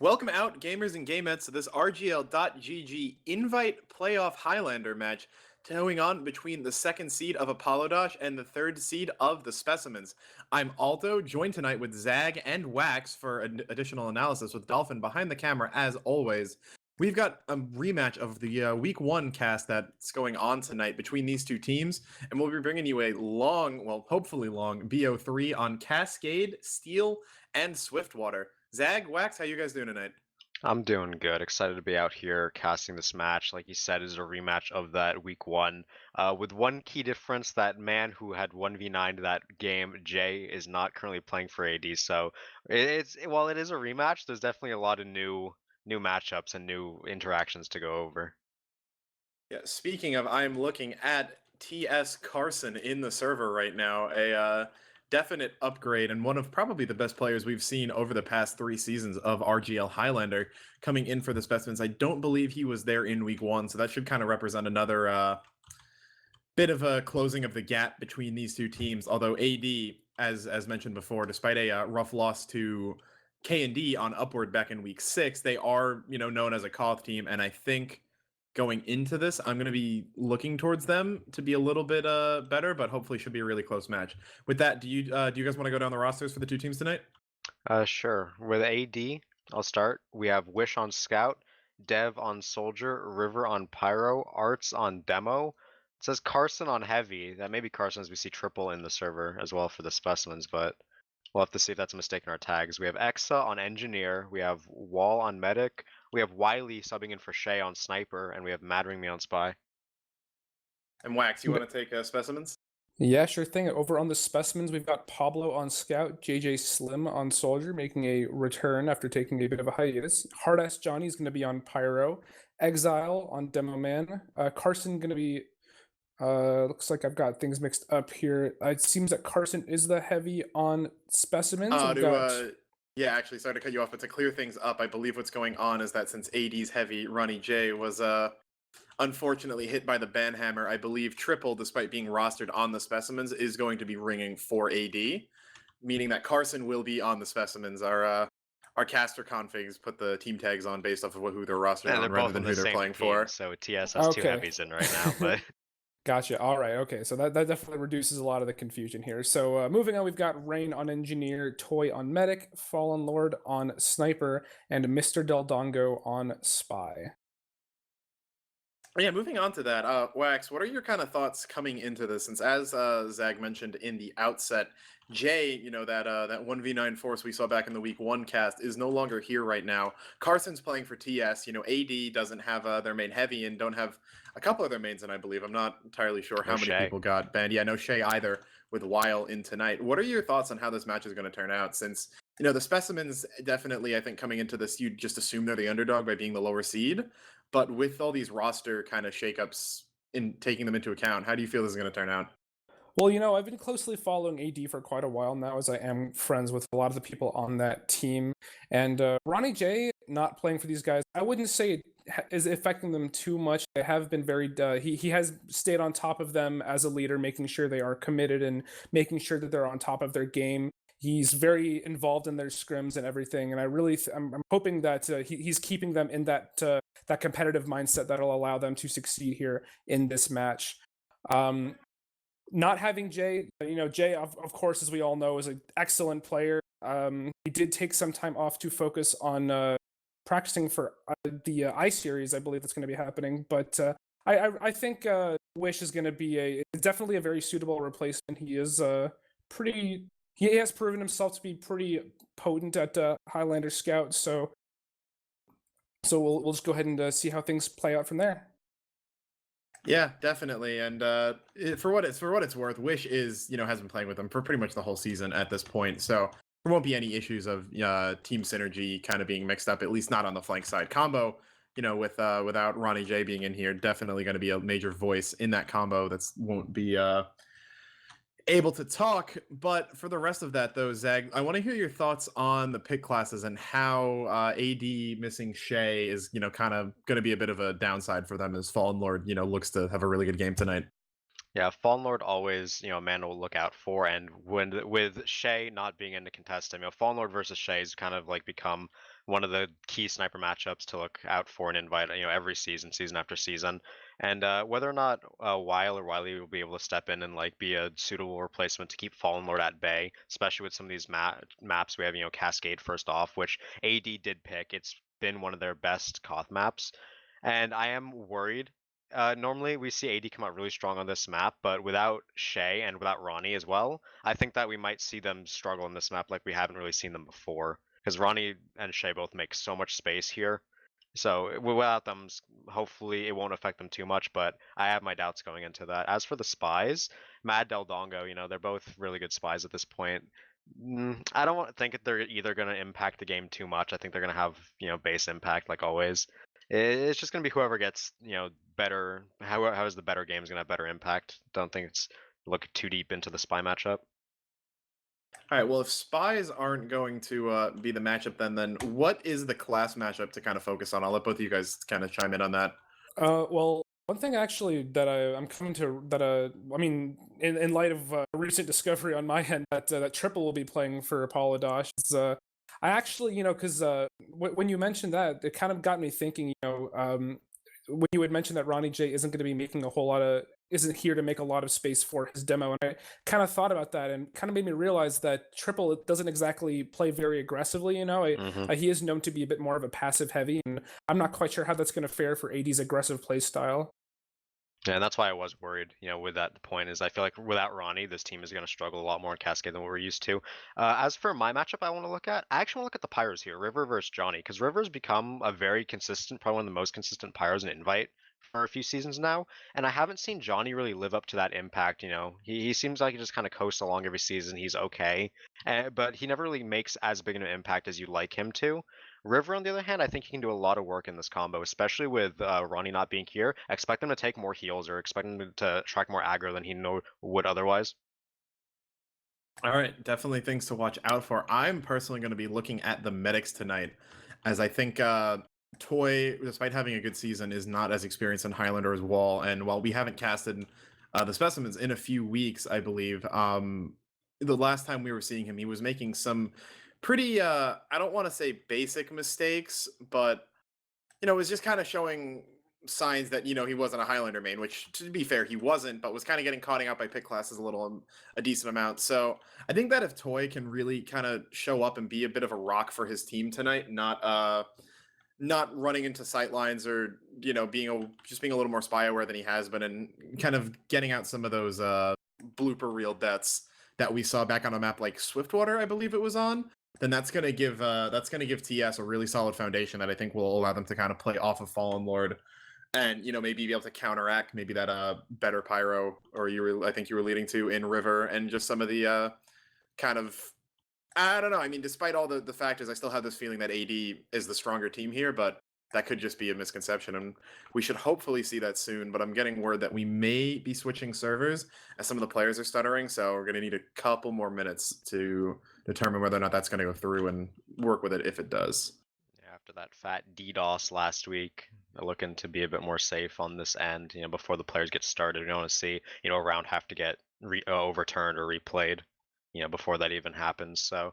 Welcome out, gamers and gamettes, to this RGL.GG Invite Playoff Highlander match going on between the second seed of Apolodosh and the third seed of the Specimens. I'm Aldo, joined tonight with Zag and Wax for additional analysis, with Dolphin behind the camera as always. We've got a rematch of the Week 1 cast that's going on tonight between these two teams, and we'll be bringing you a long, well, hopefully long, BO3 on Cascade, Steel, and Swiftwater. Zag, Wax, how you guys doing tonight? I'm doing good. Excited to be out here casting this match. Like you said, is a rematch of that week one. With one key difference, that man who had 1v9 that game, Jay, is not currently playing for AD. So while it is a rematch, there's definitely a lot of new matchups and new interactions to go over. Yeah, speaking of, I'm looking at TS Carson in the server right now, a definite upgrade and one of probably the best players we've seen over the past 3 seasons of RGL Highlander coming in for the Specimens. I don't believe he was there in week 1, so that should kind of represent another bit of a closing of the gap between these two teams. Although AD, as mentioned before, despite a rough loss to K&D on Upward back in week 6, they are known as a Koth team, and I think going into this, I'm going to be looking towards them to be a little bit better, but hopefully should be a really close match. With that, do you guys want to go down the rosters for the two teams tonight? Sure. With AD, I'll start. We have Wish on Scout, Dev on Soldier, River on Pyro, Arts on Demo. It says Carson on Heavy. That may be Carson, as we see triple in the server as well for the specimens, but we'll have to see if that's a mistake in our tags. We have Exa on Engineer, we have Wall on Medic, we have Wiley subbing in for Shay on Sniper, and we have Mattering Me on Spy. And Wax, you want to take specimens? Yeah, sure thing. Over on the specimens, we've got Pablo on Scout, JJ Slim on Soldier, making a return after taking a bit of a hiatus. Hardass Johnny's going to be on Pyro, Exile on Demo Man, Carson going to be. Looks like I've got things mixed up here. It seems that Carson is the heavy on specimens. Yeah, actually, sorry to cut you off, but to clear things up, I believe what's going on is that since AD's heavy, Ronnie J was unfortunately hit by the banhammer, I believe triple, despite being rostered on the specimens, is going to be ringing for AD, meaning that Carson will be on the specimens. Our caster configs put the team tags on based off of who they're rostered on rather than who they're playing for. So TS has two heavies in right now, but Gotcha. All right. Okay. So that definitely reduces a lot of the confusion here. So moving on, we've got Rain on Engineer, Toy on Medic, Fallen Lord on Sniper, and Mr. Del Dongo on Spy. Yeah, moving on to that, Wax, what are your kind of thoughts coming into this? Since, as Zag mentioned in the outset, Jay, that 1v9 force we saw back in the week 1 cast is no longer here right now. Carson's playing for TS. AD doesn't have their main heavy and don't have a couple of their mains, and I believe I'm not entirely sure how many people got banned. Yeah, no Shay either with Weil in tonight. What are your thoughts on how this match is going to turn out? Since the specimens definitely, I think coming into this, you just assume they're the underdog by being the lower seed. But with all these roster kind of shakeups in taking them into account, how do you feel this is going to turn out? Well, I've been closely following AD for quite a while now, as I am friends with a lot of the people on that team. And Ronnie J not playing for these guys, I wouldn't say it is affecting them too much. They have been very. He has stayed on top of them as a leader, making sure they are committed and making sure that they're on top of their game. He's very involved in their scrims and everything, and I'm hoping that he's keeping them in that competitive mindset that'll allow them to succeed here in this match. Not having Jay, Jay, of course, as we all know, is an excellent player. He did take some time off to focus on practicing for the I series, I believe that's going to be happening. But I think Wish is going to be definitely a very suitable replacement. He is he has proven himself to be pretty potent at Highlander Scout. So we'll just go ahead and see how things play out from there. Yeah, definitely. And for what it's worth, Wish has been playing with them for pretty much the whole season at this point. So there won't be any issues of team synergy kind of being mixed up, at least not on the flank side. Combo, without Ronnie J being in here, definitely going to be a major voice in that combo. That's won't be able to talk. But for the rest of that, though, Zag, I want to hear your thoughts on the pick classes and how AD missing Shay is kind of going to be a bit of a downside for them, as Fallen Lord looks to have a really good game tonight. Yeah, Fallen Lord always, a man to look out for, and with Shay not being in the contest, Fallen Lord versus Shay has kind of like become one of the key sniper matchups to look out for an invite, every season, season after season. And whether or not Weil or Wiley will be able to step in and like be a suitable replacement to keep Fallen Lord at bay, especially with some of these maps we have, Cascade first off, which AD did pick. It's been one of their best Koth maps, and I am worried. Normally we see AD come out really strong on this map, but without Shay and without Ronnie as well, I think that we might see them struggle in this map like we haven't really seen them before. Because Ronnie and Shay both make so much space here. So without them, hopefully it won't affect them too much, but I have my doubts going into that. As for the spies, Mad Del Dongo, they're both really good spies at this point. I don't think they're either going to impact the game too much. I think they're going to have, base impact like always. It's just going to be whoever gets, better, how is the better game is going to have better impact. Don't think it's look too deep into the spy matchup. All right. Well, if spies aren't going to be the matchup, then what is the class matchup to kind of focus on? I'll let both of you guys kind of chime in on that. Well, one thing actually that I'm coming to that I mean, in light of recent discovery on my end that Triple will be playing for Apolodosh is I actually because when you mentioned that, it kind of got me thinking. When you had mentioned that Ronnie J isn't going to be making a whole lot of isn't here to make a lot of space for his demo, and I kind of thought about that and kind of made me realize that Triple doesn't exactly play very aggressively. He is known to be a bit more of a passive heavy, and I'm not quite sure how that's going to fare for AD's aggressive play style. Yeah, and that's why I was worried, with that point is I feel like without Ronnie, this team is going to struggle a lot more in Cascade than what we're used to. As for my matchup I want to look at, I actually want to look at the Pyros here, River versus Johnny, because River's become a very consistent, probably one of the most consistent Pyros in Invite for a few seasons now, and I haven't seen Johnny really live up to that impact, He seems like he just kind of coasts along every season, he's okay, but he never really makes as big an impact as you'd like him to. River, on the other hand, I think he can do a lot of work in this combo, especially with Ronnie not being here. Expect him to take more heals or expect him to track more aggro than he would otherwise. All right, definitely things to watch out for. I'm personally going to be looking at the medics tonight, as I think Toy, despite having a good season, is not as experienced in Highlander as Wall. And while we haven't casted the specimens in a few weeks, I believe, the last time we were seeing him, he was making some pretty, I don't want to say basic mistakes, but, it was just kind of showing signs that, he wasn't a Highlander main, which, to be fair, he wasn't, but was kind of getting caught out by pick classes a decent amount. So I think that if Toy can really kind of show up and be a bit of a rock for his team tonight, not running into sight lines or just being a little more spy aware than he has been, and kind of getting out some of those blooper reel deaths that we saw back on a map like Swiftwater, I believe it was on, then that's gonna give TS a really solid foundation that I think will allow them to kind of play off of Fallen Lord, and maybe be able to counteract maybe that better pyro, or I think you were leading to in River, and just some of the kind of, I don't know. I mean, despite all the factors, I still have this feeling that AD is the stronger team here, but that could just be a misconception, and we should hopefully see that soon. But I'm getting word that we may be switching servers as some of the players are stuttering, so we're going to need a couple more minutes to determine whether or not that's going to go through and work with it if it does. Yeah, after that fat DDoS last week, looking to be a bit more safe on this end, before the players get started. We don't want to see, a round have to get overturned or replayed, before that even happens. So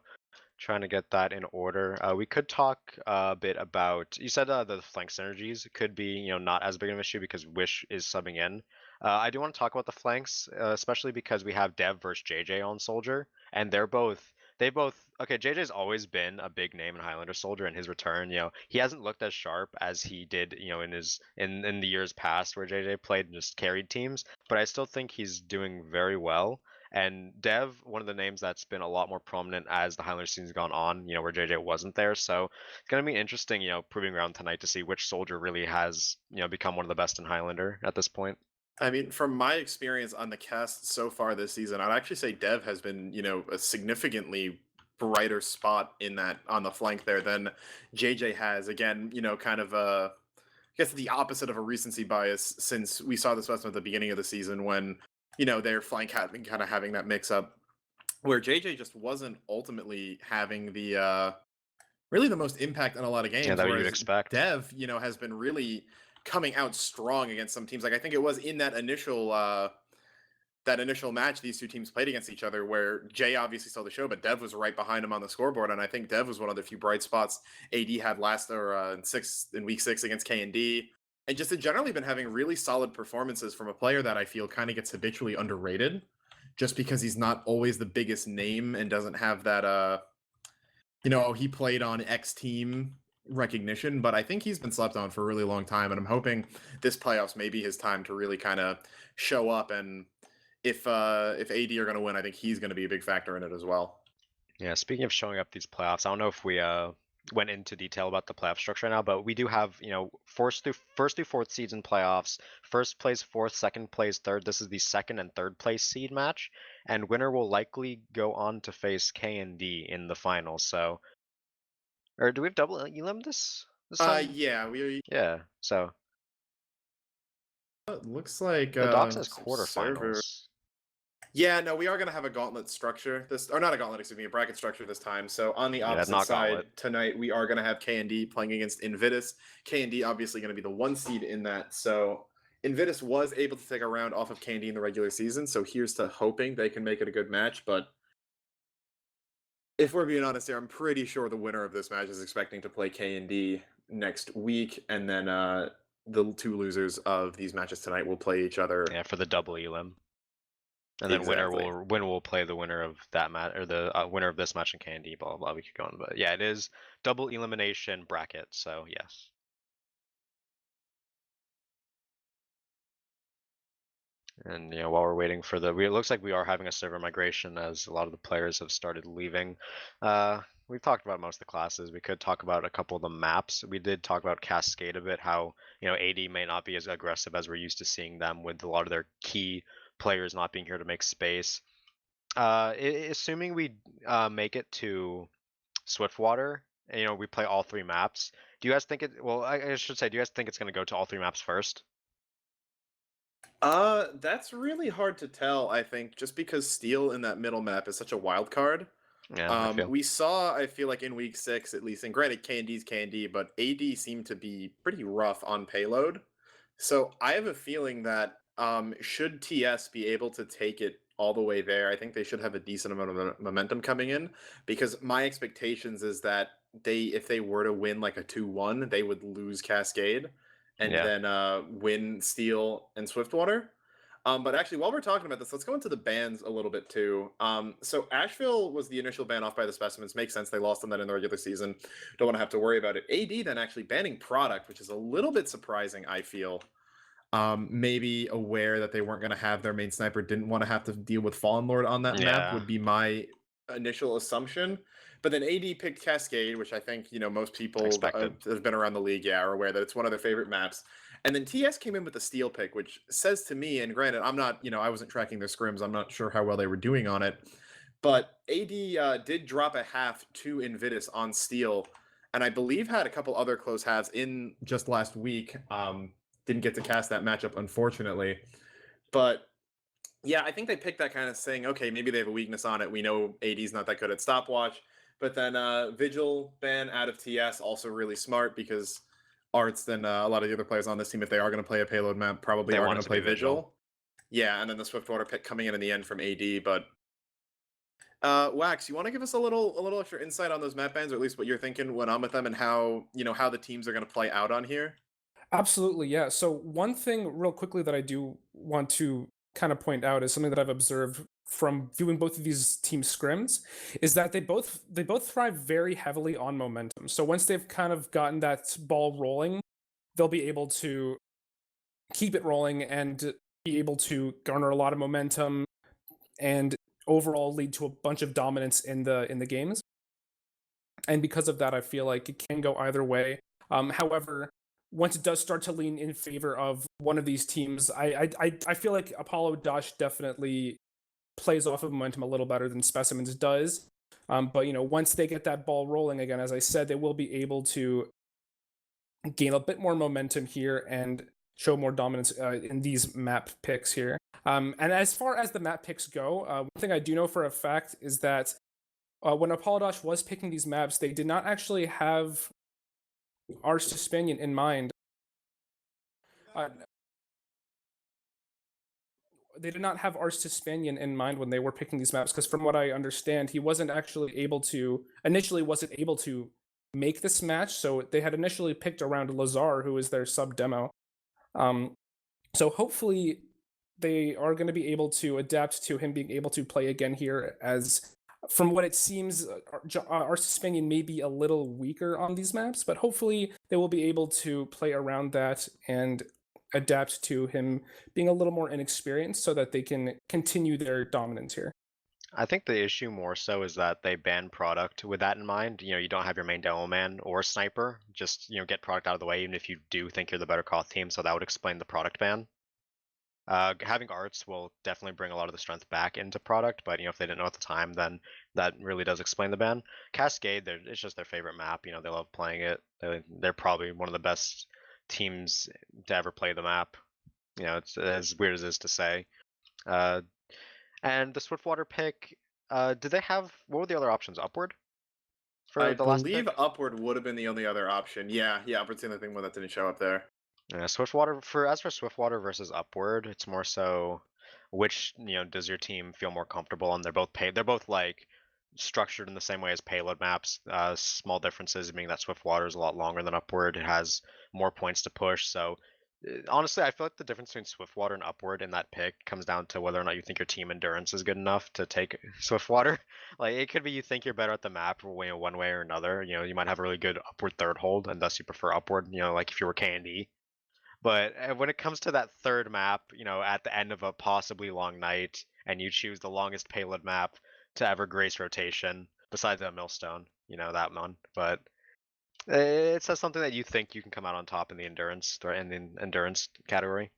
trying to get that in order. We could talk a bit about, you said the flank synergies could be, not as big of an issue because Wish is subbing in. I do want to talk about the flanks, especially because we have Dev versus JJ on Soldier, and okay, JJ's always been a big name in Highlander Soldier. In his return, he hasn't looked as sharp as he did, in the years past where JJ played and just carried teams, but I still think he's doing very well. And Dev, one of the names that's been a lot more prominent as the Highlander season's gone on, where JJ wasn't there. So it's going to be interesting, proving ground tonight to see which soldier really has, become one of the best in Highlander at this point. I mean, from my experience on the cast so far this season, I'd actually say Dev has been, a significantly brighter spot in that on the flank there than JJ has. Again, kind of I guess the opposite of a recency bias, since we saw this specimen at the beginning of the season when their flank had been kind of having that mix up, where JJ just wasn't ultimately having the really the most impact on a lot of games. Yeah, that whereas you'd expect. Dev, has been really coming out strong against some teams. Like I think it was in that initial that initial match these two teams played against each other, where Jay obviously saw the show, but Dev was right behind him on the scoreboard, and I think Dev was one of the few bright spots AD had in week 6 against K&D, and just had generally been having really solid performances from a player that I feel kind of gets habitually underrated, just because he's not always the biggest name and doesn't have that he played on X team recognition, but I think he's been slept on for a really long time, and I'm hoping this playoffs may be his time to really kind of show up. And if AD are going to win, I think he's going to be a big factor in it as well. Yeah, speaking of showing up these playoffs, I don't know if we went into detail about the playoff structure right now, but we do have, first through fourth seeds in playoffs. First plays fourth, second plays third. This is the second and third place seed match, and winner will likely go on to face K&D in the finals. So, or do we have double elim this time? Yeah, Yeah. So it looks like the doc says server. quarterfinals. Yeah, no, we are going to have a gauntlet structure or not a gauntlet, excuse me, a bracket structure this time. So on the opposite not side gauntlet. tonight, we are going to have K&D playing against Invitus. K&D obviously going to be the 1 seed in that. So Invitus was able to take a round off of K&D in the regular season. So here's to hoping they can make it a good match. But if we're being honest here, I'm pretty sure the winner of this match is expecting to play K&D next week. And then the 2 losers of these matches tonight will play each other. Yeah, for the double elim. And then Exactly. winner will play the winner of that match, or the winner of this match in K&D, blah, blah, blah. We keep going. But yeah, it is double elimination bracket, so yes. And while we're waiting for it looks like we are having a server migration as a lot of the players have started leaving. We've talked about most of the classes. We could talk about a couple of the maps. We did talk about Cascade a bit, how AD may not be as aggressive as we're used to seeing them, with a lot of their key players not being here to make space. Assuming we make it to Swiftwater, and we play all 3 maps, do you guys think I should say, do you guys think it's going to go to all 3 maps first? That's really hard to tell, I think, just because Steel in that middle map is such a wild card. Yeah, We saw, I feel like in week 6 at least, and granted K&D's K&D, but AD seemed to be pretty rough on payload. So I have a feeling that should TS be able to take it all the way there, I think they should have a decent amount of momentum coming in, because my expectations is that if they were to win like a 2-1, they would lose Cascade and then win Steel and Swiftwater. But actually, while we're talking about this, let's go into the bans a little bit too. So Asheville was the initial ban off by the Specimens. Makes sense. They lost on that in the regular season. Don't want to have to worry about it. AD then actually banning Product, which is a little bit surprising, I feel. Maybe aware that they weren't going to have their main sniper, didn't want to have to deal with Fallen Lord on that map, would be my initial assumption. But then AD picked Cascade, which I think, most people have been around the league, are aware that it's one of their favorite maps. And then TS came in with the Steel pick, which says to me, and granted, I'm not, I wasn't tracking their scrims. I'm not sure how well they were doing on it. But AD did drop a half to Invitus on Steel, and I believe had a couple other close halves in just last week. Didn't get to cast that matchup, unfortunately. But yeah, I think they picked that kind of saying, okay, maybe they have a weakness on it. We know AD's not that good at stopwatch. But then Vigil ban out of TS, also really smart, because Arts, then a lot of the other players on this team, if they are going to play a payload map, probably are going to play Vigil. Yeah, and then the Swiftwater pick coming in the end from AD. But Wax, you want to give us a little extra insight on those map bans, or at least what you're thinking went on with them, and how how the teams are going to play out on here? Absolutely, yeah. So one thing real quickly that I do want to kind of point out is something that I've observed from viewing both of these team scrims, is that they both thrive very heavily on momentum. So once they've kind of gotten that ball rolling, they'll be able to keep it rolling and be able to garner a lot of momentum and overall lead to a bunch of dominance in the games. And because of that, I feel like it can go either way. However, once it does start to lean in favor of one of these teams, I feel like Apolodosh definitely plays off of momentum a little better than Specimens does. But once they get that ball rolling again, as I said, they will be able to gain a bit more momentum here and show more dominance in these map picks here. And as far as the map picks go, one thing I do know for a fact is that when Apolodosh was picking these maps, they did not actually have Ars in mind. they did not have Arstespanian in mind when they were picking these maps, because from what I understand, he wasn't actually initially wasn't able to make this match. So they had initially picked around Lazar, who is their sub demo. So hopefully they are going to be able to adapt to him being able to play again here, as from what it seems, Arstespanian may be a little weaker on these maps, but hopefully they will be able to play around that and adapt to him being a little more inexperienced so that they can continue their dominance here. I think the issue more so is that they ban product with that in mind. You know, you don't have your main demo man or sniper. Just, you know, get product out of the way, even if you do think you're the better Koth team. So that would explain the product ban. Having arts will definitely bring a lot of the strength back into product, but you know, if they didn't know at the time, then that really does explain the ban. Cascade, it's just their favorite map. You know, they love playing it. They're probably one of the best teams to ever play the map. You know, it's as weird as it is to say. And the Swiftwater pick, did they have, what were the other options? Upward? For I the last believe pick? upward would have been the only other option. Yeah, upward's the only thing that didn't show up there. Yeah, Swiftwater, as for Swiftwater versus Upward, it's more so which, you know, does your team feel more comfortable on? They're both like structured in the same way as payload maps. Small differences being that Swiftwater is a lot longer than Upward. It has more points to push. So honestly, I feel like the difference between Swiftwater and Upward in that pick comes down to whether or not you think your team endurance is good enough to take Swiftwater. Like it could be you think you're better at the map one way or another. You know, you might have a really good Upward third hold, and thus you prefer Upward. You know, like if you were K&D. But when it comes to that third map, you know, at the end of a possibly long night, and you choose the longest payload map to ever grace rotation, besides that Millstone, you know, that one. But it says something that you think you can come out on top in the endurance category.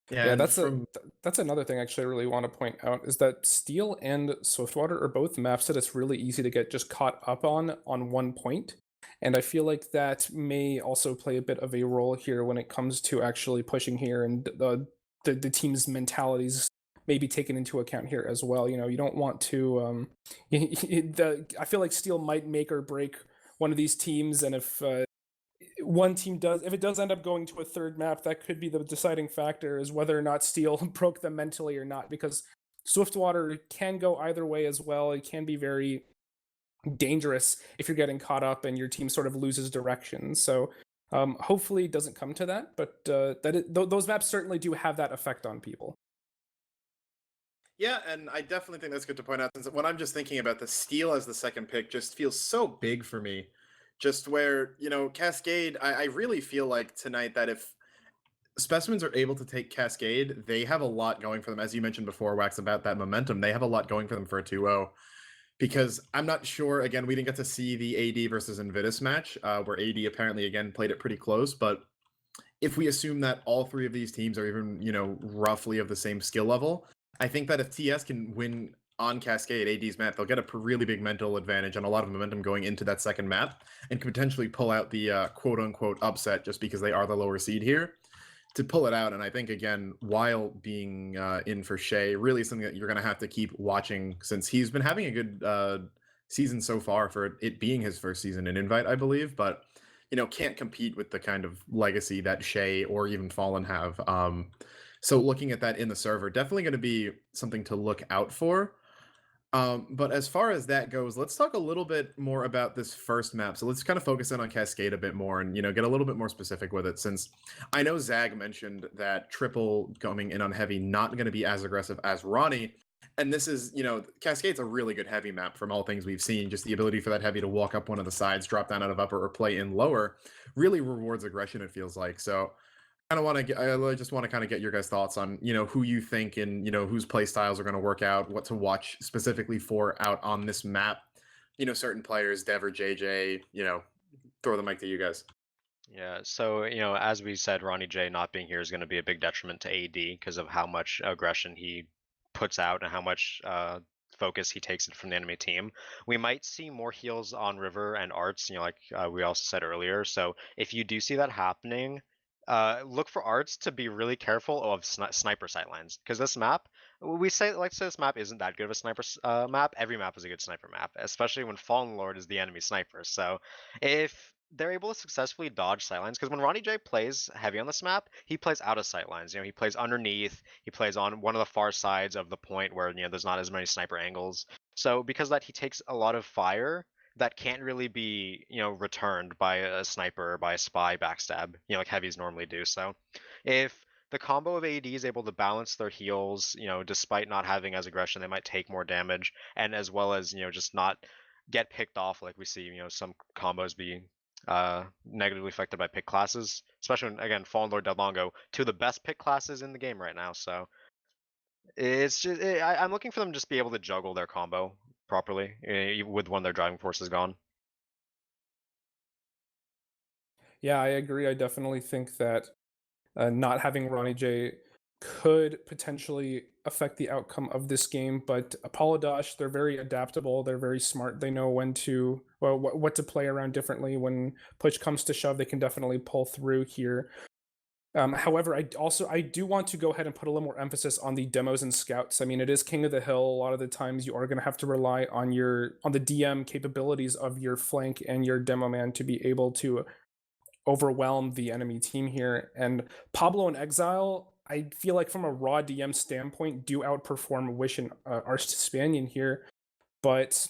Yeah, and that's another thing actually I really want to point out, is that Steel and Swiftwater are both maps that it's really easy to get just caught up on one point. And I feel like that may also play a bit of a role here when it comes to actually pushing here, and the team's mentalities may be taken into account here as well. You know, you don't want to I feel like Steel might make or break one of these teams, and if one team if it does end up going to a third map, that could be the deciding factor, is whether or not Steel broke them mentally or not, because Swiftwater can go either way as well. It can be very dangerous if you're getting caught up and your team sort of loses direction. So hopefully it doesn't come to that, but those maps certainly do have that effect on people. Yeah, and I definitely think that's good to point out, since when I'm just thinking about the Steel as the second pick just feels so big for me. Just where, you know, Cascade, I really feel like tonight that if Specimens are able to take Cascade, they have a lot going for them. As you mentioned before, Wax, about that momentum, they have a lot going for them for a 2-0. Because I'm not sure, again, we didn't get to see the AD versus Invitus match, where AD apparently, again, played it pretty close. But if we assume that all three of these teams are even, you know, roughly of the same skill level, I think that if TS can win on Cascade, AD's map, they'll get a really big mental advantage and a lot of momentum going into that second map, and can potentially pull out the quote-unquote upset just because they are the lower seed here, to pull it out. And I think, again, while being in for Shay, really something that you're going to have to keep watching, since he's been having a good season so far for it being his first season in Invite, I believe, but, you know, can't compete with the kind of legacy that Shay or even Fallen have. So looking at that in the server, definitely going to be something to look out for. But as far as that goes, let's talk a little bit more about this first map. So let's kind of focus in on Cascade a bit more and, you know, get a little bit more specific with it, since I know Zag mentioned that Triple coming in on heavy not going to be as aggressive as Ronnie. And this is, you know, Cascade's a really good heavy map from all things we've seen. Just the ability for that heavy to walk up one of the sides, drop down out of upper, or play in lower really rewards aggression, it feels like. So I just want to kind of get your guys' thoughts on, you know, who you think and, you know, whose play styles are going to work out, what to watch specifically for out on this map. You know, certain players, Dev or JJ, you know, throw the mic to you guys. Yeah, so you know, as we said, Ronnie J not being here is going to be a big detriment to AD because of how much aggression he puts out and how much focus he takes it from the enemy team. We might see more heals on River and Arts, you know, like we also said earlier. So if you do see that happening, look for Arts to be really careful of sniper sightlines, because this map, we say this map isn't that good of a sniper map. Every map is a good sniper map, especially when Fallen Lord is the enemy sniper. So if they're able to successfully dodge sightlines because when Ronnie J plays heavy on this map, he plays out of sightlines. You know, he plays underneath, he plays on one of the far sides of the point where, you know, there's not as many sniper angles. So because of that, he takes a lot of fire that can't really be, you know, returned by a sniper or by a spy backstab, you know, like heavies normally do. So if the combo of AD is able to balance their heals, you know, despite not having as aggression, they might take more damage, and as well as, you know, just not get picked off like we see, you know, some combos being negatively affected by pick classes, especially when, again, Fallen Lord Deadlongo, two of the best pick classes in the game right now. So it's just I'm looking for them to just be able to juggle their combo properly with one of their driving forces gone. Yeah, I agree. I definitely think that not having Ronnie J could potentially affect the outcome of this game, but Apolodosh, they're very adaptable. They're very smart. They know when to, well, what to play around differently. When push comes to shove, they can definitely pull through here. However, I do want to go ahead and put a little more emphasis on the demos and scouts. I mean, it is King of the Hill. A lot of the times you are going to have to rely on the DM capabilities of your flank and your demo man to be able to overwhelm the enemy team here. And Pablo and Exile, I feel like from a raw DM standpoint, do outperform Wish and Archspanian here. But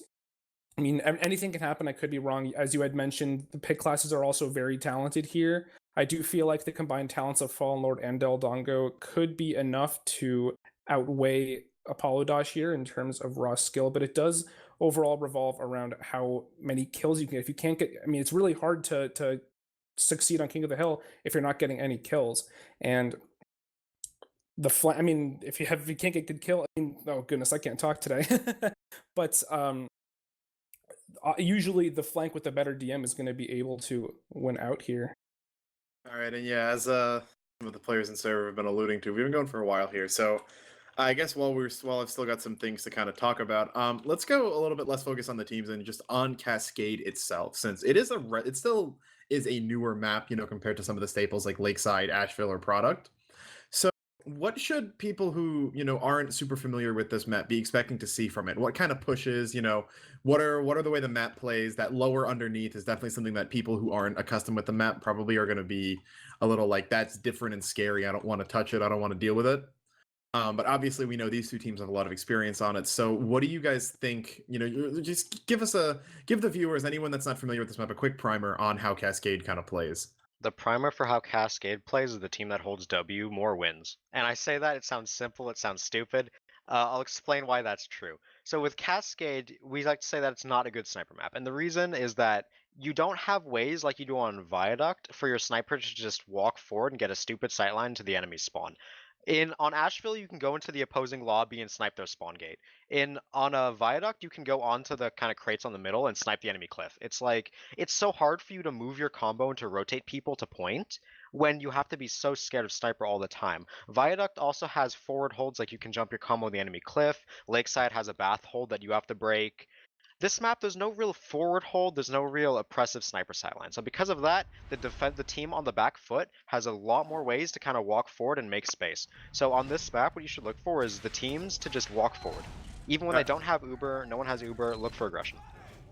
I mean, anything can happen. I could be wrong. As you had mentioned, the pick classes are also very talented here. I do feel like the combined talents of Fallen Lord and Deldongo could be enough to outweigh Apolodosh here in terms of raw skill, but it does overall revolve around how many kills you can get. If you can't get, I mean, it's really hard to succeed on King of the Hill if you're not getting any kills. And I mean, if you can't get good kill, I mean, oh goodness, I can't talk today. But usually the flank with the better DM is going to be able to win out here. All right, and yeah, as some of the players in server have been alluding to, we've been going for a while here, so I guess while I've still got some things to kind of talk about, let's go a little bit less focused on the teams and just on Cascade itself, since it still is a newer map, you know, compared to some of the staples like Lakeside, Asheville, or Product. So, what should people who, you know, aren't super familiar with this map be expecting to see from it? What kind of pushes, you know, what are the way the map plays? That lower underneath is definitely something that people who aren't accustomed with the map probably are going to be a little like, that's different and scary. I don't want to touch it. I don't want to deal with it. But obviously, we know these two teams have a lot of experience on it. So, what do you guys think? You know, just give the viewers, anyone that's not familiar with this map, a quick primer on how Cascade kind of plays. The primer for how Cascade plays is the team that holds W more wins. And I say that, it sounds simple, it sounds stupid. I'll explain why that's true. So with Cascade, we like to say that it's not a good sniper map. And the reason is that you don't have ways like you do on Viaduct for your sniper to just walk forward and get a stupid sightline to the enemy spawn. On Asheville, you can go into the opposing lobby and snipe their spawn gate. On a Viaduct, you can go onto the kind of crates on the middle and snipe the enemy cliff. It's like, it's so hard for you to move your combo and to rotate people to point when you have to be so scared of sniper all the time. Viaduct also has forward holds, like you can jump your combo on the enemy cliff. Lakeside has a bath hold that you have to break. This map, there's no real forward hold, there's no real oppressive sniper sideline. So because of that, the team on the back foot has a lot more ways to kind of walk forward and make space. So on this map, what you should look for is the teams to just walk forward. Even when they don't have Uber, no one has Uber, look for aggression.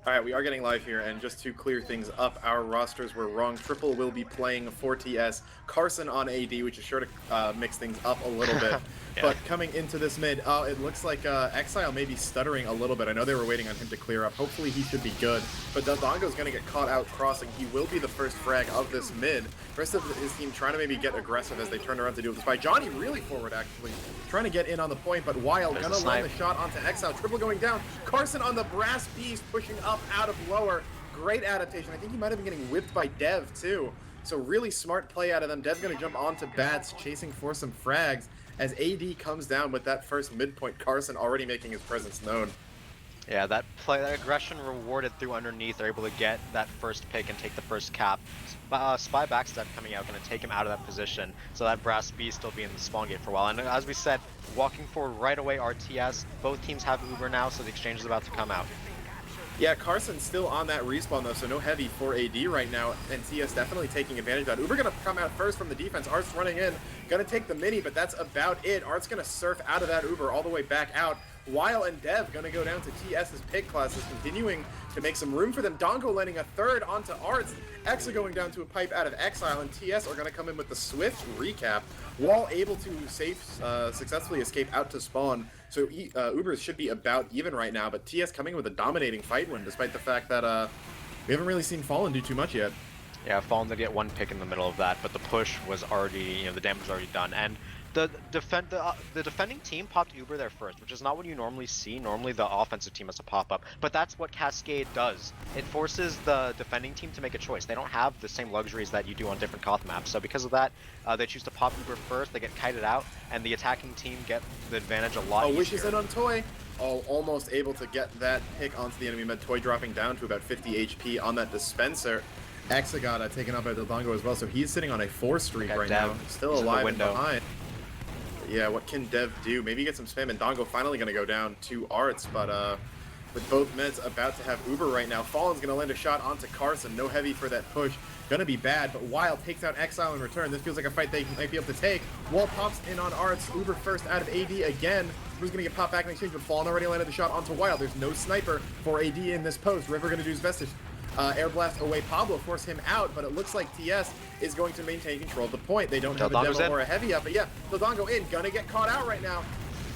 All right, we are getting live here, and just to clear things up, our rosters were wrong. Triple will be playing 4TS, Carson on AD, which is sure to mix things up a little bit. Yeah. But coming into this mid, it looks like Exile may be stuttering a little bit. I know they were waiting on him to clear up. Hopefully he should be good. But Deldongo's going to get caught out crossing. He will be the first frag of this mid. The rest of his team trying to maybe get aggressive as they turn around to do this. By Johnny really forward, actually, trying to get in on the point, but Wild going to land the shot onto Exile. Triple going down. Carson on the Brass Beast pushing up out of lower. Great adaptation. I think he might have been getting whipped by Dev, too. So really smart play out of them. Dev going to jump onto Bats, chasing for some frags as AD comes down with that first midpoint. Carson already making his presence known. Yeah, that aggression rewarded through underneath. They're able to get that first pick and take the first cap. Spy backstab coming out, going to take him out of that position. So that Brass Beast still be in the spawn gate for a while. And as we said, walking forward right away, RTS. Both teams have Uber now, so the exchange is about to come out. Yeah, Carson's still on that respawn though, so no heavy for AD right now, and TS definitely taking advantage of that. Uber gonna come out first from the defense. Art's running in, gonna take the mini, but that's about it. Art's gonna surf out of that Uber all the way back out. Weil and Dev gonna go down to TS's pick classes, continuing to make some room for them. Dongo landing a third onto Arts. Exa going down to a pipe out of Exile, and TS are gonna come in with the swift recap. Wall able to successfully escape out to spawn, so Ubers should be about even right now, but TS coming with a dominating fight win, despite the fact that we haven't really seen Fallen do too much yet. Yeah, Fallen did get one pick in the middle of that, but the push was already, the damage was already done. And the defending team popped Uber there first, which is not what you normally see. Normally the offensive team has to pop up, but that's what Cascade does. It forces the defending team to make a choice. They don't have the same luxuries that you do on different Koth maps, so because of that, they choose to pop Uber first, they get kited out, and the attacking team get the advantage a lot easier. Wishes in on Toy. Almost able to get that pick onto the enemy mid. Toy dropping down to about 50 HP on that dispenser. Exa got taken out by Dodongo as well, so he's sitting on a 4 streak right now. Still alive and behind. Yeah, what can Dev do? Maybe get some spam, and Dongo finally going to go down to Arts, but with both mids about to have Uber right now, Fallen's going to land a shot onto Carson. No heavy for that push. Going to be bad, but Wild takes out Exile in return. This feels like a fight they might be able to take. Wall pops in on Arts. Uber first out of AD again. Who's going to get popped back in exchange, but Fallen already landed the shot onto Wild. There's no sniper for AD in this post. River going to do his best to air blast away Pablo, force him out, but it looks like TS is going to maintain control of the point. They don't have a demo or a heavy up, but yeah, Dodongo in, gonna get caught out right now.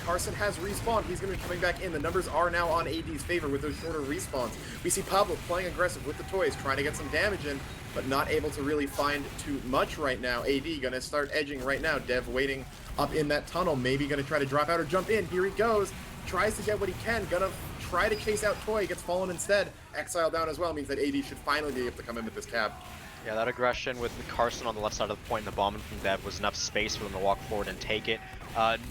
Carson has respawned. He's going to be coming back in. The numbers are now on AD's favor with those shorter respawns. We see Pablo playing aggressive with the toys, trying to get some damage in, but not able to really find too much right now. AD going to start edging right now. Dev waiting up in that tunnel, maybe going to try to drop out or jump in. Here he goes. Tries to get what he can. Gonna try to chase out Toy. Gets Fallen instead. Exile down as well means that AD should finally be able to come in with this cap. Yeah, that aggression with Carson on the left side of the point and the bombing from Dev was enough space for them to walk forward and take it.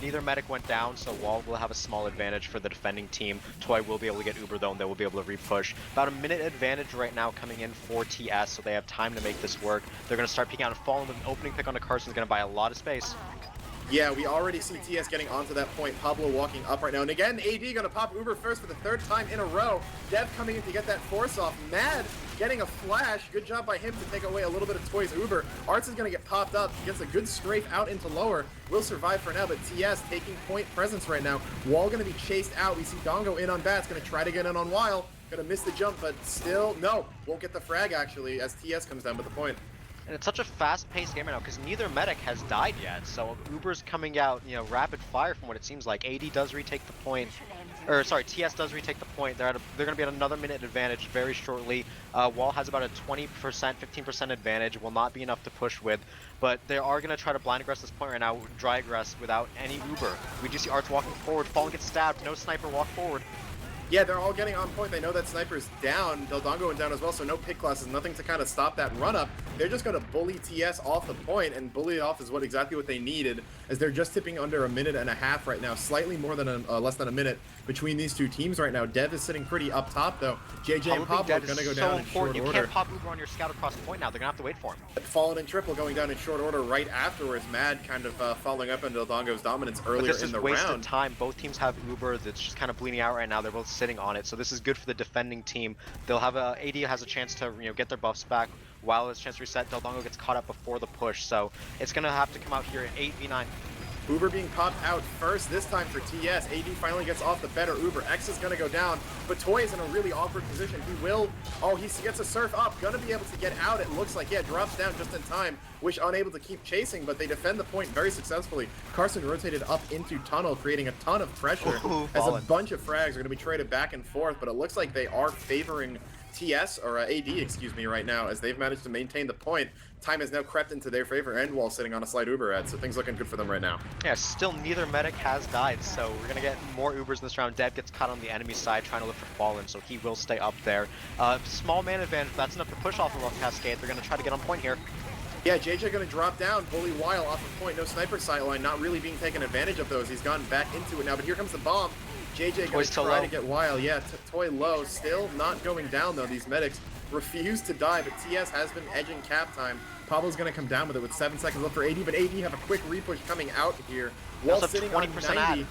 Neither medic went down, so Wall will have a small advantage for the defending team. Toy will be able to get Uber though, and they will be able to repush. About a minute advantage right now coming in for TS, so they have time to make this work. They're going to start peeking out and Fallen with an opening pick onto Carson is going to buy a lot of space. Yeah, we already see TS getting onto that point. Pablo walking up right now. And again, AD gonna pop Uber first for the third time in a row. Dev coming in to get that force off. Mad getting a flash. Good job by him to take away a little bit of Toy's Uber. Arts is gonna get popped up. Gets a good strafe out into lower. Will survive for now, but TS taking point presence right now. Wall gonna be chased out. We see Dongo in on Bats. Gonna try to get in on Weil. Gonna miss the jump, but still, no. Won't get the frag actually as TS comes down with the point. And it's such a fast-paced game right now because neither medic has died yet. So Uber's coming out, rapid fire from what it seems like. AD does retake the point, or sorry, TS does retake the point. They're going to be at another minute advantage very shortly. Wall has about a 20%, 15% advantage. Will not be enough to push with, but they are going to try to blind aggress this point right now, dry aggress without any Uber. We do see Arts walking forward. Fallen gets stabbed. No sniper walk forward. Yeah, they're all getting on point. They know that sniper's down. Dodongo went down as well, so no pick classes, nothing to kind of stop that run up. They're just going to bully TS off the point, and bully it off is exactly what they needed, as they're just tipping under a minute and a half right now, slightly more than less than a minute between these two teams right now. Dev is sitting pretty up top though. JJ and Pablo are going to go down in short order. You can't pop Uber on your scout across the point now. They're going to have to wait for him. Fallen and Triple going down in short order right afterwards. Mad kind of following up on Dodongo's dominance earlier in the round. This is wasted time. Both teams have Uber that's just kind of bleeding out right now. They're both sitting on it, so this is good for the defending team. They'll have AD has a chance to get their buffs back. While has a chance to reset, Dodongo gets caught up before the push, so it's gonna have to come out here at 8v9. Uber being popped out first, this time for TS. AD finally gets off the better Uber. X is going to go down, but Toy is in a really awkward position. He gets a surf up, going to be able to get out, it looks like. Yeah, drops down just in time. Wish unable to keep chasing, but they defend the point very successfully. Carson rotated up into tunnel, creating a ton of pressure as a bunch of frags are going to be traded back and forth, but it looks like they are favoring TS, or AD, excuse me, right now, as they've managed to maintain the point. Time has now crept into their favor, and Wall sitting on a slight Uber ad, so things looking good for them right now. Yeah, still neither medic has died, so we're gonna get more Ubers in this round. Dev gets caught on the enemy side trying to look for Fallen, so he will stay up there. Small man advantage, that's enough to push off of Cascade. They're gonna try to get on point here. Yeah, JJ gonna drop down, bully Weil off of point, no sniper sightline, not really being taken advantage of those. He's gone back into it now, but here comes the bomb. JJ gonna try to get Weil. Yeah, Toy low, still not going down though. These medics refuse to die, but TS has been edging cap time. Pablo's gonna come down with it with 7 seconds left for AD, but AD have a quick repush coming out here. Wall sitting on 90.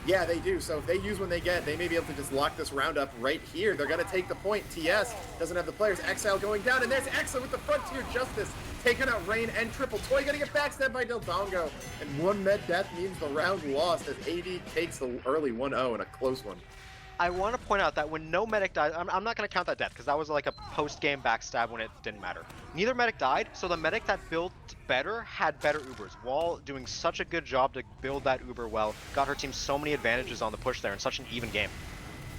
Yeah, they do. So if they use when they get, they may be able to just lock this round up right here. They're going to take the point. TS doesn't have the players. Exile going down, and there's Exa with the Frontier Justice, taking out Rain and Triple. Toy going to get backstabbed by Dildongo, and one med death means the round lost as AD takes the early 1-0 in a close one. I want to point out that when no medic died, I'm not going to count that death because that was like a post-game backstab when it didn't matter. Neither medic died, so the medic that built better had better Ubers. Wall doing such a good job to build that Uber well, got her team so many advantages on the push there in such an even game.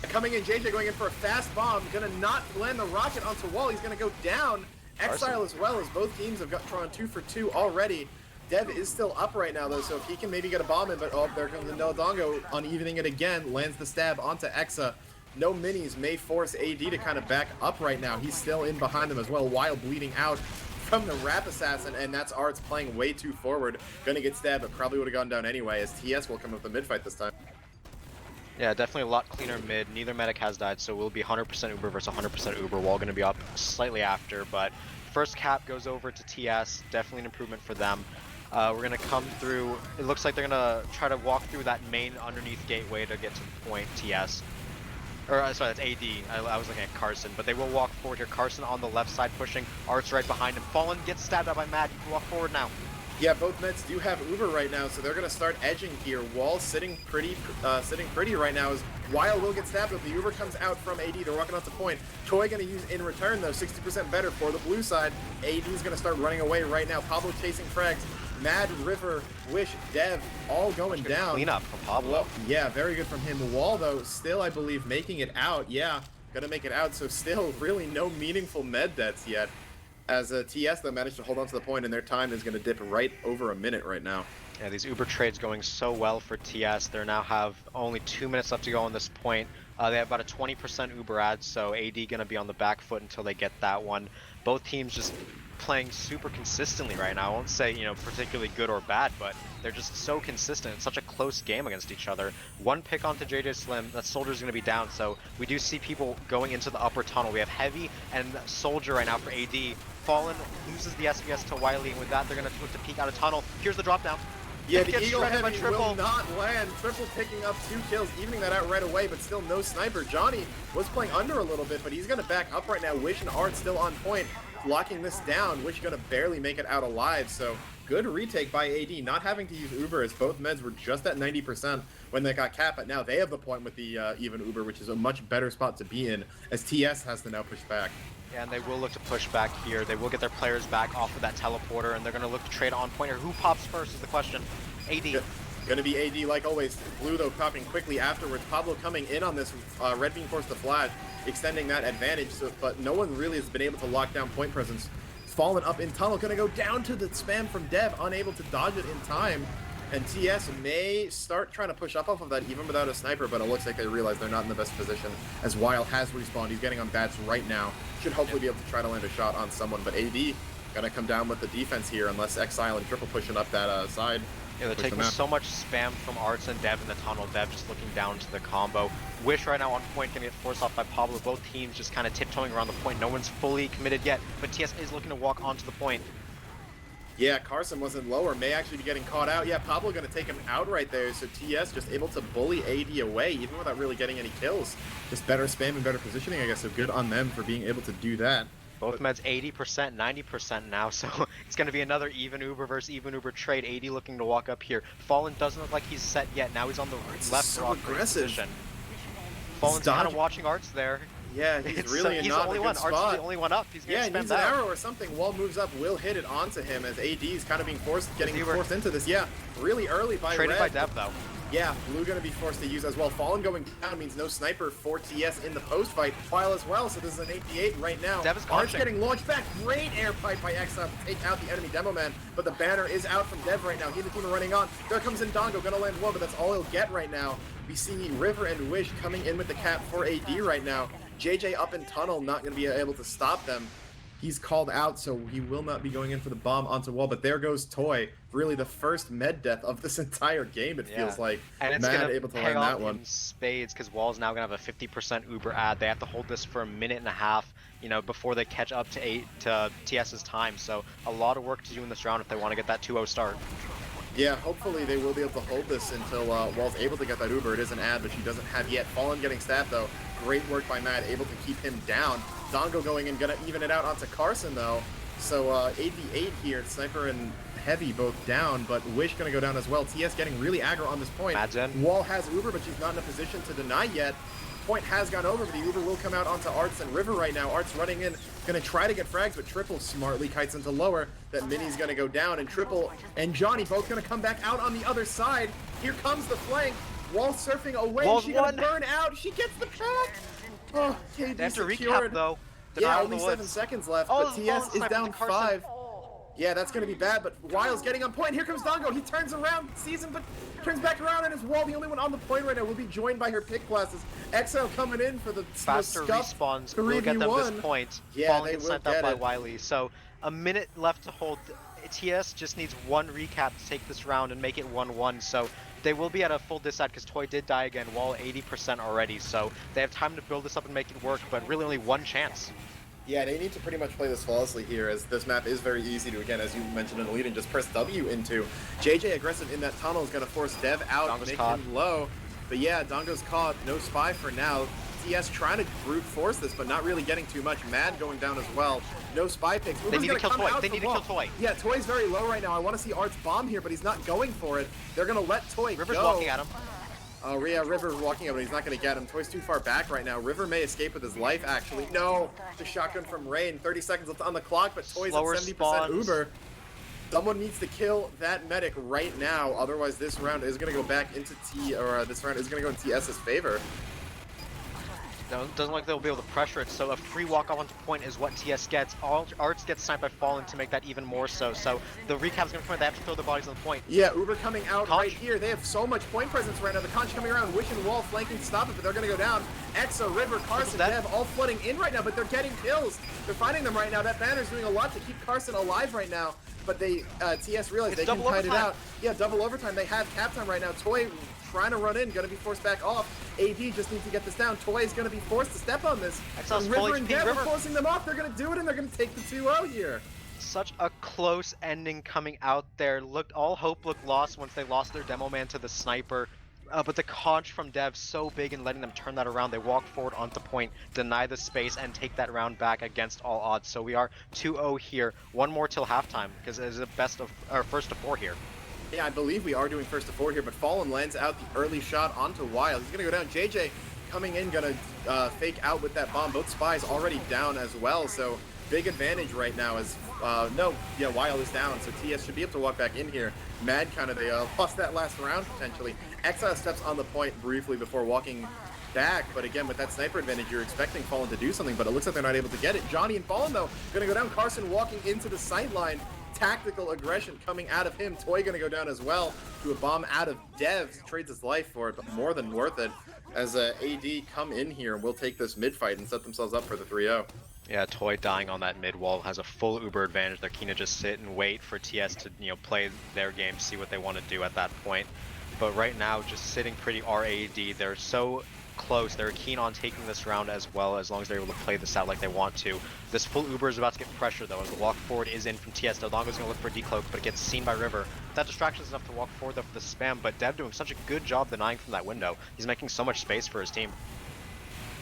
Coming in, JJ going in for a fast bomb, gonna not land the rocket onto Wall, he's gonna go down. Exile as well, as both teams have got drawn 2 for 2 already. Dev is still up right now though, so if he can maybe get a bomb in, but oh, there comes the Dildongo, unevening it again, lands the stab onto Exa. No minis may force AD to kind of back up right now. He's still in behind them as well, while bleeding out from the Rap Assassin, and that's Arts playing way too forward. Gonna get stabbed, but probably would have gone down anyway, as TS will come up the mid fight this time. Yeah, definitely a lot cleaner mid. Neither medic has died, so we'll be 100% Uber versus 100% Uber. Wall gonna be up slightly after, but first cap goes over to TS. Definitely an improvement for them. We're gonna come through. It looks like they're gonna try to walk through that main underneath gateway to get to the point. TS, or sorry, that's AD. I was looking at Carson, but they will walk forward here. Carson on the left side pushing. Arts right behind him. Fallen gets stabbed out by Mad. You can walk forward now. Yeah, both Mets do have Uber right now, so they're going to start edging here. Wall sitting pretty right now as Wild will get stabbed, but the Uber comes out from AD. They're walking out to point. Toy going to use in return, though, 60% better for the blue side. AD is going to start running away right now. Pablo chasing frags. Mad, River, Wish, Dev, all going down. Clean up from Pablo. Well, yeah, very good from him. Wall, though, still, I believe, making it out. Yeah, going to make it out, so still really no meaningful med deaths yet. As TS, though, managed to hold on to the point, and their time is going to dip right over a minute right now. Yeah, these Uber trades going so well for TS. They now have only 2 minutes left to go on this point. They have about a 20% Uber ad, so AD going to be on the back foot until they get that one. Both teams just playing super consistently right now. I won't say, you know, particularly good or bad, but they're just so consistent. It's such a close game against each other. One pick onto JJ Slim, that Soldier's going to be down, so we do see people going into the upper tunnel. We have Heavy and Soldier right now for AD. Fallen loses the SVS to Wiley, and with that, they're going to look to peek out a tunnel. Here's the drop down. Yeah, the Eagle shredded by Heavy Triple. will not land. Triple picking up 2 kills, evening that out right away, but still no sniper. Johnny was playing under a little bit, but he's going to back up right now. Wish and Art still on point, locking this down. Wish going to barely make it out alive, so good retake by AD, not having to use Uber, as both meds were just at 90% when they got capped, but now they have the point with the even Uber, which is a much better spot to be in, as TS has to now push back. Yeah, and they will look to push back here. They will get their players back off of that teleporter, and they're going to look to trade on pointer. Who pops first is the question. AD. Gonna be AD like always. Blue though popping quickly afterwards. Pablo coming in on this red being forced to flash, extending that advantage. So, but no one really has been able to lock down point presence. Fallen up in tunnel, gonna go down to the spam from Dev, unable to dodge it in time. And TS may start trying to push up off of that even without a sniper, but it looks like they realize they're not in the best position, as Wild has respawned. He's getting on bats right now. Should hopefully be able to try to land a shot on someone, but AD gonna come down with the defense here unless Exile and Triple pushing up that side. Yeah, they're taking so much spam from Arts and Dev in the tunnel. Dev just looking down to the combo. Wish right now on point, gonna get forced off by Pablo. Both teams just kind of tiptoeing around the point. No one's fully committed yet, but TS is looking to walk onto the point. Yeah, Carson wasn't lower, may actually be getting caught out. Yeah, Pablo gonna take him out right there, so TS just able to bully AD away, even without really getting any kills. Just better spam and better positioning, I guess, so good on them for being able to do that. Both meds 80%, 90% now, so it's going to be another even Uber versus even Uber trade. AD looking to walk up here. Fallen doesn't look like he's set yet. Now he's on the left so aggressive position. Fallen's kind of watching Arts there. Yeah, he's really he's not the only in a one. good Arts spot. is the only one up. He's Yeah, he spam needs an down. arrow or something. Wall moves up, will hit it onto him as AD is kind of being getting forced into this. Yeah, really early by Traded Red. by Dev though. Yeah, Blue gonna be forced to use as well. Fallen going down means no sniper for TS in the post fight. While as well, so this is an 8v8 right now. Dev is Arch punching. getting launched back. Great air pipe by Exile to take out the enemy demo man, but the banner is out from Dev right now. He and the team are running on. There comes Ndongo, gonna land one, but that's all he'll get right now. We see River and Wish coming in with the cap for AD right now. JJ up in tunnel, not gonna be able to stop them. He's called out, so he will not be going in for the bomb onto Wall, but there goes Toy. Really the first med death of this entire game, it feels like. And it's Mad gonna able to pay land off that one. in spades, because Wall's now gonna have a 50% Uber ad. They have to hold this for a minute and a half, you know, before they catch up to TS's time. So a lot of work to do in this round if they want to get that 2-0 start. Yeah, hopefully they will be able to hold this until Wall's able to get that Uber. It is an ad, but she doesn't have yet. Fallen getting stabbed, though. Great work by Mad, able to keep him down. Dongo going in, gonna even it out onto Carson, though. So 8v8 here. Sniper and Heavy both down, but Wish gonna go down as well. TS getting really aggro on this point. Mad's in. Wall has Uber, but she's not in a position to deny yet. Point has gone over, but the Uber will come out onto Arts and River right now. Arts running in, gonna try to get frags, but Triple smartly kites into lower. That Mini's gonna go down, and Triple and Johnny both gonna come back out on the other side. Here comes the flank. Wall surfing away. Wall's She's gonna one. burn out. She gets the pack. Oh, KD They have to secured. recap though. They're Yeah, not out of only the 7 woods. seconds left, Oh, but the TS Fallen is sniper down to Carson. 5. Yeah, that's going to be bad, but Wiles getting on point. Here comes Dongo. He turns around, sees him, but turns back around, and is Wall the only one on the point right now. Will be joined by her pick classes. Exile coming in for the Faster scuff respawns will get them this 3v1. point. Yeah, Fallen they gets will sniped out get by it. Wiley. So a minute left to hold. TS just needs one recap to take this round and make it 1-1. So they will be at a full disad because Toy did die again. Wall 80% already. So they have time to build this up and make it work, but really only one chance. Yeah, they need to pretty much play this flawlessly here, as this map is very easy to, again, as you mentioned in the lead, and just press W into. JJ aggressive in that tunnel is going to force Dev out, Dongo's make caught. him low. But yeah, Dongo's caught. No spy for now. TS trying to brute force this, but not really getting too much. Mad going down as well. No spy picks. They need to kill Toy. They need to kill Wall. Toy. Yeah, Toy's very low right now. I want to see Art's bomb here, but he's not going for it. They're going to let Toy River's go. walking at him. Oh, yeah, River walking up, but he's not going to get him. Toy's too far back right now. River may escape with his life, actually. No, the shotgun from Rain. 30 seconds left on the clock, but Toy's Slower at 70% spawns. Uber. Someone needs to kill that medic right now. Otherwise, this round is going to go back into this round is going to go in TS's favor. No, it doesn't look like they'll be able to pressure it, so a free walk off onto point is what TS gets. Arts gets sniped by Fallen to make that even more so. So the recap's gonna come in, they have to throw their bodies on the point. Yeah, Uber coming out Conch. right here. They have so much point presence right now. The Conch coming around, Wish and Wall flanking to stop it, but they're going to go down. Exa, River, Carson, dead. Dev all flooding in right now, but they're getting kills. They're finding them right now. That banner's doing a lot to keep Carson alive right now, but they, TS realize It's they can double kite it overtime. out. Yeah, double overtime. They have cap time right now. Toy trying to run in, going to be forced back off. AD just needs to get this down. Toy is going to be forced to step on this. Exile's And full River and HP, Dev are River. forcing them off. They're going to do it, and they're going to take the 2-0 here. Such a close ending coming out there. All hope looked lost once they lost their demo man to the sniper. But the conch from Dev so big in letting them turn that around. They walk forward onto point, deny the space, and take that round back against all odds. So we are 2-0 here. One more till halftime because it is a first to 4 here. Yeah, I believe we are doing first to 4 here, but Fallen lands out the early shot onto Wild. He's going to go down. JJ coming in, going to fake out with that bomb. Both spies already down as well, so big advantage right now as, Wild is down, so TS should be able to walk back in here. Mad kind of, they lost that last round, potentially. Exile steps on the point briefly before walking back, but again, with that sniper advantage, you're expecting Fallen to do something, but it looks like they're not able to get it. Johnny and Fallen, though, going to go down. Carson walking into the sideline. Tactical aggression coming out of him. Toy gonna go down as well to a bomb out of Dev. Trades his life for it, but more than worth it as AD come in here and will take this mid fight and set themselves up for the 3-0. Yeah, Toy dying on that mid wall has a full Uber advantage. They're keen to just sit and wait for TS to play their game, see what they want to do at that point. But right now, just sitting pretty RAD. They're so close. They're keen on taking this round as well, as long as they're able to play this out like they want to. This full Uber is about to get pressure though, as the walk forward is in from TS. Dongo's gonna look for a decloak, but it gets seen by River. That distraction is enough to walk forward though for the spam, but Dev doing such a good job denying from that window. He's making so much space for his team.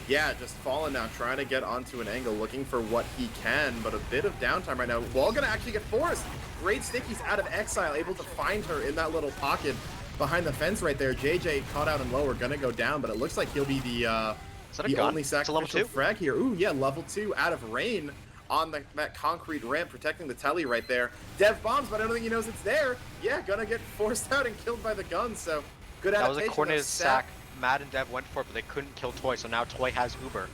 Yeah, just Fallen now, trying to get onto an angle, looking for what he can, but a bit of downtime right now. Wall gonna actually get forced. Great stickies out of Exile, able to find her in that little pocket behind the fence right there. JJ caught out and lower, gonna go down, but it looks like he'll be the only It's a level sacrificial 2? frag here. Ooh, yeah, level 2 out of Rain on that concrete ramp, protecting the telly right there. Dev bombs, but I don't think he knows it's there. Yeah, gonna get forced out and killed by the gun, so good That adaptation. was a coordinated of sack. Mad and Dev went for it, but they couldn't kill Toy, so now Toy has Uber.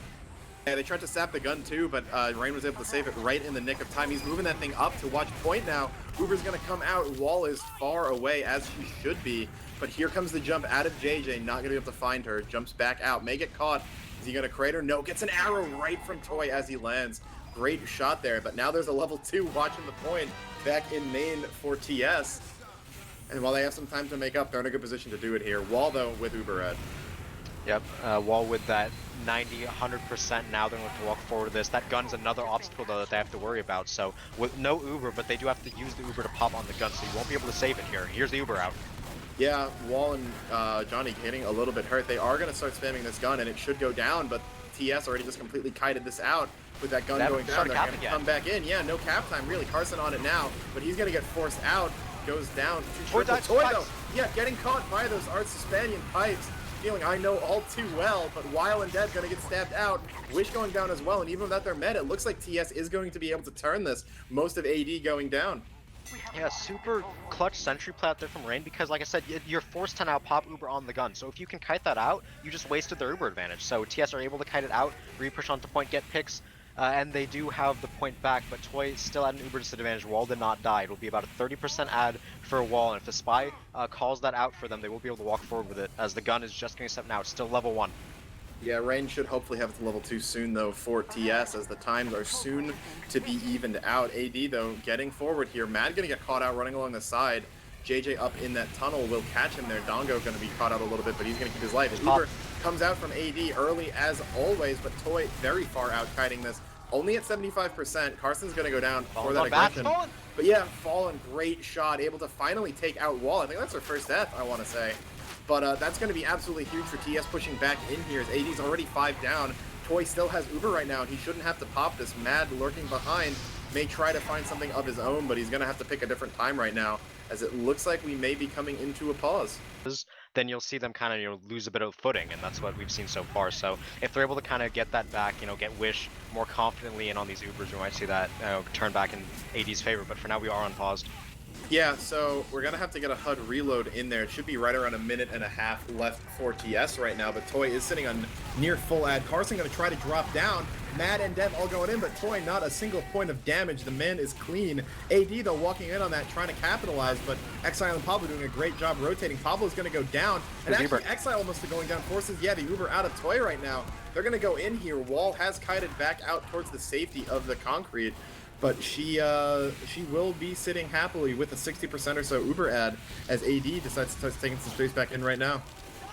Yeah, they tried to sap the gun too, but Rain was able to save it right in the nick of time. He's moving that thing up to watch point now. Uber's gonna come out. Wall is far away, as she should be. But here comes the jump out of JJ, not gonna be able to find her. Jumps back out, may get caught. Is he gonna crate her? No, gets an arrow right from Toy as he lands. Great shot there, but now there's a level 2 watching the point back in main for TS. And while they have some time to make up, they're in a good position to do it here. Wall, though, with Uber Ed. Yep, Wall with that 90, 100% now. They're going to walk forward to this. That gun's another obstacle, though, that they have to worry about. So, with no Uber, but they do have to use the Uber to pop on the gun, so you won't be able to save it here. Here's the Uber out. Yeah, Wall and Johnny getting a little bit hurt. They are going to start spamming this gun, and it should go down, but TS already just completely kited this out with that gun going down. They're going to come back in. Yeah, no cap time, really. Carson on it now, but he's going to get forced out. Goes down to Toy, though. Yeah, getting caught by those Art Suspanian pipes. Feeling I know all too well, but Weil and Dev gonna get stabbed out. Wish going down as well, and even without their med, it looks like TS is going to be able to turn this. Most of AD going down. Yeah, super clutch sentry play out there from Rain because, like I said, you're forced to now pop Uber on the gun. So if you can kite that out, you just wasted their Uber advantage. So TS are able to kite it out, re-push onto point, get picks, and they do have the point back, but Toy still at an Uber disadvantage. Wall did not die. It'll be about a 30% add for Wall, and if the Spy calls that out for them, they will be able to walk forward with it, as the gun is just getting set now. It's still level 1. Yeah, Rain should hopefully have it to level 2 soon, though, for TS, as the times are soon to be evened out. AD, though, getting forward here. Mad gonna get caught out running along the side. JJ up in that tunnel will catch him there. Dongo gonna be caught out a little bit, but he's gonna keep his life. Uber comes out from AD early as always, but Toy very far out kiting this. Only at 75%. Carson's gonna go down for that aggression. But yeah, Fallen, great shot, able to finally take out Wall. I think that's her first death, I want to say. But that's going to be absolutely huge for TS pushing back in here, as AD's already 5 down. Toy still has Uber right now, and he shouldn't have to pop this. Mad lurking behind may try to find something of his own, but he's going to have to pick a different time right now, as it looks like we may be coming into a pause. Then you'll see them kind of lose a bit of footing, and that's what we've seen so far. So if they're able to kind of get that back, get Wish more confidently in on these Ubers, we might see that turn back in AD's favor. But for now, we are unpaused. Yeah, so we're going to have to get a HUD reload in there. It should be right around a minute and a half left for TS right now, but Toy is sitting on near full ad. Carson going to try to drop down. Mad and Dev all going in, but Toy not a single point of damage. The man is clean. AD, though, walking in on that, trying to capitalize, but Exile and Pablo doing a great job rotating. Pablo's going to go down, and actually Exile must be going down. Forces, yeah, the Uber out of Toy right now. They're going to go in here. Wall has kited back out towards the safety of the concrete, but she will be sitting happily with a 60% or so Uber ad as AD decides to start taking some space back in right now.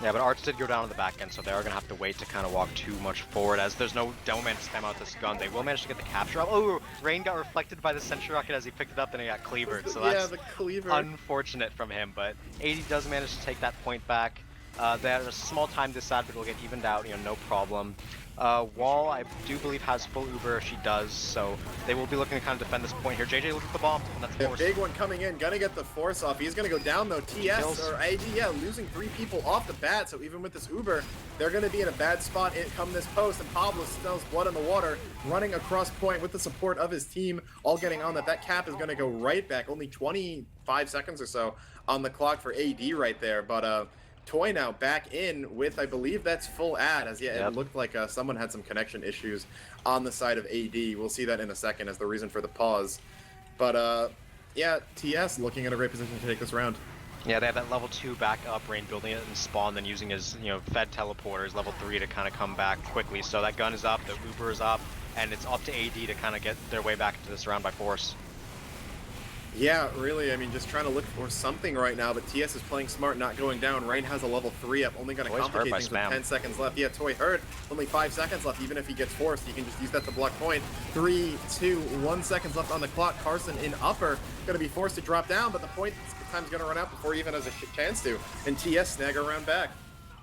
Yeah, but Arts did go down on the back end, so they are going to have to wait to kind of walk too much forward, as there's no demo man to spam out this gun. They will manage to get the capture up. Oh, Rain got reflected by the sentry rocket as he picked it up, and he got cleavered, so that's the cleaver. Unfortunate from him, but AD does manage to take that point back. They had a small time disad, but will get evened out, no problem. Wall, I do believe, has full Uber. She does, so they will be looking to kind of defend this point here. JJ, look at the bomb, and that's force. Big one coming in, gonna get the force off. He's gonna go down though. TS or AD, yeah, losing 3 people off the bat. So even with this Uber, they're gonna be in a bad spot come this post. And Pablo smells blood in the water, running across point with the support of his team, all getting on that. That cap is gonna go right back. Only 25 seconds or so on the clock for AD right there, but Toy now back in with, I believe that's full ad, as it looked like someone had some connection issues on the side of AD. We'll see that in a second as the reason for the pause. But yeah, TS looking at a great position to take this round. Yeah, they have that level 2 back up, Rain building it and spawn, then using his Fed teleporters, level 3 to kind of come back quickly. So that gun is up, the Uber is up, and it's up to AD to kind of get their way back into this round by force. Yeah, really, I mean, just trying to look for something right now, but TS is playing smart, not going down. Rain has a level 3 up, only going to complicate things with 10 seconds left. Yeah, Toy hurt, only 5 seconds left. Even if he gets forced, you can just use that to block point. 3, 2, 1 seconds left on the clock. Carson in upper, going to be forced to drop down, but the point time's going to run out before he even has a chance to. And TS snag around back.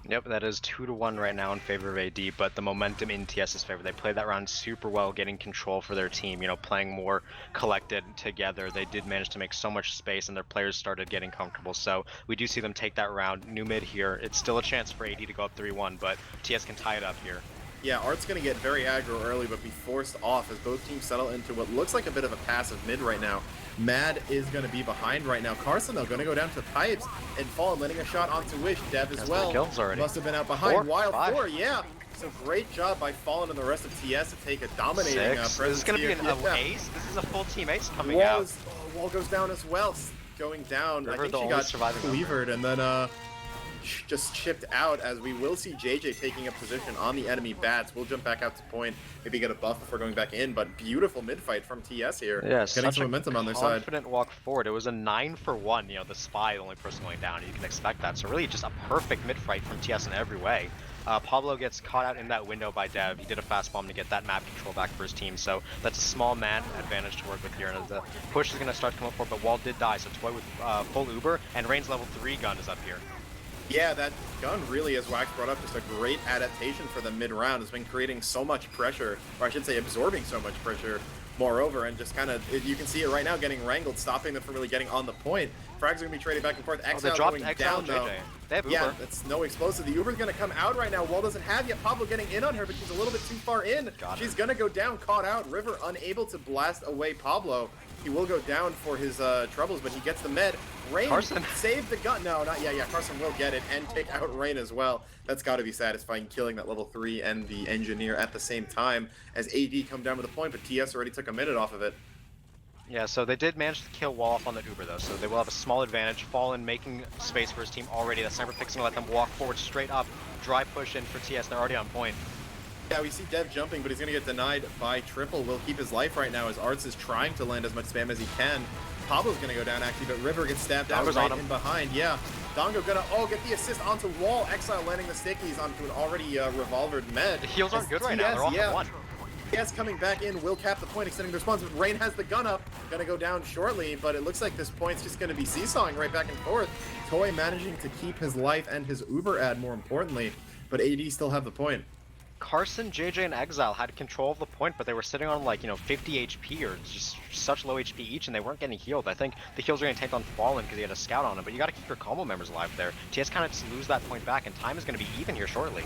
Yep, that is 2-1 right now in favor of AD, but the momentum in TS's favor. They played that round super well, getting control for their team, playing more collected together. They did manage to make so much space, and their players started getting comfortable. So we do see them take that round. New mid here. It's still a chance for AD to go up 3-1, but TS can tie it up here. Yeah, Art's going to get very aggro early, but be forced off as both teams settle into what looks like a bit of a passive mid right now. Mad is going to be behind right now. Carson, though, going to go down to pipes and fall, letting a shot onto Wish. Dev as well. Kills already. Must have been out behind. Wild 4, yeah. So great job by Fallen and the rest of TS to take a dominating presence. This is going to be an ace. This is a full team ace coming out. Wall goes down as well. Going down. River, I think she got cleavered and then just chipped out, as we will see JJ taking a position on the enemy bats. We'll jump back out to point, maybe get a buff before going back in, but beautiful mid-fight from TS here. Yeah, getting some momentum on their side. Confident walk forward. It was a 9-for-1, the Spy, the only person going down. You can expect that. So really just a perfect mid-fight from TS in every way. Pablo gets caught out in that window by Dev. He did a fast bomb to get that map control back for his team, so that's a small man advantage to work with here. And the push is going to start to come up for it, but Wall did die, so Toy with full Uber, and Rain's level 3 gun is up here. Yeah, that gun really, as Wax brought up, just a great adaptation for the mid-round. Has been creating so much pressure, or I should say absorbing so much pressure, moreover, and just kind of, you can see it right now, getting wrangled, stopping them from really getting on the point. Frags are going to be traded back and forth. Exile going down, though. They have Uber. Yeah, that's no explosive. The Uber's going to come out right now. Wall doesn't have yet. Pablo getting in on her, but she's a little bit too far in. She's going to go down, caught out. River unable to blast away Pablo. He will go down for his troubles, but he gets the med. Rain saved the gun. No, not yet. Yeah, Carson will get it and take out Rain as well. That's got to be satisfying, killing that level 3 and the engineer at the same time as AD come down with a point, but TS already took a minute off of it. Yeah, so they did manage to kill Wall off on the Uber, though, so they will have a small advantage. Fallen making space for his team already. That sniper pick's going to let them walk forward straight up. Dry push in for TS. They're already on point. Yeah, we see Dev jumping, but he's going to get denied by Triple. Will keep his life right now as Arts is trying to land as much spam as he can. Pablo's going to go down, actually, but River gets stabbed out right in behind. Yeah, Dongo going to, get the assist onto Wall. Exile landing the stickies onto an already revolvered med. The heals aren't good right now. They're off at 1. TS coming back in, will cap the point, extending the response. But Rain has the gun up, going to go down shortly, but it looks like this point's just going to be seesawing right back and forth. Toy managing to keep his life and his Uber ad, more importantly, but AD still have the point. Carson, JJ, and Exile had control of the point, but they were sitting on 50 HP or just such low HP each, and they weren't getting healed. I think the heals are going to tank on Fallen because he had a scout on him, but you got to keep your combo members alive there. TS kind of just lose that point back, and time is going to be even here shortly.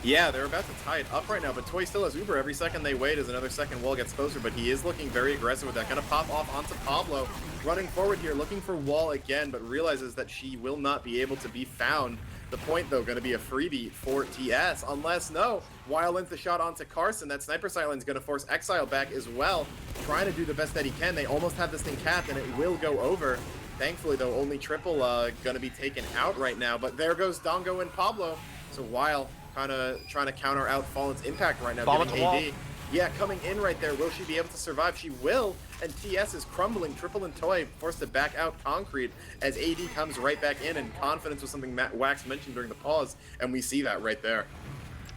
Yeah, they're about to tie it up right now, but Toy still has Uber. Every second they wait as another second Wall gets closer, but he is looking very aggressive with that. Gonna pop off onto Pablo. Running forward here, looking for Wall again, but realizes that she will not be able to be found. The point, though, going to be a freebie for TS, unless, no, Weil lands the shot onto Carson. That Sniper Silence going to force Exile back as well, trying to do the best that he can. They almost have this thing capped, and it will go over. Thankfully, though, only Triple going to be taken out right now, but there goes Dongo and Pablo. So Weil kind of trying to counter out Fallen's impact right now, getting AD. Yeah, coming in right there. Will she be able to survive? She will, and TS is crumbling. Triple and Toy forced to back out Concrete as AD comes right back in, and confidence was something Wax mentioned during the pause, and we see that right there.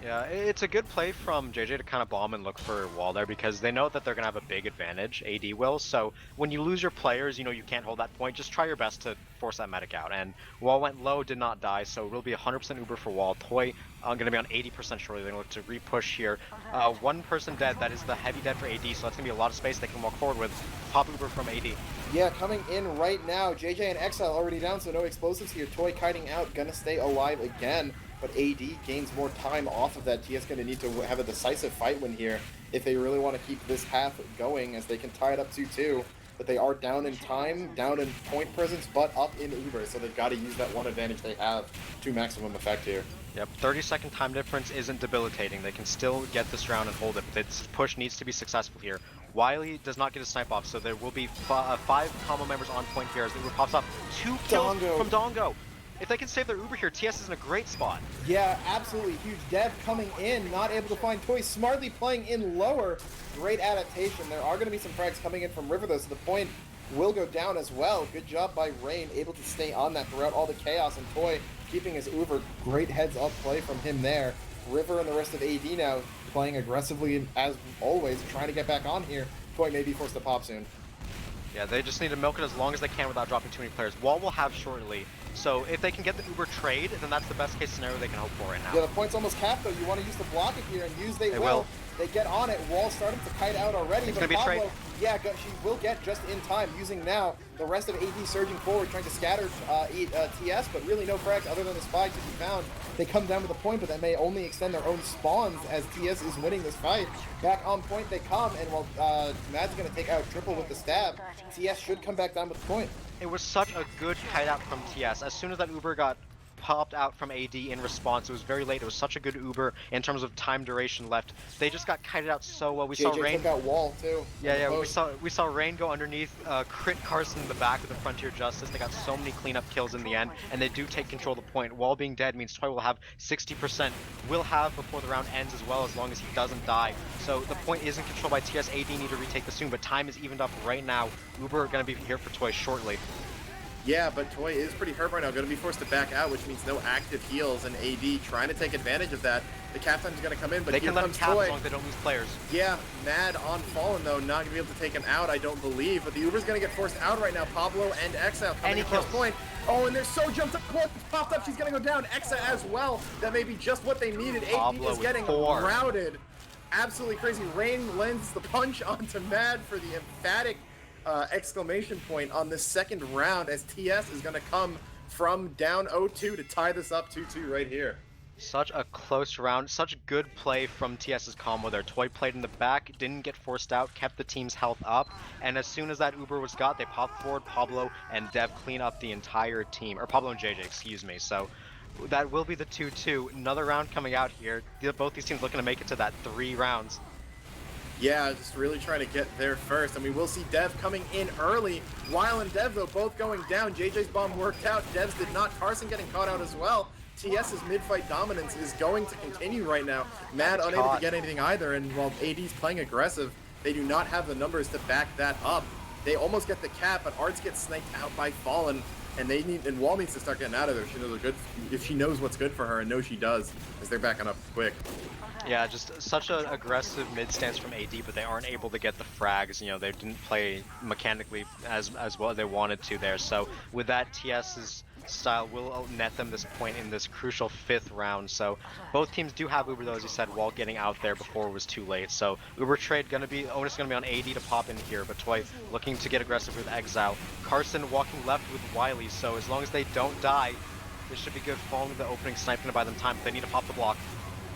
Yeah, it's a good play from JJ to kind of bomb and look for Wall there because they know that they're going to have a big advantage, AD will, so when you lose your players, you can't hold that point, just try your best to force that medic out, and Wall went low, did not die, so it will be 100% Uber for Wall. Toy going to be on 80% shortly, they're going to look to re-push here. One person dead, that is the heavy dead for AD, so that's going to be a lot of space they can walk forward with. Pop Uber from AD. Yeah, coming in right now, JJ and Exile already down, so no explosives here. Toy kiting out, gonna stay alive again. But AD gains more time off of that. TS going to need to have a decisive fight win here if they really want to keep this half going, as they can tie it up 2-2. But they are down in time, down in point presence, but up in Uber, so they've got to use that one advantage they have to maximum effect here. Yep, 30-second time difference isn't debilitating. They can still get this round and hold it. This push needs to be successful here. Wiley does not get a snipe off, so there will be 5 combo members on point here as the Uber pops up. 2 kills from Dongo. If they can save their Uber here, TS is in a great spot. Yeah, absolutely huge. Dev coming in, not able to find Toy, smartly playing in lower. Great adaptation. There are going to be some frags coming in from River, though, so the point will go down as well. Good job by Rain, able to stay on that throughout all the chaos, and Toy keeping his Uber. Great heads-up play from him there. River and the rest of AD now playing aggressively, as always, trying to get back on here. Toy may be forced to pop soon. Yeah, they just need to milk it as long as they can without dropping too many players. Wall will have shortly. So if they can get the Uber trade, then that's the best case scenario they can hope for right now. Yeah, the point's almost capped, though. You want to use the block it here, and use they will. They get on it. Wall starting to kite out already. It's going to be trade. Yeah, she will get just in time, using now the rest of AD surging forward, trying to scatter TS, but really no frags other than the spy to be found. They come down with a point, but that may only extend their own spawns as TS is winning this fight. Back on point they come, and while Mad's going to take out Triple with the stab, TS should come back down with the point. It was such a good kite out from TS. As soon as that Uber got popped out from AD in response, it was very late. It was such a good Uber in terms of time duration left. They just got kited out so well. We saw Rain took out Wall too. Yeah, we saw Rain go underneath, crit Carson in the back of the Frontier Justice. They got so many cleanup kills in the end, and they do take control of the point. Wall being dead means Toy will have 60%. Will have before the round ends as well, as long as he doesn't die. So the point isn't controlled by TS. AD need to retake this soon, but time is evened up right now. Uber are going to be here for Toy shortly. Yeah, but Toy is pretty hurt right now. Going to be forced to back out, which means no active heals, and AD trying to take advantage of that. The Captain's going to come in, but They here can let him comes cap Toy. as long as they don't lose players. Yeah, Mad on Fallen, though. Not going to be able to take him out, I don't believe. But the Uber's going to get forced out right now. Pablo and Exile coming And he to this kills. point. Oh, and they're so jumped up. Close, popped up. She's going to go down. Exa as well. That may be just what they needed. AD Pablo is with getting 4. routed. Absolutely crazy. Rain lends the punch onto Mad for the emphatic exclamation point on this second round, as TS is going to come from down 0-2 to tie this up 2-2 right here. Such a close round, such good play from TS's combo there. Toy played in the back, didn't get forced out, kept the team's health up, and as soon as that Uber was got, they popped forward. Pablo and Dev clean up the entire team, or Pablo and JJ, excuse me. So that will be the 2-2. Another round coming out here. Both these teams looking to make it to that 3 rounds. Yeah, just really trying to get there first. And we will see Dev coming in early. Weil and Dev, though, both going down. JJ's bomb worked out. Dev's did not. Carson getting caught out as well. TS's mid-fight dominance is going to continue right now. Mad unable to get anything either. And while AD's playing aggressive, they do not have the numbers to back that up. They almost get the cap, but Arts gets sniped out by Fallen. And Wall needs to start getting out of there. She knows if she knows what's good for her, and knows she does, as they're backing up quick. Yeah, just such an aggressive mid stance from AD, but they aren't able to get the frags. You know, they didn't play mechanically as well as they wanted to there. So with that, TS's style will net them this point in this crucial 5th round. So both teams do have Uber, though, as you said, while getting out there before it was too late. So Uber trade onus gonna be on AD to pop in here, but Toy looking to get aggressive with Exile. Carson walking left with Wiley, so as long as they don't die, this should be good following the opening sniping to buy them time, but they need to pop the block.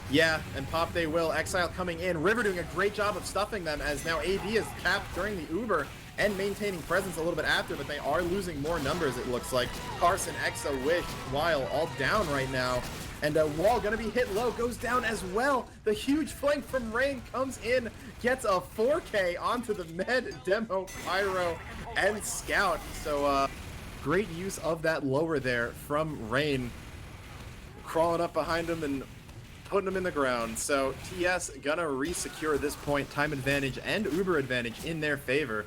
Yeah, and pop they will. Exile coming in. River doing a great job of stuffing them, as now AD is capped during the Uber and maintaining presence a little bit after, but they are losing more numbers, it looks like. Carson, Exa, Wish, Weil all down right now. And Wall gonna be hit low, goes down as well. The huge flank from Rain comes in, gets a 4K onto the Med, Demo, Pyro, and Scout. So great use of that lower there from Rain. Crawling up behind him and putting them in the ground. So TS gonna re-secure this point, time advantage and Uber advantage in their favor.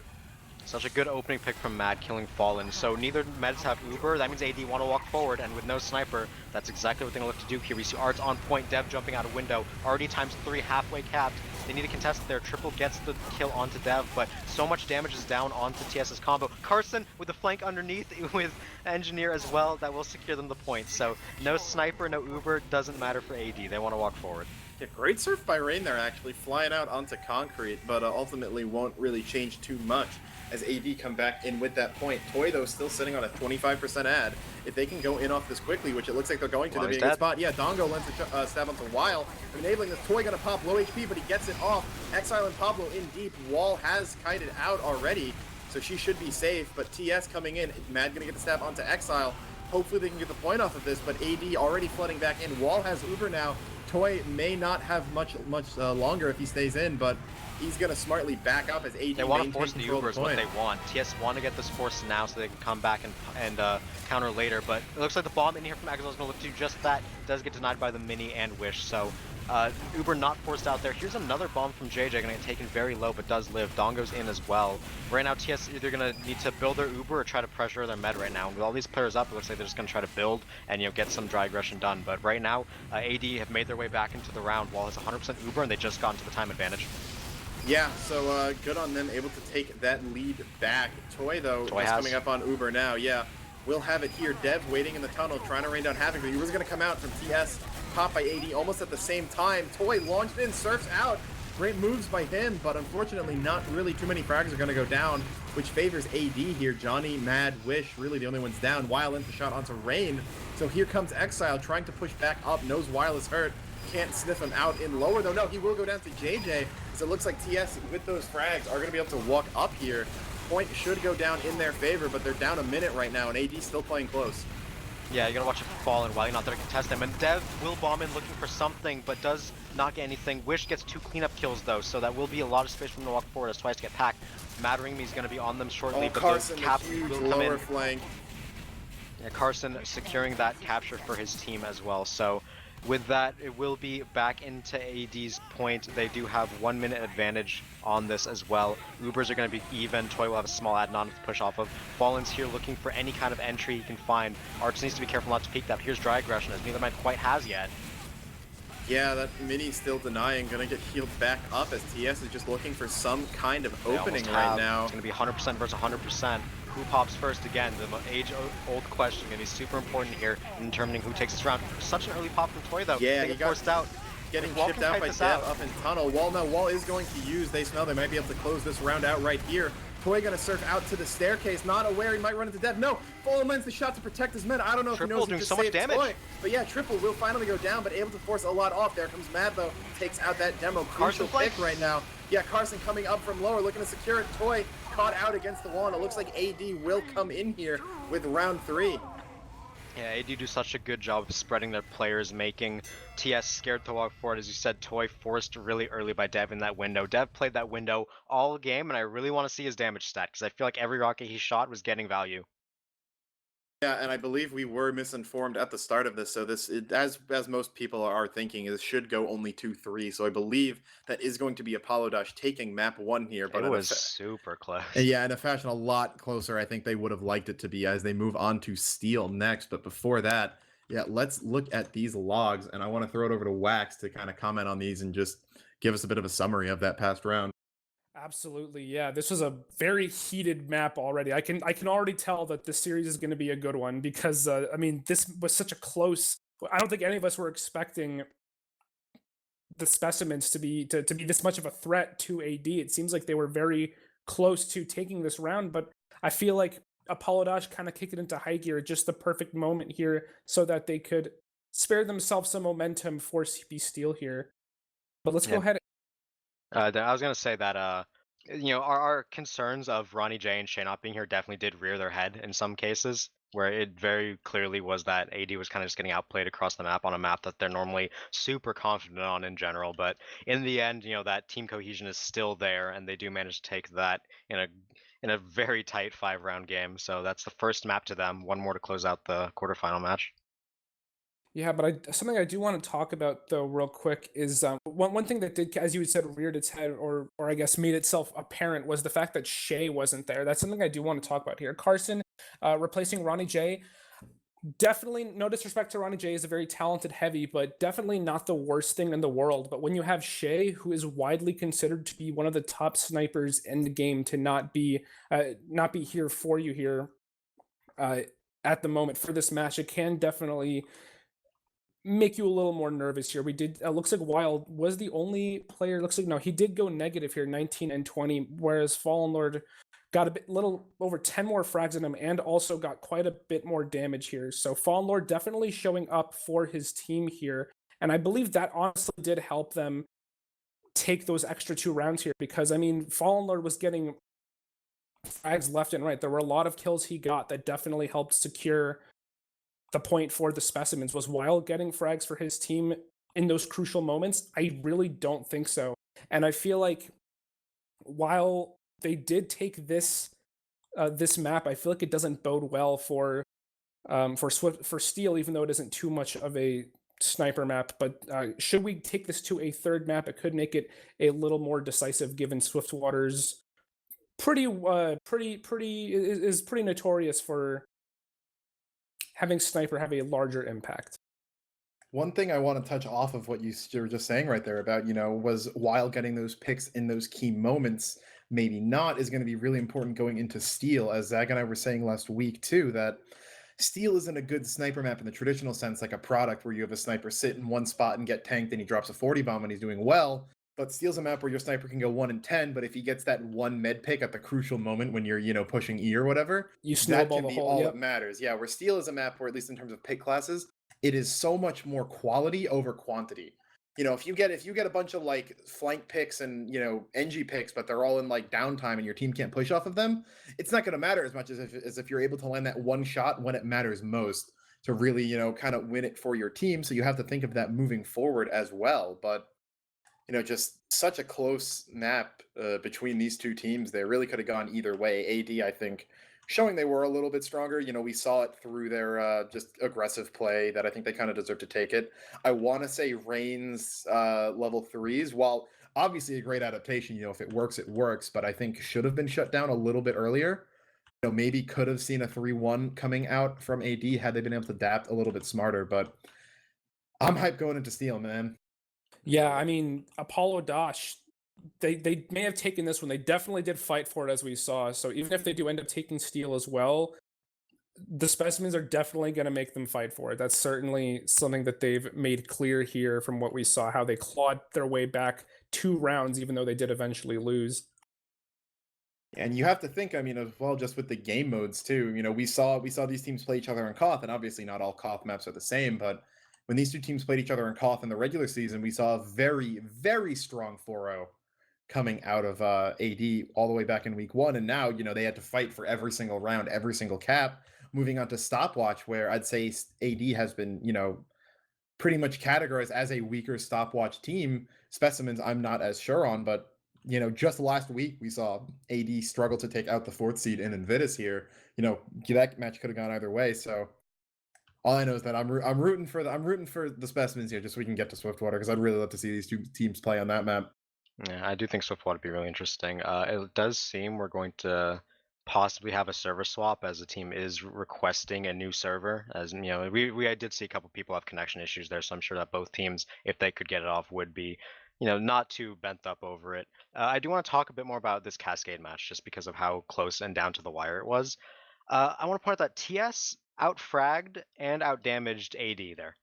Such a good opening pick from Mad, killing Fallen. So neither Meds have Uber, that means AD want to walk forward, and with no sniper, that's exactly what they're going to look to do here. We see Arts on point, Dev jumping out a window, already ×3, halfway capped. They need to contest it there. Triple gets the kill onto Dev, but so much damage is down onto TS's combo. Carson with the flank underneath with Engineer as well, that will secure them the point. So no sniper, no Uber, doesn't matter for AD. They want to walk forward. Yeah, great surf by Rain there, actually, flying out onto concrete, but ultimately won't really change too much as AD come back in with that point. Toy, though, still sitting on a 25% ad. If they can go in off this quickly, which it looks like they're going to, they'll be in a good spot. Yeah, Dongo lends a stab onto Weil, enabling this. Toy gonna pop low HP, but he gets it off. Exile and Pablo in deep. Wall has kited out already, so she should be safe, but TS coming in. Mad gonna get the stab onto Exile. Hopefully they can get the point off of this, but AD already flooding back in. Wall has Uber now. Toy may not have much longer if he stays in, but he's going to smartly back up as AD They want to force the Uber is what they want. TS want to get this force now so they can come back and counter later, but it looks like the bomb in here from Exile is going to look to do just that. It does get denied by the Mini and Wish, so Uber not forced out there. Here's another bomb from JJ, going to get taken very low, but does live. Dongo's in as well. Right now, TS either going to need to build their Uber or try to pressure their Med right now. And with all these players up, it looks like they're just going to try to build and get some dry aggression done. But right now, AD have made their way back into the round. Wall has 100% Uber, and they just got into the time advantage. Yeah, so good on them, able to take that lead back. Toy, though, is coming up on Uber now. Yeah, we'll have it here. Dev waiting in the tunnel, trying to rain down Havoc, but he was going to come out from TS. Popped by AD almost at the same time. Toy launched in, surfs out. Great moves by him, but unfortunately not really too many frags are going to go down, which favors AD here. Johnny, Mad, Wish, really the only ones down. Weil into shot onto Rain. So here comes Exile trying to push back up. Knows Weil is hurt. Can't sniff him out in lower, though. No, he will go down to JJ. So it looks like TS, with those frags, are going to be able to walk up here. Point should go down in their favor, but they're down a minute right now, and AD still playing close. Yeah, you're gonna watch it fall and Wiley not there to contest him. And Dev will bomb in looking for something, but does not get anything. Wish gets 2 cleanup kills though, so that will be a lot of space for him to walk forward as Twice get packed. Mattering me's gonna be on them shortly, but Carson, the cap huge will come lower in. flank. Yeah, Carson securing that capture for his team as well. So With that, it will be back into AD's point. They do have 1 minute advantage on this as well. Ubers are going to be even. Toy will have a small add-on to push off of. Fallen's here looking for any kind of entry he can find. Arch needs to be careful not to peek that. Here's Dry Aggression, as neither man quite has yet. Yeah, that mini still denying, gonna get healed back up as TS is just looking for some kind of opening right now. It's going to be 100% versus 100%. Who pops first again? The age-old question going to be super important here in determining who takes this round. Such an early pop from Toy though. Yeah, he got forced out. Getting Wall chipped can out kite by this Dev out. up in tunnel. Wall is going to use. They smell they might be able to close this round out right here. Toy gonna surf out to the staircase, not aware he might run into Dev. No, Fallen lands the shot to protect his men. I don't know Triple if he knows he doing just so much saved damage. Toy. But yeah, Triple will finally go down, but able to force a lot off. There comes Mad though, takes out that demo. Crucial pick right now. Yeah, Carson coming up from lower, looking to secure it. Toy caught out against the wall, and it looks like AD will come in here with round 3. Yeah, AD do such a good job of spreading their players, making TS scared to walk forward. As you said, Toy forced really early by Dev in that window. Dev played that window all game, and I really want to see his damage stat, because I feel like every rocket he shot was getting value. Yeah, and I believe we were misinformed at the start of this. So as most people are thinking, it should go only 2-3. So I believe that is going to be Apolodosh taking map 1 here. But It was super close. yeah, in a fashion a lot closer. I think they would have liked it to be as they move on to Steel next. But before that, yeah, let's look at these logs, and I want to throw it over to Wax to kind of comment on these and just give us a bit of a summary of that past round. Absolutely, yeah. This was a very heated map already. I can already tell that this series is going to be a good one because I mean, this was such a close. I don't think any of us were expecting the specimens to be this much of a threat to AD. It seems like they were very close to taking this round, but I feel like Apolodosh kind of kicked it into high gear at just the perfect moment here so that they could spare themselves some momentum for CP Steel here. But let's go ahead. I was gonna say that our concerns of Ronnie J and Shay not being here definitely did rear their head in some cases, where it very clearly was that AD was kind of just getting outplayed across the map on a map that they're normally super confident on in general. But in the end, that team cohesion is still there, and they do manage to take that in a very tight 5-round game. So that's the first map to them. One more to close out the quarterfinal match. Yeah, but something I do want to talk about though, real quick, is one thing that did, as you had said, reared its head, or I guess made itself apparent, was the fact that Shay wasn't there. That's something I do want to talk about here. Carson replacing Ronnie J. Definitely, no disrespect to Ronnie J, is a very talented heavy, but definitely not the worst thing in the world. But when you have Shay, who is widely considered to be one of the top snipers in the game, to not be here for you here at the moment for this match, it can definitely make you a little more nervous here. We did looks like Wild was the only player. Looks like no, he did go negative here, 19 and 20, whereas Fallen Lord got a little over 10 more frags in him and also got quite a bit more damage here. So Fallen Lord definitely showing up for his team here, and I believe that honestly did help them take those extra 2 rounds here, because I mean, Fallen Lord was getting frags left and right. There were a lot of kills he got that definitely helped secure the point for the specimens. Was Wild getting frags for his team in those crucial moments? I really don't think so. And I feel like while they did take this map, I feel like it doesn't bode well for Steel, even though it isn't too much of a sniper map. But should we take this to a third map, it could make it a little more decisive, given Swiftwater's pretty notorious for having sniper have a larger impact. One thing I want to touch off of what you were just saying right there about, was Wild getting those picks in those key moments, maybe not, is going to be really important going into Steel. As Zach and I were saying last week too, that Steel isn't a good sniper map in the traditional sense, like a product where you have a sniper sit in one spot and get tanked and he drops a 40 bomb and he's doing well. But Steel's a map where your sniper can go 1 in 10, but if he gets that one med pick at the crucial moment when you're, pushing E or whatever, You that snowball can the be whole. all Yep. that matters. Yeah, where Steel is a map where, at least in terms of pick classes, it is so much more quality over quantity. If you get a bunch of like flank picks and NG picks, but they're all in like downtime and your team can't push off of them, it's not going to matter as much as if you're able to land that one shot when it matters most to really kind of win it for your team. So you have to think of that moving forward as well. But just such a close map between these two teams. They really could have gone either way. AD, I think, showing they were a little bit stronger. You know, we saw it through their just aggressive play that I think they kind of deserve to take it. I want to say Reigns level threes, while obviously a great adaptation, you know, if it works, it works, but I think should have been shut down a little bit earlier. You know, maybe could have seen a 3-1 coming out from AD had they been able to adapt a little bit smarter, but I'm hyped going into Steel, man. Yeah, I mean, Apolodosh, they may have taken this one. They definitely did fight for it, as we saw. So even if they do end up taking Steel as well, the Specimens are definitely going to make them fight for it. That's certainly something that they've made clear here from what we saw, how they clawed their way back 2 rounds, even though they did eventually lose. And you have to think, I mean, as well, just with the game modes too. You know, we saw these teams play each other in Koth, and obviously not all Koth maps are the same. But when these two teams played each other in Koth in the regular season, we saw a very, very strong 4-0 coming out of AD all the way back in week 1. And now, you know, they had to fight for every single round, every single cap. Moving on to stopwatch, where I'd say AD has been, you know, pretty much categorized as a weaker stopwatch team. Specimens, I'm not as sure on, but you know, just last week we saw AD struggle to take out the 4th seed in Invitus here. You know, that match could have gone either way. So all I know is that I'm rooting for the Specimens here, just so we can get to Swiftwater, because I'd really love to see these two teams play on that map. Yeah, I do think Swiftwater would be really interesting. It does seem we're going to possibly have a server swap, as the team is requesting a new server. As you know, I did see a couple people have connection issues there, so I'm sure that both teams, if they could get it off, would be, you know, not too bent up over it. I do want to talk a bit more about this Cascade match, just because of how close and down to the wire it was. I want to point out that TS outfragged and outdamaged AD there,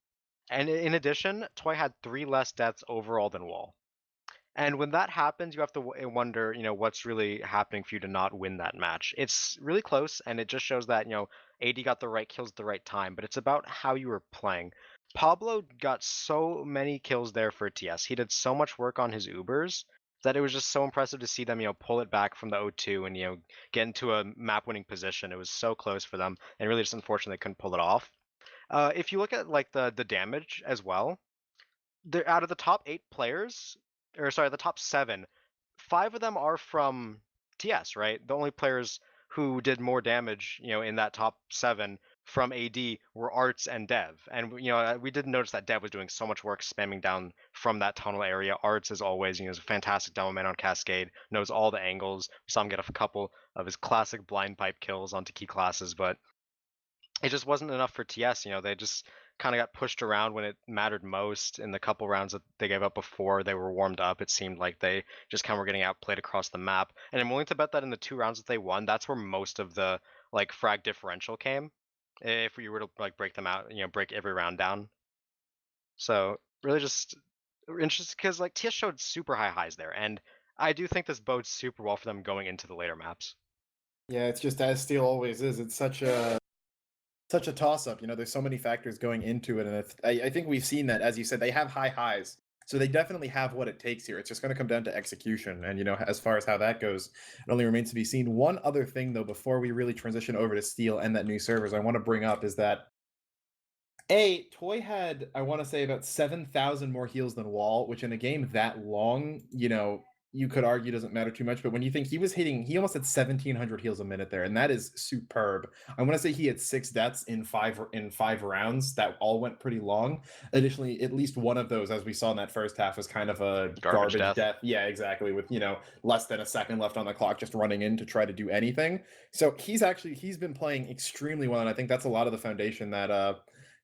and in addition, Toy had 3 less deaths overall than Wall. And when that happens, you have to wonder, you know, what's really happening for you to not win that match. It's really close, and it just shows that, you know, AD got the right kills at the right time, but it's about how you were playing. Pablo got so many kills there for TS. He did so much work on his Ubers that it was just so impressive to see them, you know, pull it back from the O2 and, you know, get into a map winning position. It was so close for them, and really just unfortunate they couldn't pull it off. If you look at like the damage as well, they're out of the top 8 players, or sorry, the top 7, 5 of them are from TS, right? The only players who did more damage, you know, in that top 7 from AD were Arts and Dev. And you know, we did notice that Dev was doing so much work spamming down from that tunnel area. Arts, as always, you know, is a fantastic demo man on Cascade, knows all the angles. We saw him get a couple of his classic blind pipe kills onto key classes, but it just wasn't enough for TS. You know, they just kind of got pushed around when it mattered most. In the couple rounds that they gave up before they were warmed up, it seemed like they just kind of were getting outplayed across the map. And I'm willing to bet that in the 2 rounds that they won, that's where most of the like frag differential came. If we were to like break them out, you know, break every round down. So really just interesting because like TS showed super high highs there, and I do think this bodes super well for them going into the later maps. Yeah, it's just as Steel always is. It's such a toss up. You know, there's so many factors going into it, and I think we've seen that. As you said, they have high highs, so they definitely have what it takes here. It's just going to come down to execution, and you know, as far as how that goes, it only remains to be seen. One other thing, though, before we really transition over to Steel and that new servers, I want to bring up is that Toy had, I want to say, about 7,000 more heals than Wall, which in a game that long, you know, you could argue doesn't matter too much. But when you think he almost had 1,700 heals a minute there, and that is superb. I want to say he had 6 deaths in five rounds that all went pretty long. Additionally, at least one of those, as we saw in that first half, was kind of a garbage death. Yeah, exactly. With, you know, less than a second left on the clock, just running in to try to do anything. So he's been playing extremely well, and I think that's a lot of the foundation that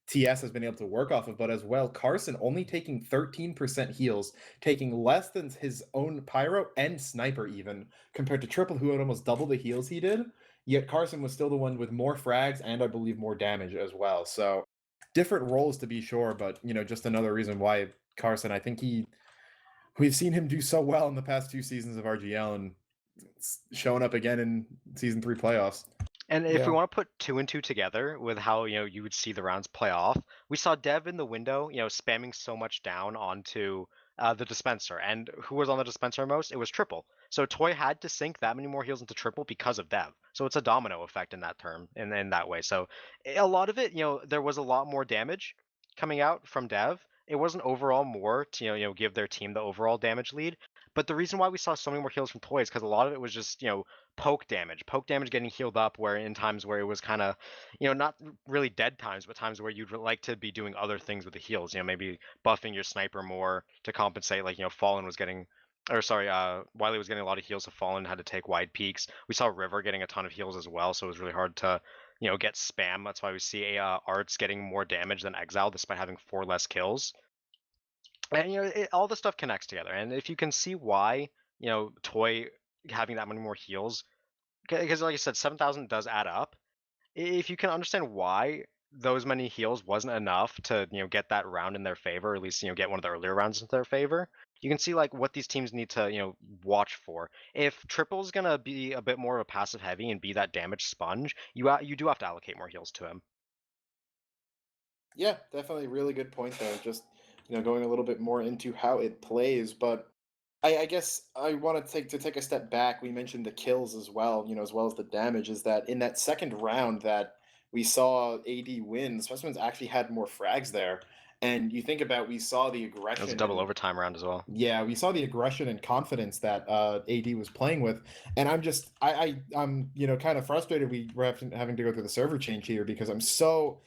TS has been able to work off of. But as well, Carson only taking 13% heals, taking less than his own Pyro and Sniper even, compared to Triple, who had almost double the heals he did. Yet Carson was still the one with more frags and I believe more damage as well. So different roles to be sure, but you know, just another reason why Carson, I think we've seen him do so well in the past 2 seasons of RGL, and showing up again in season 3 playoffs. And if Yeah. we want to put 2 and 2 together with how, you know, you would see the rounds play off, we saw Dev in the window, you know, spamming so much down onto the dispenser. And who was on the dispenser most? It was Triple. So Toy had to sink that many more heals into Triple because of Dev. So it's a domino effect in that term, in that way. So a lot of it, you know, there was a lot more damage coming out from Dev. It wasn't overall more to, you know, give their team the overall damage lead, But the reason why we saw so many more heals from Toy is because a lot of it was just, poke damage getting healed up, where in times where it was kind of, not really dead times, but times where you'd like to be doing other things with the heals, maybe buffing your sniper more to compensate, like, Fallen was getting, or sorry, Wiley was getting a lot of heals, so Fallen had to take wide peaks. We saw River getting a ton of heals as well, so it was really hard to, get spam. That's why we see Arts getting more damage than Exile, despite having 4 less kills. And all the stuff connects together, and if you can see why, Toy having that many more heals, because like I said, 7,000 does add up. If you can understand why those many heals wasn't enough to get that round in their favor, or at least get one of the earlier rounds in their favor, you can see like what these teams need to watch for. If Triple's gonna be a bit more of a passive heavy and be that damage sponge, you do have to allocate more heals to him. Yeah, definitely really good point there. Just, going a little bit more into how it plays, but I guess I want to take a step back. We mentioned the kills as well, as well as the damage. Is that in that second round that we saw AD win, Specimens actually had more frags there, and you think about we saw the It was a aggression double and overtime round as well. yeah, we saw the aggression and confidence that AD was playing with, and I'm kind of frustrated we were having to go through the server change here because I'm so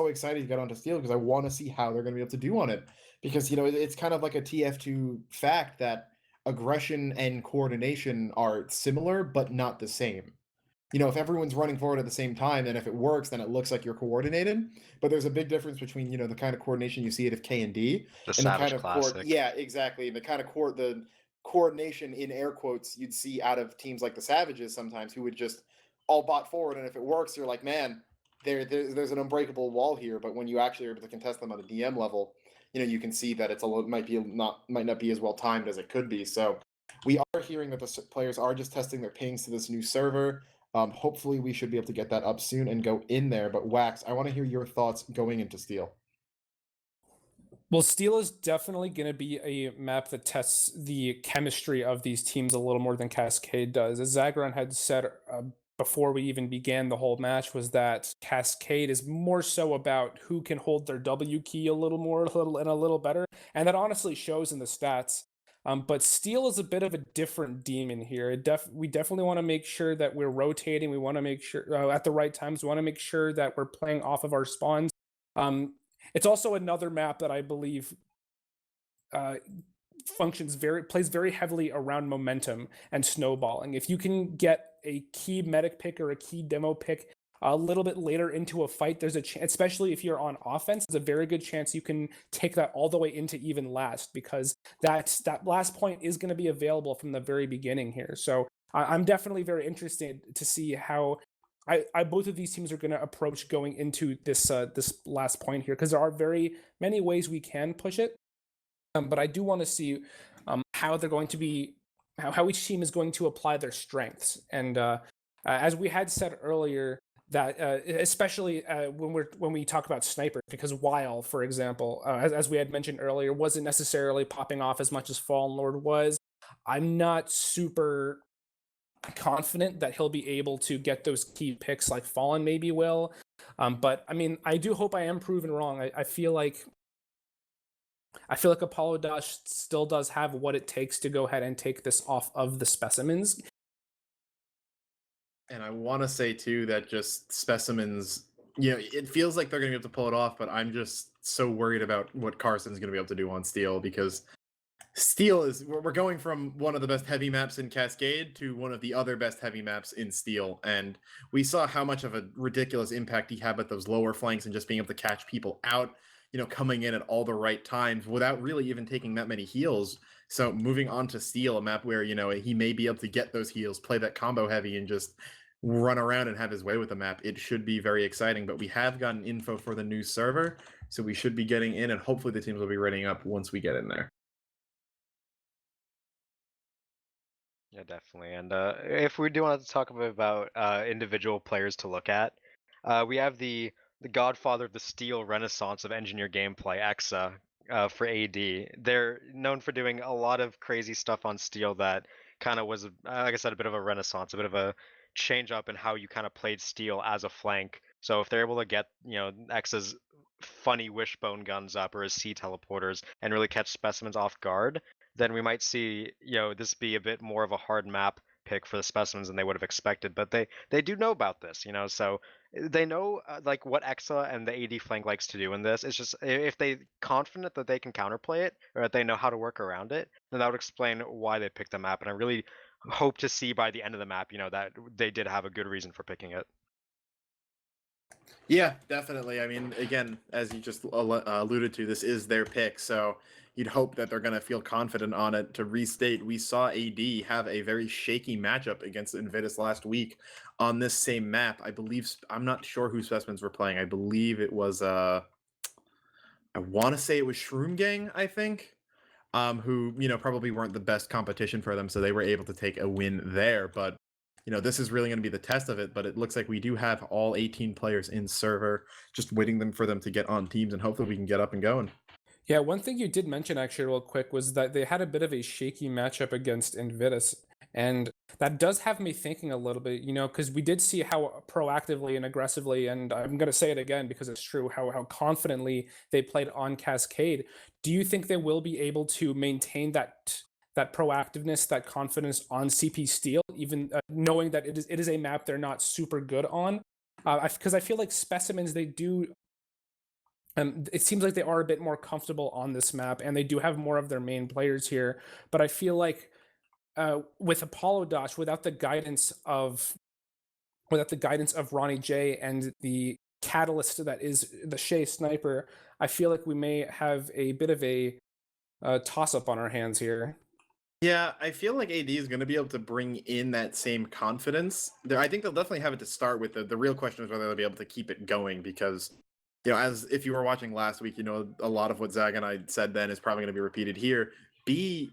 excited to get onto Steel because I want to see how they're going to be able to do on it because it's kind of like a TF2 fact that aggression and coordination are similar but not the same. If everyone's running forward at the same time, and if it works, then it looks like you're coordinated. But there's a big difference between, the kind of coordination you see out of K and D, The and the Savage kind of Classic. yeah, exactly, and the kind of the coordination in air quotes you'd see out of teams like the Savages sometimes, who would just all bot forward, and if it works, you're like, man, there's an unbreakable wall here. But when you actually are able to contest them on a DM level, you can see that it's a little might not be as well timed as it could be. So we are hearing that the players are just testing their pings to this new server. Hopefully we should be able to get that up soon and go in there. But Wax, I want to hear your thoughts going into Steel. Well, Steel is definitely going to be a map that tests the chemistry of these teams a little more than Cascade does. As Zagron had said before we even began the whole match, was that Cascade is more so about who can hold their W key a little better, and that honestly shows in the stats. But Steel is a bit of a different demon here. We definitely want to make sure that we're rotating. We want to make sure at the right times. We want to make sure that we're playing off of our spawns. It's also another map that I believe plays very heavily around momentum and snowballing. If you can get a key medic pick or a key demo pick a little bit later into a fight, there's a chance, especially if you're on offense, there's a very good chance you can take that all the way into even last, because that last point is going to be available from the very beginning here. So I'm definitely very interested to see how both of these teams are going to approach going into this last point here, because there are very many ways we can push it. But I do want to see how they're going to be, how each team is going to apply their strengths. And as we had said earlier, that especially when we talk about sniper, because Weil, for example, as we had mentioned earlier, wasn't necessarily popping off as much as Fallen Lord was. I'm not super confident that he'll be able to get those key picks like Fallen maybe will. But I mean, I do hope I am proven wrong. I feel like Apolodosh still does have what it takes to go ahead and take this off of the Specimens. And I want to say too that just Specimens, it feels like they're going to be able to pull it off, but I'm just so worried about what Carson's going to be able to do on Steel, because Steel we're going from one of the best heavy maps in Cascade to one of the other best heavy maps in Steel, and we saw how much of a ridiculous impact he had with those lower flanks and just being able to catch people out, coming in at all the right times without really even taking that many heals. So moving on to Steel, a map where, he may be able to get those heals, play that combo heavy, and just run around and have his way with the map. It should be very exciting, but we have gotten info for the new server, so we should be getting in, and hopefully the teams will be readying up once we get in there. Yeah, definitely. And if we do want to talk a bit about individual players to look at, we have the godfather of the Steel renaissance of engineer gameplay, Exa, for AD. They're known for doing a lot of crazy stuff on Steel that kind of was, like I said, a bit of a renaissance, a bit of a change up in how you kind of played Steel as a flank. So if they're able to get, Exa's funny wishbone guns up or his sea teleporters and really catch Specimens off guard, then we might see, this be a bit more of a hard map pick for the specimens than they would have expected. But they do know about this, so they know like what Exa and the AD flank likes to do in this. It's just if they confident that they can counterplay it or that they know how to work around it, then that would explain why they picked the map. And I really hope to see by the end of the map, that they did have a good reason for picking it. Yeah, definitely. I mean, again, as you just alluded to, this is their pick, so you'd hope that they're going to feel confident on it. To restate, we saw AD have a very shaky matchup against Invitus last week on this same map. I believe, I'm not sure who specimens were playing. I believe it was, I want to say it was Shroom Gang, I think, who, probably weren't the best competition for them, so they were able to take a win there. But this is really going to be the test of it, but it looks like we do have all 18 players in server, just waiting for them to get on teams, and hopefully we can get up and going. Yeah, one thing you did mention actually real quick was that they had a bit of a shaky matchup against Invitus, and that does have me thinking a little bit, because we did see how proactively and aggressively, and I'm going to say it again because it's true, how confidently they played on Cascade. Do you think they will be able to maintain that proactiveness, that confidence on CP Steel, even knowing that it is a map they're not super good on? Because I feel like Specimens, they do. It seems like they are a bit more comfortable on this map, and they do have more of their main players here. But I feel like with Apolodosh, without the guidance of Ronnie J and the catalyst that is the Shea sniper, I feel like we may have a bit of a toss up on our hands here. Yeah, I feel like AD is going to be able to bring in that same confidence. I think they'll definitely have it to start with. The real question is whether they'll be able to keep it going, because as if you were watching last week, a lot of what Zag and I said then is probably going to be repeated here.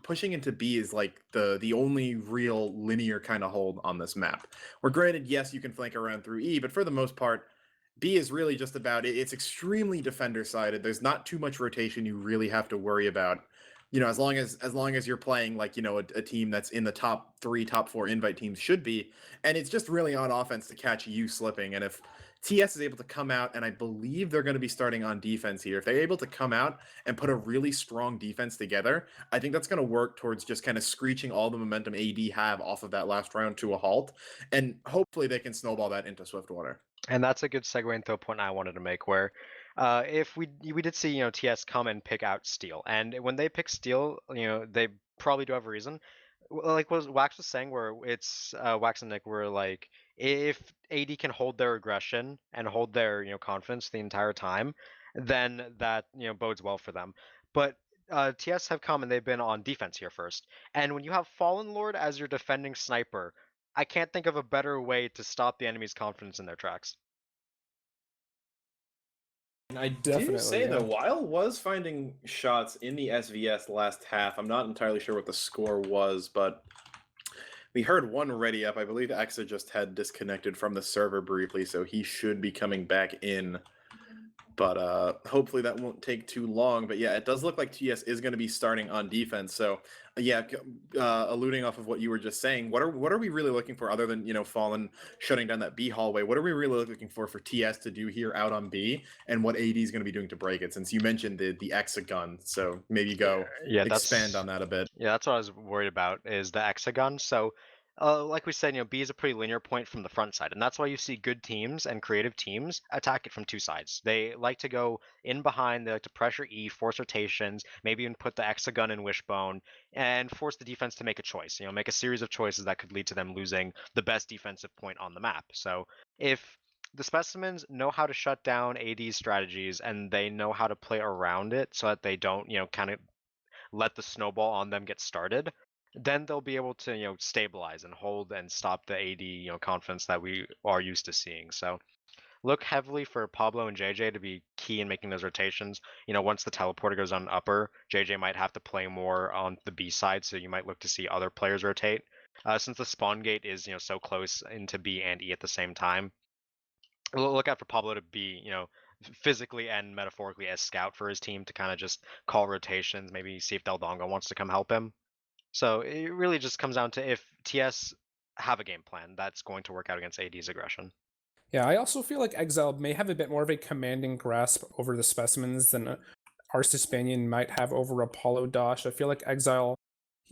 Pushing into B is like the only real linear kind of hold on this map. Where granted, yes, you can flank around through E, but for the most part, B is really just about it. It's extremely defender sided. There's not too much rotation you really have to worry about. As long as you're playing like a team that's in the top 3, top 4 invite teams should be, and it's just really on offense to catch you slipping. And if TS is able to come out, and I believe they're going to be starting on defense here, if they're able to come out and put a really strong defense together, I think that's going to work towards just kind of screeching all the momentum AD have off of that last round to a halt, and hopefully they can snowball that into Swiftwater. And that's a good segue into a point I wanted to make, where if we did see TS come and pick out Steel, and when they pick Steel, they probably do have a reason. Like what Wax was saying, where it's Wax and Nick were like, if AD can hold their aggression and hold their confidence the entire time, then that bodes well for them. But TS have come and they've been on defense here first, and when you have Fallen Lord as your defending sniper, I can't think of a better way to stop the enemy's confidence in their tracks. I definitely say though, Weil was finding shots in the SVS last half. I'm not entirely sure what the score was, but we heard one ready up. I believe Exa just had disconnected from the server briefly, so he should be coming back in. But hopefully that won't take too long. But yeah, it does look like TS is going to be starting on defense. So yeah, alluding off of what you were just saying, what are we really looking for other than Fallen shutting down that B hallway? What are we really looking for TS to do here out on B, and what AD is going to be doing to break it? Since you mentioned the Exa, so maybe expand on that a bit. Yeah, that's what I was worried about, is the Exa. So like we said, B is a pretty linear point from the front side, and that's why you see good teams and creative teams attack it from two sides. They like to go in behind, they like to pressure E, force rotations, maybe even put the Exa in Wishbone, and force the defense to make a choice, make a series of choices that could lead to them losing the best defensive point on the map. So if the Specimens know how to shut down AD's strategies and they know how to play around it so that they don't, kind of let the snowball on them get started, then they'll be able to stabilize and hold and stop the AD confidence that we are used to seeing. So look heavily for Pablo and JJ to be key in making those rotations. Once the teleporter goes on upper, JJ might have to play more on the B side, so you might look to see other players rotate. Since the spawn gate is so close into B and E at the same time, look out for Pablo to be physically and metaphorically as scout for his team to kind of just call rotations, maybe see if Del Dongo wants to come help him. So it really just comes down to if TS have a game plan that's going to work out against AD's aggression. Yeah, I also feel like Exile may have a bit more of a commanding grasp over the Specimens than Arstespanian might have over Apolodosh. I feel like Exile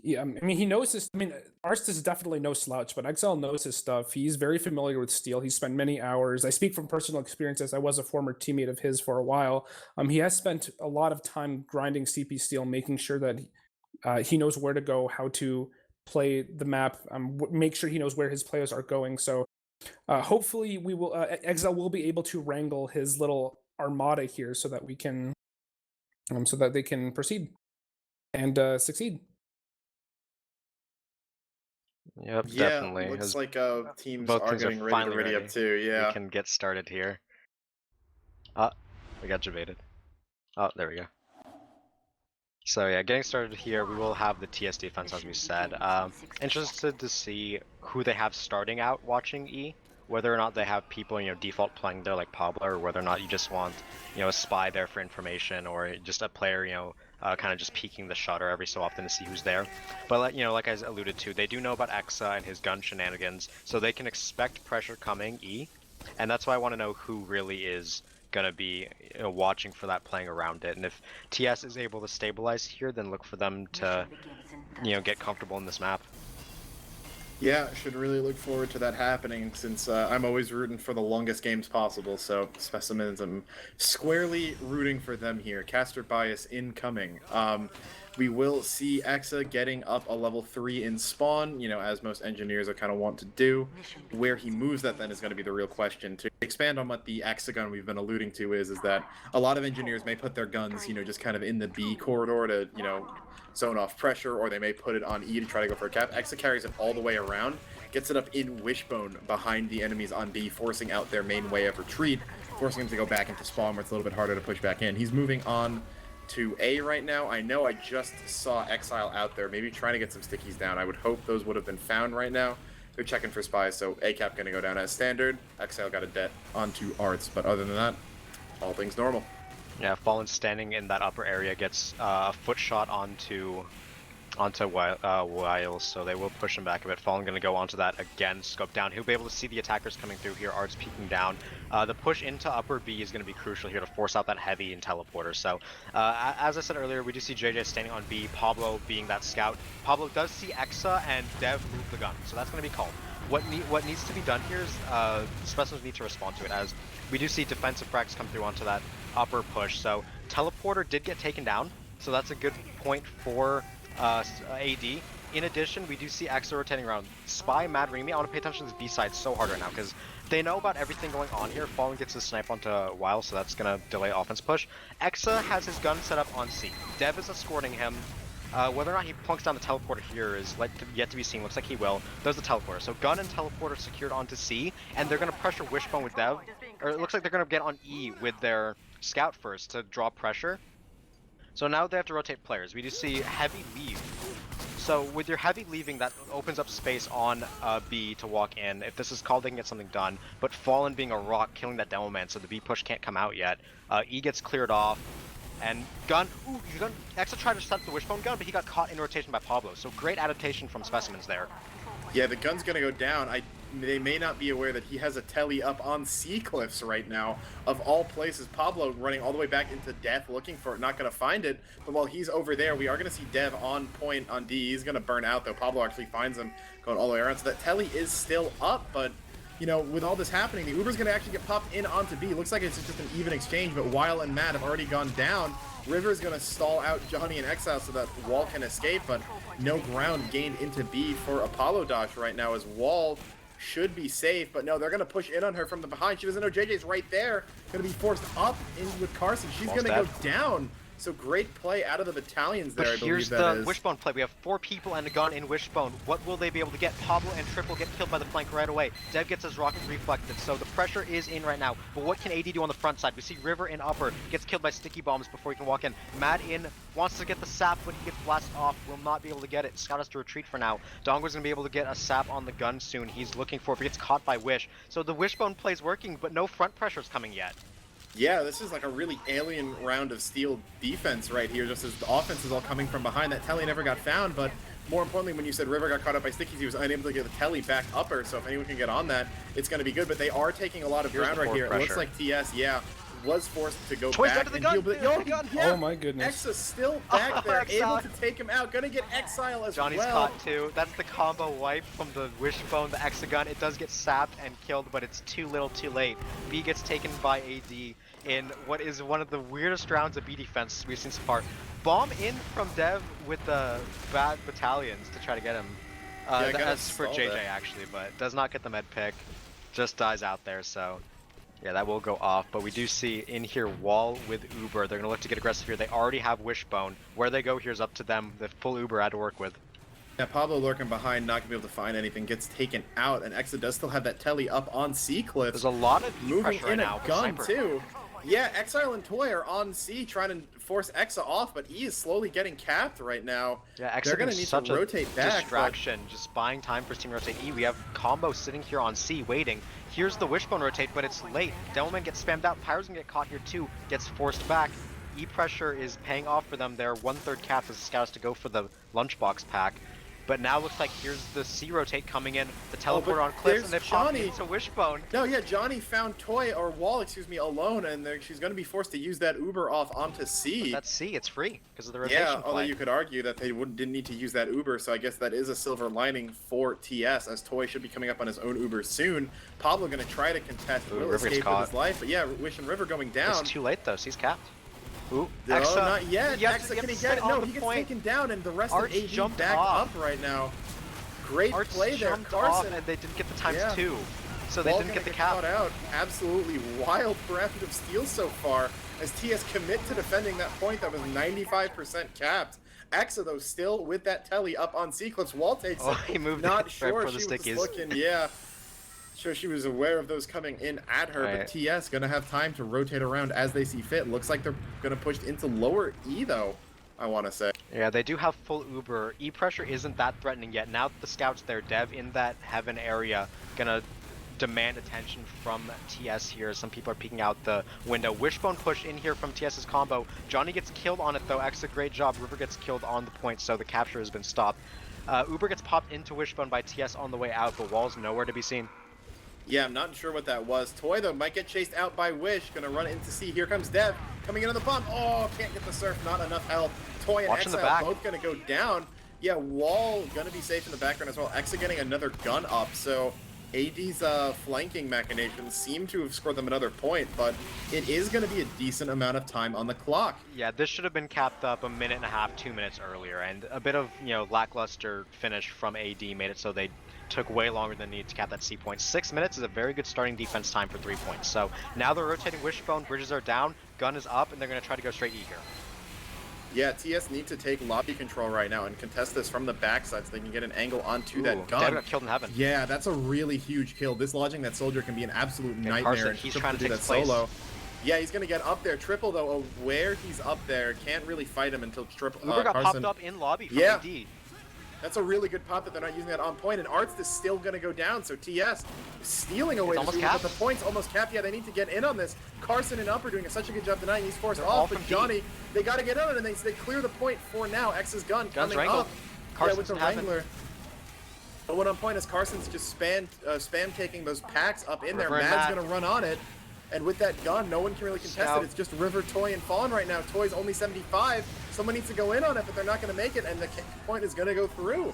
Yeah, I mean, he knows his. I mean, Arst is definitely no slouch, but XL knows his stuff. He's very familiar with Steel. He's spent many hours. I speak from personal experience as I was a former teammate of his for a while. He has spent a lot of time grinding CP Steel, making sure that he knows where to go, how to play the map, make sure he knows where his players are going. So hopefully, we will. Exile will be able to wrangle his little armada here, so that we can, so that they can proceed and succeed. Yep, Yeah, definitely. looks As like teams both are teams are getting ready to finally ready ready. up too. We Yeah. can get started here. Ah, we got debated. Oh, there we go. So yeah, getting started here, we will have the TS defense as we said. Interested to see who they have starting out watching E, whether or not they have people, default playing there like Pablo, or whether or not you just want, a spy there for information, or just a player, kind of just peeking the shutter every so often to see who's there. But like I alluded to, they do know about Exa and his gun shenanigans, so they can expect pressure coming E, and that's why I want to know who really is gonna be watching for that, playing around it. And if TS is able to stabilize here, then look for them to get comfortable in this map. Yeah, should really look forward to that happening, since I'm always rooting for the longest games possible, so Specimens, I'm squarely rooting for them here. Caster bias incoming. We will see Exa getting up a level 3 in spawn, as most engineers are kind of want to do. Where he moves that then is going to be the real question. To expand on what the Exa gun we've been alluding to is that a lot of engineers may put their guns, just kind of in the B corridor to, zone off pressure, or they may put it on E to try to go for a cap. Exa carries it all the way around, gets it up in Wishbone behind the enemies on B, forcing out their main way of retreat, forcing them to go back into spawn where it's a little bit harder to push back in. He's moving on to A right now. I know I just saw Exile out there, maybe trying to get some stickies down. I would hope those would have been found right now. They're checking for spies, so A cap going to go down as standard. Exile got a det onto Arts, but other than that, all things normal. Yeah, Fallen standing in that upper area gets a foot shot onto Wiles, so they will push him back a bit. Fallen going to go onto that again, scope down. He'll be able to see the attackers coming through here. Art's peeking down. The push into upper B is going to be crucial here to force out that heavy and teleporter. So, as I said earlier, we do see JJ standing on B, Pablo being that scout. Pablo does see Exa and Dev move the gun, so that's going to be called. What needs to be done here is Specimens need to respond to it, as we do see defensive frags come through onto that upper push. So teleporter did get taken down, so that's a good point for AD. In addition, we do see Exa rotating around. Spy, Mad Remy, I want to pay attention to this B side so hard right now, because they know about everything going on here. Fallen gets his snipe onto Wiles, so that's going to delay offense push. Exa has his gun set up on C. Dev is escorting him. Whether or not he plunks down the teleporter here is yet to be seen. Looks like he will. There's the teleporter. So gun and teleporter secured onto C, and they're going to pressure Wishbone with Dev. Or it looks like they're going to get on E with their scout first to draw pressure. So now they have to rotate players. We do see heavy leave. So with your heavy leaving, that opens up space on B to walk in. If this is called, they can get something done. But Fallen being a rock, killing that demo man, so the B push can't come out yet. E gets cleared off. And gun, Exa tried to set up the Wishbone gun, but he got caught in rotation by Pablo. So great adaptation from Specimens there. Yeah, the gun's gonna go down. They may not be aware that he has a telly up on C cliffs right now. Of all places, Pablo running all the way back into death, looking for it, not gonna find it. But while he's over there, we are gonna see Dev on point on D. He's gonna burn out though. Pablo actually finds him going all the way around. So that telly is still up, but with all this happening, the Uber's going to actually get popped in onto B. Looks like it's just an even exchange, but Weil and Matt have already gone down. River's going to stall out Johnny and Exile so that Wall can escape, but no ground gained into B for Apolodosh right now, as Wall should be safe, but no, they're going to push in on her from the behind. She doesn't know JJ's right there. Going to be forced up in with Carson. She's going to go down. So great play out of the battalions there, I believe that is. Here's the Wishbone play. We have 4 people and a gun in Wishbone. What will they be able to get? Pablo and Triple get killed by the flank right away. Dev gets his rocket reflected, so the pressure is in right now. But what can AD do on the front side? We see River in upper, gets killed by sticky bombs before he can walk in. Mad in, wants to get the sap, but he gets blasted off, will not be able to get it. Scout has to retreat for now. Dongo's going to be able to get a sap on the gun soon. He's looking for it, but gets caught by Wish. So the Wishbone play is working, but no front pressure is coming yet. Yeah, this is like a really alien round of Steel defense right here, just as the offense is all coming from behind. That telly never got found, but more importantly, when you said River got caught up by stickies, he was unable to get the telly back upper, so if anyone can get on that, it's going to be good, but they are taking a lot of ground right here. It looks like TS, was forced to go Toys back down to the and gun. heal, but Oh my goodness. Exa's still back there, able Exile. to take him out. Gonna get Exile as Johnny's well. caught too. That's the combo wipe from the Wishbone, the Hexagon. It does get sapped and killed, but it's too little too late. B gets taken by AD in what is one of the weirdest rounds of B defense we've seen so far. Bomb in from Dev with the bad battalions to try to get him. Yeah, gotta That's for stall JJ that. actually, but does not get the med pick. Just dies out there, so yeah, that will go off. But we do see in here Wall with Uber. They're gonna look to get aggressive here. They already have Wishbone. Where they go here is up to them. The full Uber had to work with. Yeah, Pablo lurking behind, not gonna be able to find anything, gets taken out, and Exa does still have that telly up on C cliff. There's a lot of E moving pressure right in now. a but gun Sniper- too. Yeah, Exile and Toy are on C trying to force Exa off, but E is slowly getting capped right now. Yeah, X They're gonna is need such to a rotate back. but- distraction, just buying time for Team Rotate E. We have Combo sitting here on C waiting. Here's the Wishbone rotate, but it's late. Devilman gets spammed out. Pyro's gonna get caught here too. Gets forced back. E pressure is paying off for them. They're 1/3 capped as the Scouts to go for the lunchbox pack. But now looks like here's the C rotate coming in. The but teleporter on cliffs, and they there's pop Johnny. into Wishbone. No, yeah, Johnny found Toy, or Wall, excuse me, alone, and she's gonna be forced to use that Uber off onto C. That's C. It's free because of the rotation Yeah, although play. you could argue that they didn't need to use that Uber, so I guess that is a silver lining for TS, as Toy should be coming up on his own Uber soon. Pablo gonna try to contest, Ooh, will River gets escape with caught. his life, but yeah, Wish and River going down. It's too late though. C's capped. Ooh, No, Exa. not yet. You have Exa, to- you can have he to get stay it? on No, the he gets point. taken down, and the rest Arts of AD jumped back off. up right now. Great Arts play there, jumped off Carson. and they didn't get the times Yeah. 2, so they Wall didn't gonna get the caught cap. out. Absolutely wild round of steals so far, as TS commit to defending that point that was 95% capped. Exa, though, still with that telly up on C-Clips. Wall takes Oh, it. he moved Not right sure for the she was stickies. looking, yeah. Sure she was aware of those coming in at her, Right. but TS gonna have time to rotate around as they see fit. Looks like they're gonna push into lower E, though, I want to say. Yeah, they do have full Uber. E pressure isn't that threatening yet. Now that the Scouts there, Dev in that heaven area, gonna demand attention from TS here. Some people are peeking out the window. Wishbone push in here from TS's combo. Johnny gets killed on it though. Exa, great job. River gets killed on the point, so the capture has been stopped. Uber gets popped into Wishbone by TS on the way out, but Wall's nowhere to be seen. Yeah, I'm not sure what that was. Toy, though, might get chased out by Wish. Gonna run into C. Here comes Dev. Coming in on the bump. Oh, can't get the surf. Not enough health. Toy and Watching the Exile back. both gonna go down. Yeah, Wall gonna be safe in the background as well. Exa getting another gun up, so AD's flanking machinations seem to have scored them another point, but it is gonna be a decent amount of time on the clock. Yeah, this should have been capped up a minute and a half, 2 minutes earlier, and a bit of, lackluster finish from AD made it so they took way longer than needed to cap that C point. 6 minutes is a very good starting defense time for 3 points. So now they're rotating Wishbone, bridges are down, gun is up, and they're going to try to go straight E here. Yeah, TS need to take lobby control right now and contest this from the backside so they can get an angle onto that Ooh, gun. Dev got killed in heaven. Yeah, that's a really huge kill. This lodging that soldier can be an absolute nightmare. Carson, and he's Triple trying to do take that his place. solo. Yeah, he's gonna get up there. Triple though, aware he's up there, can't really fight him until Triple. Uber got Carson. popped up in lobby from Yeah. AD. That's a really good pop that they're not using that on point, and Arts is still gonna go down. So TS is stealing away, It's the almost Uber, but capped. the point's almost capped. Yeah, they need to get in on this. Carson and Up are doing such a good job denying. He's forced They're all off, but from D. Johnny, they gotta get in on it, and they clear the point for now. X's gun Guns coming wrangled. up. Yeah, Carson's with the in heaven. Wrangler. But what on point is Carson's just spam taking those packs up in there. River and Mad's Matt. gonna run on it, and with that gun, no one can really contest Scout. it. It's just River, Toy, and Fawn right now. Toy's only 75. Someone needs to go in on it, but they're not gonna make it, and the point is gonna go through.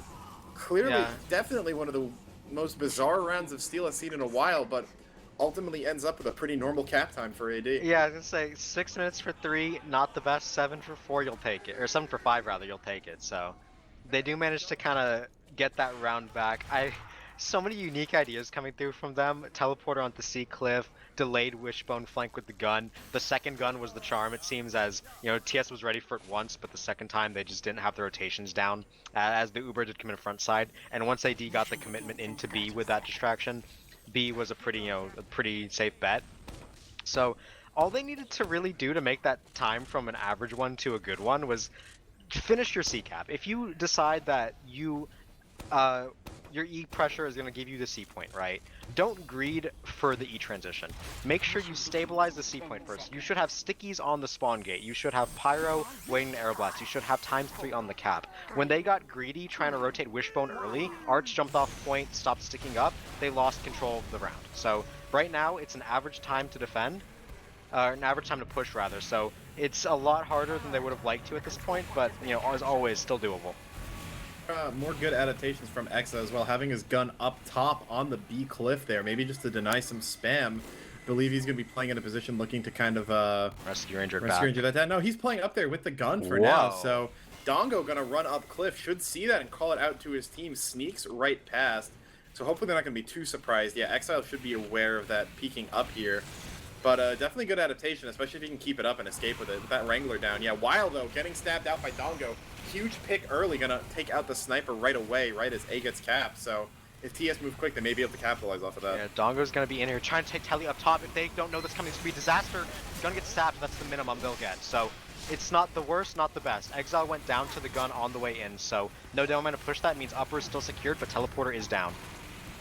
Clearly, Yeah. definitely one of the most bizarre rounds of Steel I've seen in a while, but ultimately ends up with a pretty normal cap time for AD. Yeah, I was going to say 6 minutes for 3, not the best. 7 for 4, you'll take it. Or 7 for 5, rather, you'll take it. So they do manage to kind of get that round back. So many unique ideas coming through from them. Teleporter onto C cliff, delayed Wishbone flank with the gun. The second gun was the charm, it seems, as TS was ready for it once, but the second time they just didn't have the rotations down, as the Uber did come in front side. And once AD got the commitment into B with that distraction, B was a pretty safe bet. So all they needed to really do to make that time from an average one to a good one was finish your C cap. If you decide that your E pressure is going to give you the C point, right? Don't greed for the E transition. Make sure you stabilize the C point first. You should have stickies on the spawn gate. You should have Pyro waiting to Aeroblast. You should have ×3 on the cap. When they got greedy trying to rotate Wishbone early, Arch jumped off point, stopped sticking up, they lost control of the round. So right now, it's an average time to defend. an average time to push rather. So it's a lot harder than they would have liked to at this point, but you know, as always, still doable. More good adaptations from Exa as well, having his gun up top on the B cliff there, maybe just to deny some spam. Believe he's going to be playing in a position looking to kind of Rescue Ranger that down. No, he's playing up there with the gun for now, so Dongo going to run up cliff, should see that and call it out to his team, sneaks right past. So hopefully they're not going to be too surprised. Yeah, Exile should be aware of that peeking up here. But definitely good adaptation, especially if he can keep it up and escape with it. With that Wrangler down. Yeah, Wild, though, getting stabbed out by Dongo. Huge pick early, going to take out the sniper right away, right as A gets capped. So if TS move quick, they may be able to capitalize off of that. Yeah, Dongo's going to be in here trying to take Telly up top. If they don't know this coming, it's going to be disaster. Gonna get stabbed, that's the minimum they'll get. So it's not the worst, not the best. Exile went down to the gun on the way in, so no demo man to push that. Means upper is still secured, but Teleporter is down.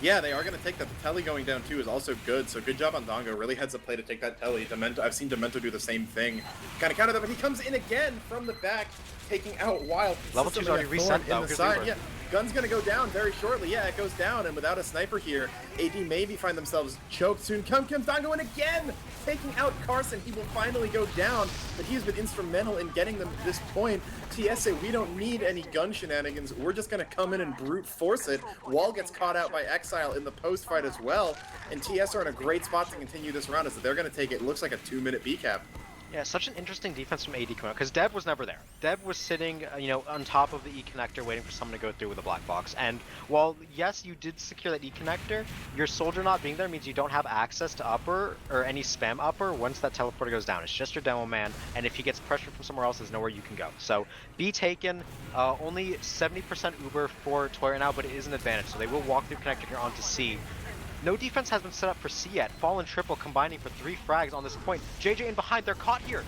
Yeah, they are going to take that. The Telly going down too is also good, so good job on Dongo. Really heads up play to take that Telly. Demento, I've seen Demento do the same thing. Kind of counter that, but he comes in again from the back, taking out Wild. Level 2's already reset though. In the side. Yeah, gun's going to go down very shortly. Yeah, it goes down, and without a sniper here, AD maybe find themselves choked soon. Come Dongo in again, taking out Carson. He will finally go down, but he has been instrumental in getting them to this point. TS say, we don't need any gun shenanigans. We're just going to come in and brute force it. Wall gets caught out by Exile in the post fight as well, and TS are in a great spot to continue this round as they're going to take it. Looks like a 2-minute B cap. Yeah, such an interesting defense from AD coming out, because Dev was never there. Dev was sitting, you know, on top of the E connector waiting for someone to go through with a black box. And while, yes, you did secure that E connector, your soldier not being there means you don't have access to upper or any spam upper once that teleporter goes down. It's just your demo man, and if he gets pressure from somewhere else, there's nowhere you can go. So, B taken, only 70% Uber for Toy right now, but it is an advantage. So they will walk through connector here onto C. No defense has been set up for C yet. Fallen Triple combining for 3 frags on this point. JJ in behind, they're caught here.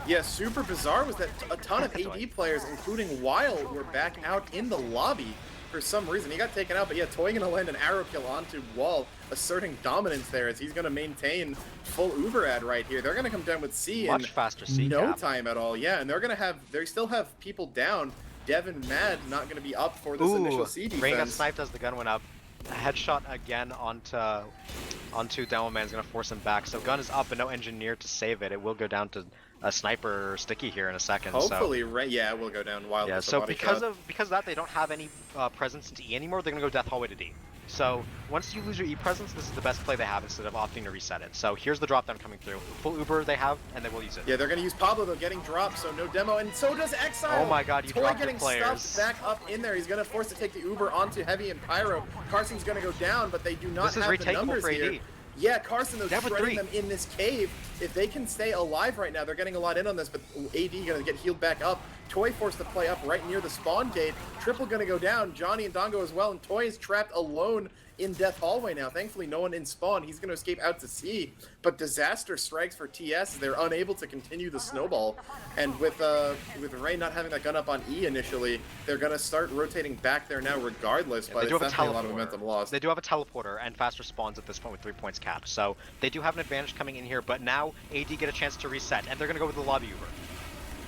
Yeah, super bizarre was that a ton of AD players, including Wild, were back out in the lobby for some reason. He got taken out, but yeah, Toy gonna land an arrow kill onto Wall, asserting dominance there as he's gonna maintain full Uber ad right here. They're gonna come down with C Much faster C no cap. time at all. Yeah, and they're gonna have, they still have people down. Dev and Mad not gonna be up for this initial C defense. Rain got sniped as the gun went up. A headshot again onto Demo Man's gonna force him back. So gun is up, but no engineer to save it. It will go down to a sniper or sticky here in a second. Hopefully, yeah, it will go down Wild. Yeah, so because of that, they don't have any presence into E anymore. They're gonna go Death Hallway to D. So once you lose your E presence, this is the best play they have instead of opting to reset it. So here's the drop down coming through. Full Uber they have, and they will use it. Yeah, they're gonna use Pablo though, getting dropped, so no demo, and so does Exile. Oh my God, you dropped your players. Getting stuffed back up in there. He's gonna force to take the Uber onto Heavy and Pyro. Carson's gonna go down, but they do not have the numbers for AD. here. Yeah, Carson, though, shredding them in this cave. If they can stay alive right now, they're getting a lot in on this, but AD gonna get healed back up. Toy forced to play up right near the spawn gate. Triple gonna go down. Johnny and Dongo as well, and Toy is trapped alone in Death Hallway now. Thankfully, no one in spawn. He's gonna escape out to C, but disaster strikes for TS. They're unable to continue the snowball, and with Ray not having that gun up on E initially, they're gonna start rotating back there now regardless, but it's definitely a lot of momentum lost. They do have a teleporter and faster spawns at this point with 3 points capped, so they do have an advantage coming in here, but now AD get a chance to reset, and they're gonna go with the lobby Uber.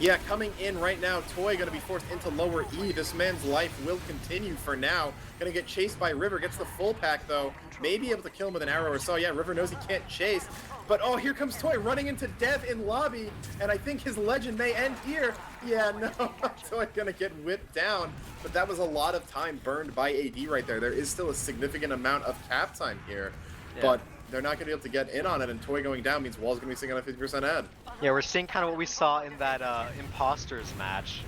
Yeah, coming in right now, Toy gonna be forced into lower E. This man's life will continue for now. Gonna get chased by River, gets the full pack though. May be able to kill him with an arrow or so. Yeah, River knows he can't chase. But oh, here comes Toy running into Dev in lobby, and I think his legend may end here. Yeah, no, Toy gonna get whipped down. But that was a lot of time burned by AD right there. There is still a significant amount of cap time here. Yeah. But they're not going to be able to get in on it, and Toy going down means Wall's going to be sitting on a 50% ad. Yeah, we're seeing kind of what we saw in that Imposters match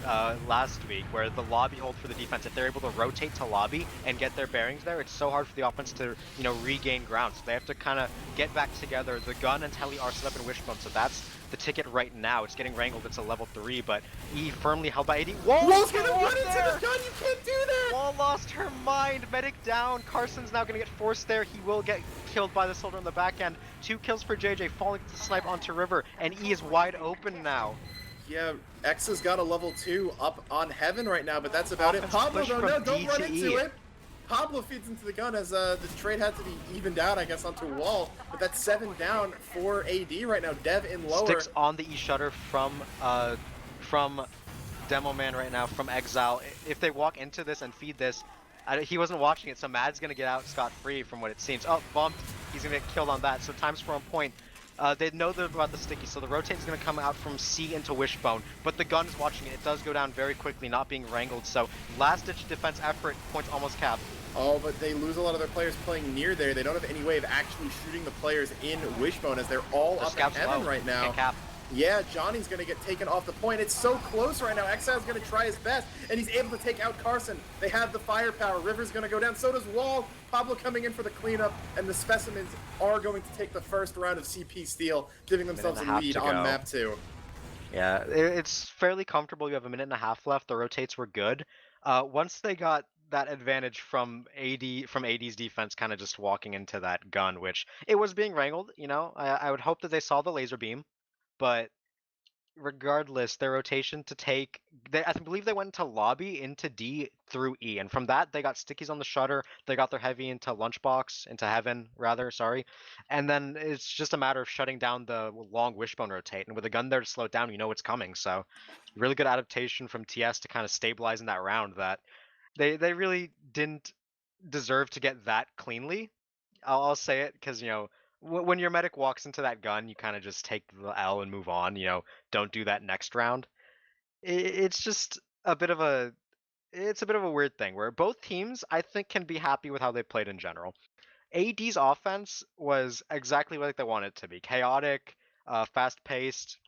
last week, where the lobby hold for the defense, if they're able to rotate to lobby and get their bearings there, it's so hard for the offense to, you know, regain ground. So they have to kind of get back together. The gun and Telly are set up in wishbone, so that's the ticket right now. It's getting wrangled. It's a level 3, but E firmly held by AD. Wall's gonna run into the gun. You can't do that. Wall lost her mind. Medic down. Carson's now gonna get forced there. He will get killed by the soldier on the back end. 2 kills for JJ, falling to snipe onto River, and E is wide open now. Yeah, X has got a level 2 up on Heaven right now, but that's about it. Pablo, though, no, don't run into it. Pablo feeds into the gun as the trade had to be evened out, I guess, onto Wall. But that's 7 down for AD right now. Dev in lower. Sticks on the E shutter from Demo Man right now, from Exile. If they walk into this and feed this, he wasn't watching it, so Mad's gonna get out scot-free from what it seems. Oh, bumped. He's gonna get killed on that. So times 4 on point. They know about the sticky, so the rotate is going to come out from C into Wishbone, but the gun is watching it. It does go down very quickly, not being wrangled, so last-ditch defense effort, points almost capped. Oh, but they lose a lot of their players playing near there. They don't have any way of actually shooting the players in Wishbone as they're all The up in scout's heaven low. right now. Can't cap. Yeah, Johnny's going to get taken off the point. It's so close right now. Exile's going to try his best, and he's able to take out Carson. They have the firepower. River's going to go down. So does Wall. Pablo coming in for the cleanup, and the Specimens are going to take the first round of CP Steel, giving themselves a lead on map 2. Yeah, it's fairly comfortable. You have a minute and a half left. The rotates were good. Once they got that advantage from AD's defense kind of just walking into that gun, which it was being wrangled, you know, I would hope that they saw the laser beam, but regardless, their rotation to take, I believe they went into lobby, into D through E, and from that they got stickies on the shutter, they got their heavy into lunchbox, into heaven rather, sorry, and then it's just a matter of shutting down the long wishbone rotate, and with a gun there to slow it down, you know it's coming, so really good adaptation from TS to kind of stabilize in that round that they really didn't deserve to get that cleanly. I'll say it because, you know, when your medic walks into that gun, you kind of just take the L and move on. You know, don't do that next round. It's just a bit of a weird thing where both teams I think can be happy with how they played in general. AD's offense was exactly like they wanted it to be: chaotic, fast-paced.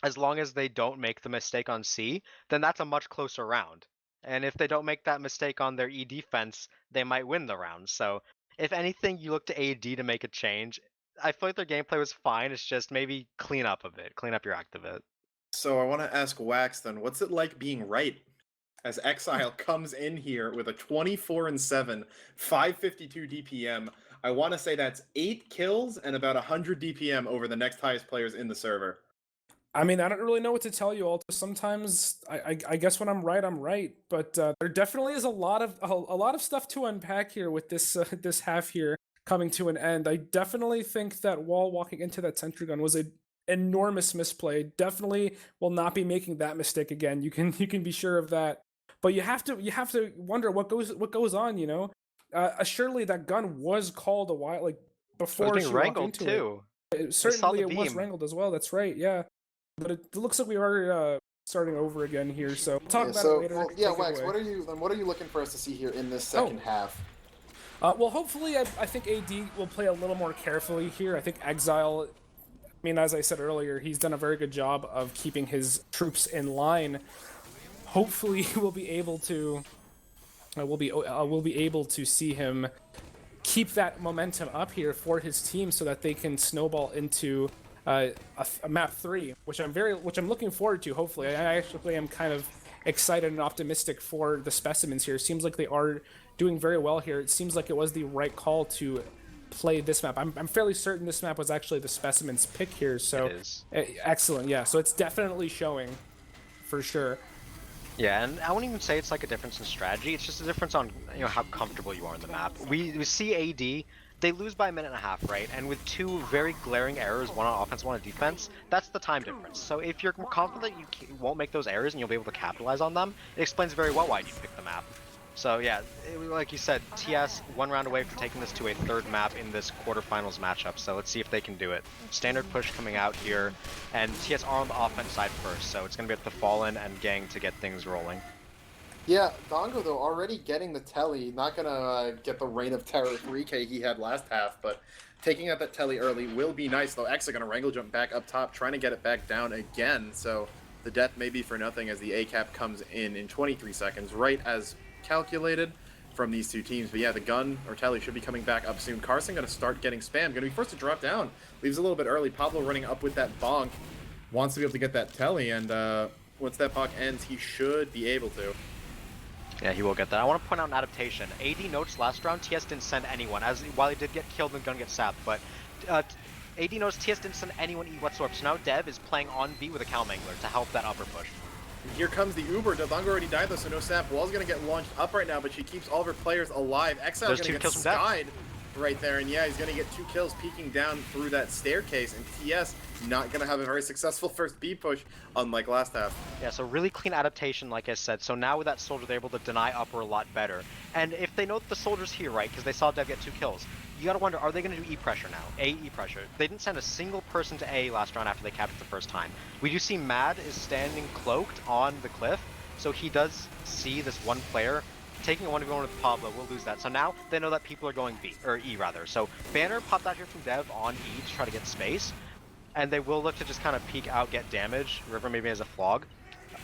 As long as they don't make the mistake on C, then that's a much closer round. And if they don't make that mistake on their E defense, they might win the round. So if anything, you look to AD to make a change. I feel like their gameplay was fine. It's just maybe clean up a bit, clean up your act a bit. So I want to ask Wax then, what's it like being right? As Exile comes in here with a 24-7, 552 DPM. I want to say that's 8 kills and about 100 DPM over the next highest players in the server. I mean, I don't really know what to tell you, Alto. Sometimes I guess when I'm right, but there definitely is a lot of stuff to unpack here with this this half here coming to an end. I definitely think that Wall walking into that sentry gun was an enormous misplay. Definitely will not be making that mistake again. You can be sure of that. But you have to wonder what goes on. You know, surely that gun was called a while before she walked into too. it. Certainly it was wrangled as well. That's right. Yeah. But it looks like we are starting over again here, so we'll talk about it later. Well, yeah, Wax, what are you looking for us to see here in this second half? Well, hopefully, I think AD will play a little more carefully here. I think Exile, I mean, as I said earlier, he's done a very good job of keeping his troops in line. Hopefully, we'll be able to see him keep that momentum up here for his team, so that they can snowball into a map 3, which I'm looking forward to. Hopefully, I actually am kind of excited and optimistic for the Specimens here. It seems like they are doing very well here. It seems like it was the right call to play this map. I'm fairly certain this map was actually the Specimens pick here. So it is. Excellent, yeah. So it's definitely showing, for sure. Yeah, and I won't even say it's like a difference in strategy. It's just a difference on, you know, how comfortable you are in the map. We see AD. They lose by a minute and a half, right? And with 2 very glaring errors, one on offense, one on defense, that's the time difference. So if you're confident you won't make those errors and you'll be able to capitalize on them, it explains very well why you picked the map. So yeah, like you said, TS 1 round away from taking this to a 3rd map in this quarterfinals matchup. So let's see if they can do it. Standard push coming out here, and TS are on the offense side first, so it's going to be up to Fallen and Gang to get things rolling. Yeah, Dongo, though, already getting the telly. Not going to get the Reign of Terror 3K he had last half, but taking out that telly early will be nice, though. X are going to wrangle jump back up top, trying to get it back down again. So the death may be for nothing as the A-cap comes in 23 seconds, right as calculated from these 2 teams. But yeah, the gun or telly should be coming back up soon. Carson going to start getting spammed. Going to be forced to drop down. Leaves a little bit early. Pablo running up with that bonk. Wants to be able to get that telly, and once that bonk ends, he should be able to. Yeah, he will get that. I want to point out an adaptation. AD notes last round, TS didn't send anyone, while he did get killed and the gun gets sapped, but AD knows TS didn't send anyone E whatsoever, so now Dev is playing on B with a Calmangler to help that upper push. Here comes the Uber. Dongo already died though, so no sap. Wall's going to get launched up right now, but she keeps all of her players alive. Exile going to get skied right there. And yeah, he's going to get 2 kills peeking down through that staircase. And TS not going to have a very successful first B push, unlike last half. Yeah, so really clean adaptation, like I said. So now with that soldier, they're able to deny upper a lot better. And if they know that the soldier's here, right, because they saw Dev get 2 kills, you gotta wonder, are they gonna do E pressure now? E pressure. They didn't send a single person to A last round after they capped it the first time. We do see Mad is standing cloaked on the cliff, so he does see this one player taking a 1v1 with Pablo. We'll lose that. So now they know that people are going B, or E rather. So Banner popped out here from Dev on E to try to get space, and they will look to just kind of peek out, get damage. River maybe has a flog.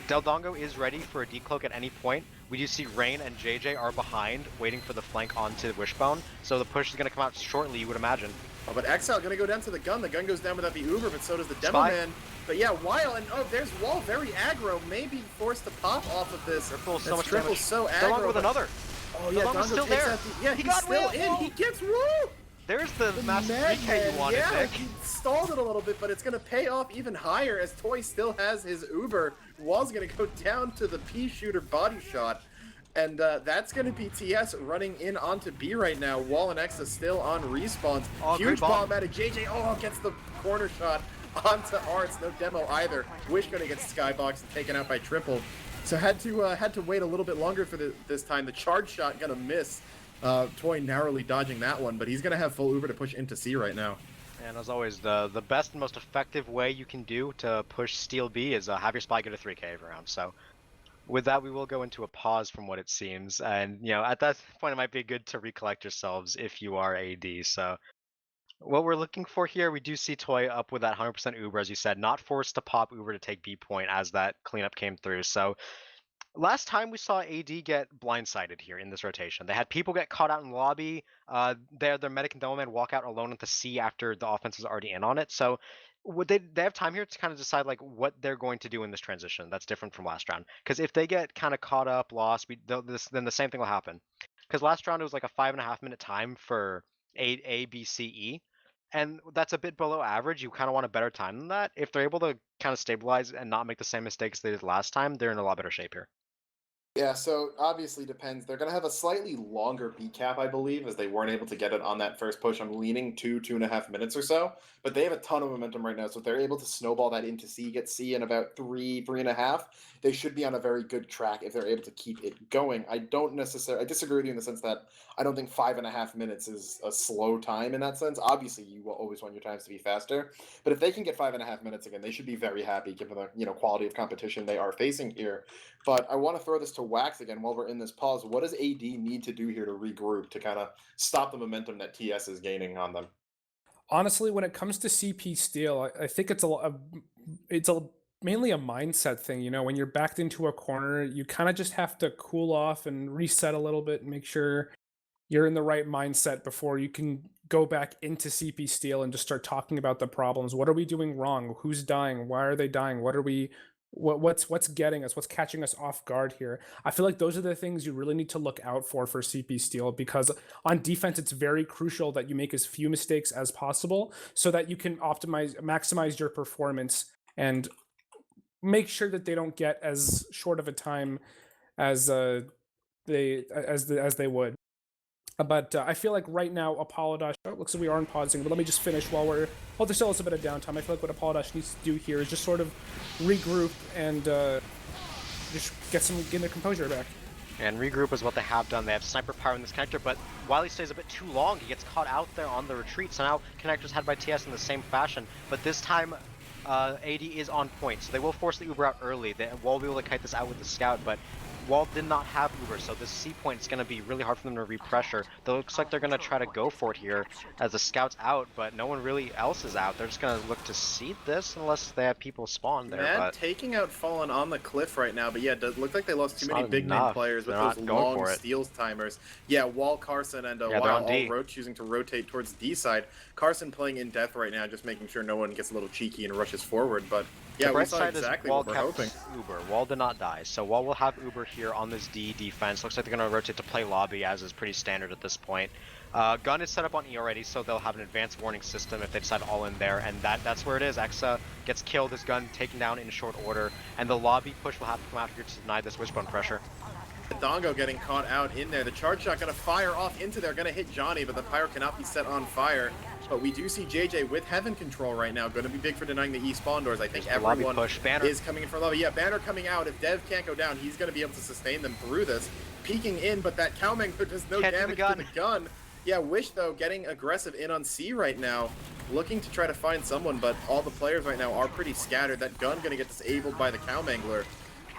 Del Dongo is ready for a decloak at any point. We do see Rain and JJ are behind, waiting for the flank onto Wishbone. So the push is going to come out shortly, you would imagine. Oh, but Exile going to go down to the gun. The gun goes down without the Uber, but so does the Demo Spy. Man. But yeah, Weil, and oh, there's Wall very aggro. Maybe forced to pop off of this. Triple, so That's much Triple damage. so Del Dongo aggro. with another. Oh yeah, Del Dongo's Dongo still takes there. out the, yeah, He he's got still Will. in. Whoa. He gets Woo! There's the massive 3K you wanted, yeah, Nick. he stalled it a little bit, but it's going to pay off even higher as Toy still has his Uber. Wall's going to go down to the P shooter body shot. And that's going to be TS running in onto B right now. Wall and X is still on respawns. Oh, Huge great bomb. bomb out of JJ. Oh, gets the corner shot onto Arts. No demo either. Wish going to get Skybox and taken out by Triple. So had to wait a little bit longer for this time. The charge shot going to miss. Toy narrowly dodging that one, but he's going to have full Uber to push into C right now. And as always, the best and most effective way you can do to push Steel B is have your spy get a 3K every round. So with that, we will go into a pause from what it seems. And, you know, at that point, it might be good to recollect yourselves if you are AD. So what we're looking for here, we do see Toy up with that 100% Uber, as you said, not forced to pop Uber to take B point as that cleanup came through. So last time we saw AD get blindsided here in this rotation. They had people get caught out in the lobby. Their medic and Demo Man walk out alone into C after the offense is already in on it. So would they have time here to kind of decide like what they're going to do in this transition that's different from last round? Because if they get kind of caught up, lost, then the same thing will happen. Because last round it was like a 5.5 minute time for A, B, C, E. And that's a bit below average. You kind of want a better time than that. If they're able to kind of stabilize and not make the same mistakes they did last time, they're in a lot better shape here. Yeah, so obviously depends. They're going to have a slightly longer B cap, I believe, as they weren't able to get it on that first push. I'm leaning 2.5 minutes or so, but they have a ton of momentum right now. So if they're able to snowball that into C, get C in about 3.5, they should be on a very good track if they're able to keep it going. I disagree with you in the sense that I don't think 5.5 minutes is a slow time in that sense. Obviously, you will always want your times to be faster, but if they can get 5.5 minutes again, they should be very happy given the quality of competition they are facing here. But I want to throw this to Wax again while we're in this pause. What does AD need to do here to regroup to kind of stop the momentum that TS is gaining on them? Honestly, when it comes to CP Steel, I think it's mainly a mindset thing. You know, when you're backed into a corner, you kind of just have to cool off and reset a little bit and make sure you're in the right mindset before you can go back into CP Steel and just start talking about the problems. What are we doing wrong? Who's dying? Why are they dying? What's getting us? What's catching us off guard here? I feel like those are the things you really need to look out for CP Steel, because on defense it's very crucial that you make as few mistakes as possible so that you can maximize your performance and make sure that they don't get as short of a time as they would. But I feel like right now Apolodosh, looks like we are pausing, but let me just finish while there still is a bit of downtime. I feel like what Apolodosh needs to do here is just sort of regroup and just get their composure back. And regroup is what they have done. They have sniper power in this connector, but while he stays a bit too long, he gets caught out there on the retreat. So now connector's had by TS in the same fashion, but this time AD is on point, so they will force the Uber out early. Wall will be able to kite this out with the scout, but Wall did not have Uber, so this C point is going to be really hard for them to repressure. It looks like they're going to try to go for it here as the scout's out, but no one really else is out. They're just going to look to seed this unless they have people spawn there. Mad but taking out Fallen on the cliff right now, but yeah, it does look like they lost too It's many not big name enough. players with They're those not going long for it. steals timers. Yeah, Wall, Carson, and Yeah, they're Wild on D. all choosing to rotate towards D side. Carson playing in death right now, just making sure no one gets a little cheeky and rushes forward, but yeah, the we bright saw side exactly is Wall what we're kept hoping. Uber. Wall did not die, so Wall will have Uber here on this D defense. Looks like they're going to rotate to play lobby, as is pretty standard at this point. Gun is set up on E already, so they'll have an advanced warning system if they decide all in there, and that's where it is. Exa gets killed, his gun taken down in short order, and the lobby push will have to come out here to deny this wishbone pressure. Dongo getting caught out in there. The charge shot going to fire off into there, going to hit Johnny, but the pyro cannot be set on fire. But we do see JJ with Heaven control right now, going to be big for denying the E spawn doors. I think everyone is coming in for lobby. Yeah, Banner coming out. If Dev can't go down, he's going to be able to sustain them through this. Peeking in, but that Cowmangler does no damage to the gun. Yeah, Wish, though, getting aggressive in on C right now, looking to try to find someone, but all the players right now are pretty scattered. That gun going to get disabled by the Cowmangler.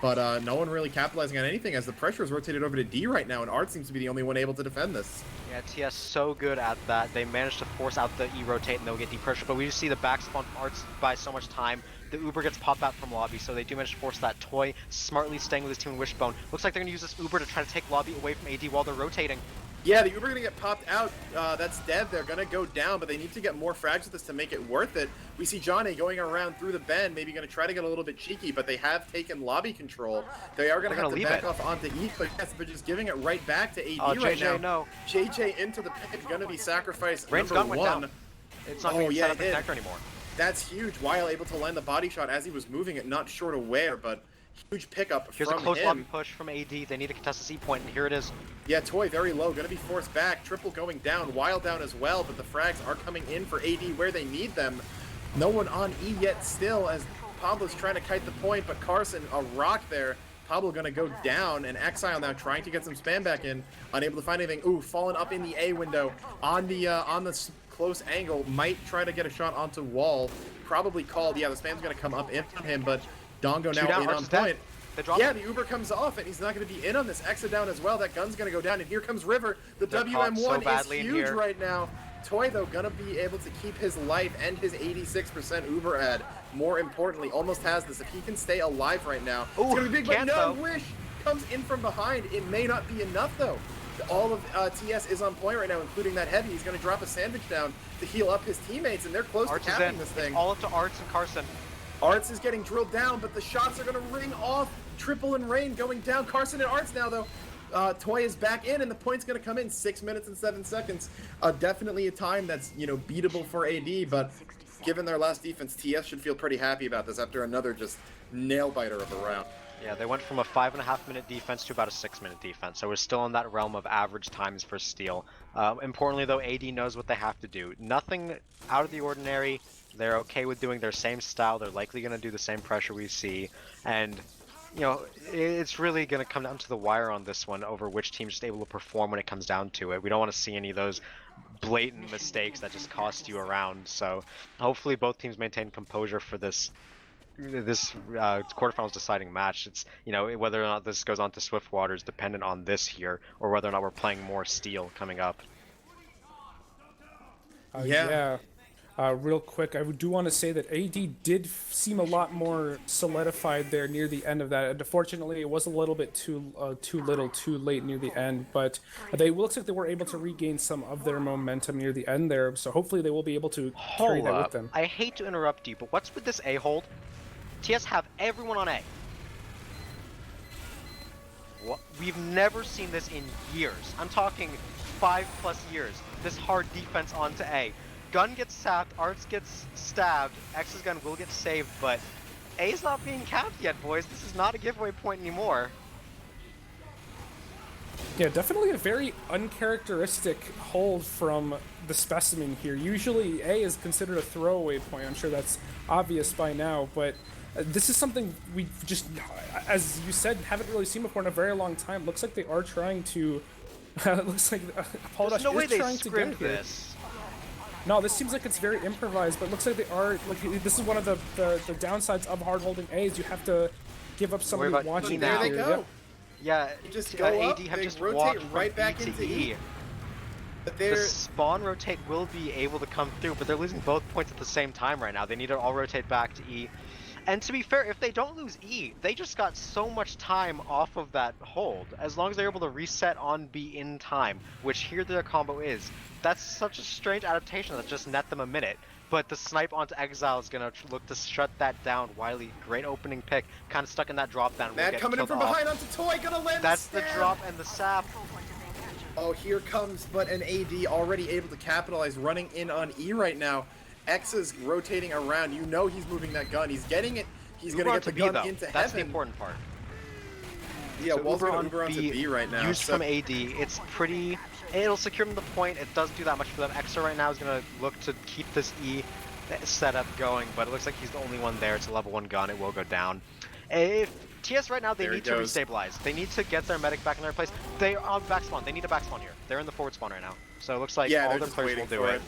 But no one really capitalizing on anything as the pressure is rotated over to D right now, and Art seems to be the only one able to defend this. Yeah, TS so good at that. They managed to force out the E-rotate and they'll get depressure, but we just see the back spawn from Arts buy so much time. The Uber gets popped out from lobby, so they do manage to force that Toy, smartly staying with his team in Wishbone. Looks like they're going to use this Uber to try to take lobby away from AD while they're rotating. Yeah, the Uber going to get popped out. That's dead. They're going to go down, but they need to get more frags with this to make it worth it. We see Johnny going around through the bend, maybe going to try to get a little bit cheeky, but they have taken lobby control. They are going to have to back off onto E, but yes, they're just giving it right back to AD right now. No. JJ into the pit, going to be sacrificed. Rain's gun went down. It's not going to set up the connector anymore. That's huge. Weil able to land the body shot as he was moving it, not sure to where, but huge pickup Here's from a close him. lobby push from AD. They need to contest the C point, and here it is. Yeah, Toy very low, gonna be forced back. Triple going down, Wild down as well, but the frags are coming in for AD where they need them. No one on E yet still, as Pablo's trying to kite the point, but Carson, a rock there. Pablo gonna go down, and Exile now trying to get some spam back in, unable to find anything. Ooh, fallen up in the A window on the close angle, might try to get a shot onto wall. Probably called. Yeah, the spam's gonna come up in on him, but Dongo now in on point. Yeah, the Uber comes off, and he's not going to be in on this. Exa down as well. That gun's going to go down, and here comes River. The WM1 is huge right now. Toy, though, going to be able to keep his life and his 86% Uber ad. More importantly, almost has this. If he can stay alive right now, it's going to be big, but no, Wish comes in from behind. It may not be enough, though. All of TS is on point right now, including that Heavy. He's going to drop a sandwich down to heal up his teammates, and they're close to capping this thing. It's all up to Arts and Carson. Arts is getting drilled down, but the shots are going to ring off. Triple and Rain going down. Carson and Arts now, though. Toy is back in, and the point's going to come in 6 minutes and 7 seconds. Definitely a time that's, beatable for AD, but given their last defense, TS should feel pretty happy about this after another just nail-biter of a round. Yeah, they went from a 5.5-minute defense to about a 6-minute defense, so we're still in that realm of average times for steal. Importantly, though, AD knows what they have to do. Nothing out of the ordinary. They're okay with doing their same style. They're likely going to do the same pressure we see. And, it's really going to come down to the wire on this one over which team's just able to perform when it comes down to it. We don't want to see any of those blatant mistakes that just cost you a round. So hopefully both teams maintain composure for this quarterfinals deciding match. It's, whether or not this goes on to Swiftwater is dependent on this here, or whether or not we're playing more Steel coming up. Real quick, I do want to say that AD did seem a lot more solidified there near the end of that. And unfortunately, it was a little bit too little, too late near the end. But looks like they were able to regain some of their momentum near the end there. So hopefully, they will be able to carry that with them. I hate to interrupt you, but what's with this A hold? TS have everyone on A. What? We've never seen this in years. I'm talking 5+ years. This hard defense onto A. Gun gets sapped, Arts gets stabbed, X's gun will get saved, but A's not being capped yet, boys. This is not a giveaway point anymore. Yeah, definitely a very uncharacteristic hold from the Specimen here. Usually A is considered a throwaway point. I'm sure that's obvious by now, but this is something we just, as you said, haven't really seen before in a very long time. Looks like they are trying to, looks like Apolodosh no way is trying to get here. This. No, this seems like it's very improvised, but it looks like they are, this is one of the downsides of hard holding A's. You have to give up somebody watching there they here. go. Yeah, just go up, AD have they just rotate walked right from back E into to E. But The spawn rotate will be able to come through, but they're losing both points at the same time right now. They need to all rotate back to E. And to be fair, if they don't lose E, they just got so much time off of that hold. As long as they're able to reset on B in time, which here their combo is. That's such a strange adaptation that just net them a minute. But the snipe onto Exile is going to look to shut that down. Wiley, great opening pick, kind of stuck in that drop down. Mad coming in from behind onto Toy, gonna land That's the drop and the sap. Oh, here comes, but an AD already able to capitalize, running in on E right now. X is rotating around. He's moving that gun. He's getting it. He's going to get the gun into That's heaven. the important part. Yeah, So Wall's Uber gonna on Uber onto B, B right now. used So from AD. It's pretty. It'll secure them the point. It doesn't do that much for them. Exa right now is gonna look to keep this E setup going, but it looks like he's the only one there. It's a level 1 gun. It will go down. If TS right now, they There he need to goes. restabilize. They need to get their medic back in their place. They are on back spawn. They need a back spawn here. They're in the forward spawn right now. So it looks like yeah, all they're their just players will waiting do for it. it.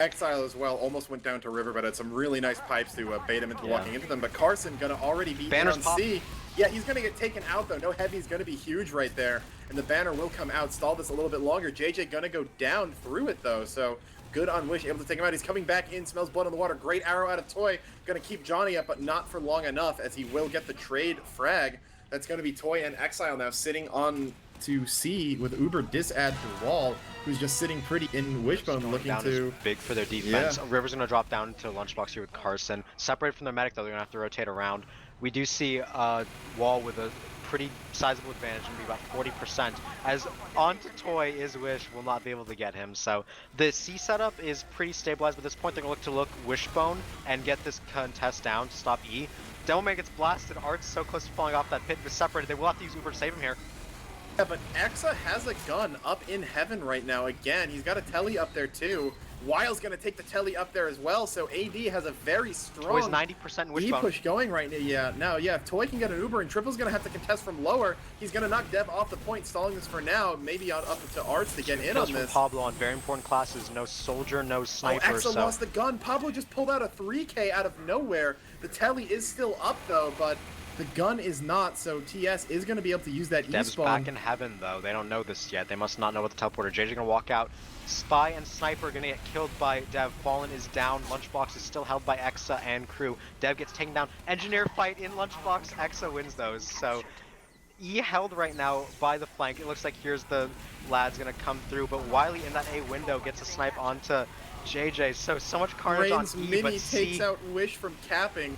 Exile as well almost went down to River, but had some really nice pipes to bait him into Yeah. walking into them. But Carson gonna already be Banner's in on pop. C. Yeah, he's gonna get taken out though. No heavy's gonna be huge right there, and the banner will come out. Stall this a little bit longer. JJ gonna go down through it though, so good on Wish, able to take him out. He's coming back in, smells blood on the water. Great arrow out of Toy, gonna keep Johnny up, but not for long enough, as he will get the trade frag. That's gonna be Toy and Exile now sitting on to C with Uber disadd to Wall, who's just sitting pretty in Wishbone, Going looking down to. is big for their defense. River's gonna drop down into lunchbox here with Carson. Separated from their medic though, they're gonna have to rotate around. We do see Wall with a pretty sizable advantage, gonna be about 40%. As onto Toy is Wish, will not be able to get him. So the C setup is pretty stabilized. But at this point, they're gonna look Wishbone and get this contest down to stop E. Devilman gets blasted. Art's so close to falling off that pit. They're separated. They will have to use Uber to save him here. Yeah, but Exa has a gun up in heaven right now. Again, he's got a telly up there too. Wile's gonna take the telly up there as well, so AD has a very Toy's strong 90% E Wishbone. push going right now. Yeah, if Toy can get an Uber and Triple's gonna have to contest from lower, he's gonna knock Dev off the point, stalling this for now. Maybe up to Arts to get in Kills on from this. Pablo on very important classes. No soldier, no Oh, sniper. Exa So lost the gun. Pablo just pulled out a 3K out of nowhere. The telly is still up though, but the gun is not, so TS is going to be able to use that Dev's E-spawn. back in heaven though. They don't know this yet. They must not know what the teleporter. JJ gonna walk out. Spy and Sniper are gonna get killed by Dev. Fallen is down. Lunchbox is still held by Exa and crew. Dev gets taken down. Engineer fight in Lunchbox. Exa wins those. So E held right now by the flank. It looks like here's the lads gonna come through, but Wiley in that A window gets a snipe onto JJ. So much carnage Rain's on E, mini but takes C. out Wish from capping.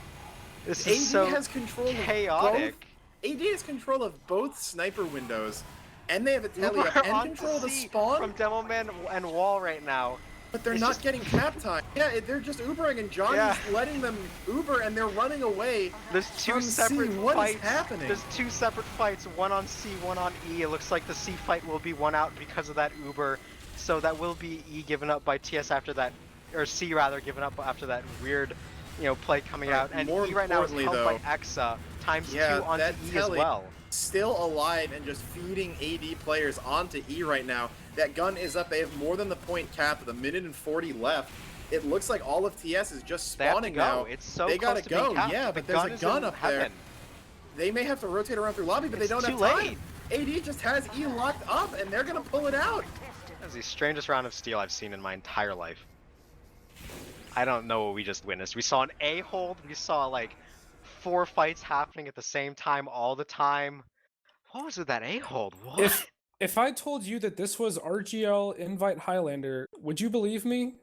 This AD is so has control chaotic. of both. AD has control of both sniper windows, and they have a telly Uber up and onto control of the C spawn. from Demoman and Wall right now. But they're It's not just- getting cap time. Yeah, they're just Ubering, and Johnny's Yeah. letting them Uber, and they're running away. There's two From C, separate what is fights. happening? There's two separate fights, one on C, one on E. It looks like the C fight will be one out because of that Uber. So that will be E given up by TS after that, or C rather, given up after that weird, play coming out. And more E right now is held importantly, by Exa times Yeah, 2 onto that E as telly well. still alive and just feeding AD players onto E right now. That gun is up. They have more than the point cap with 1:40 left. It looks like all of TS is just They have to spawning go. now. It's so they close gotta to being go. capped. Yeah, The but there's a is gun in up there. heaven. They may have to rotate around through lobby, but they It's don't have too time. late. AD just has E locked up, and they're gonna pull it out. That's the strangest round of steel I've seen in my entire life. I don't know what we just witnessed. We saw an A hold. We saw like 4 fights happening at the same time all the time. What was with that A hold? What? If I told you that this was RGL Invite Highlander, would you believe me?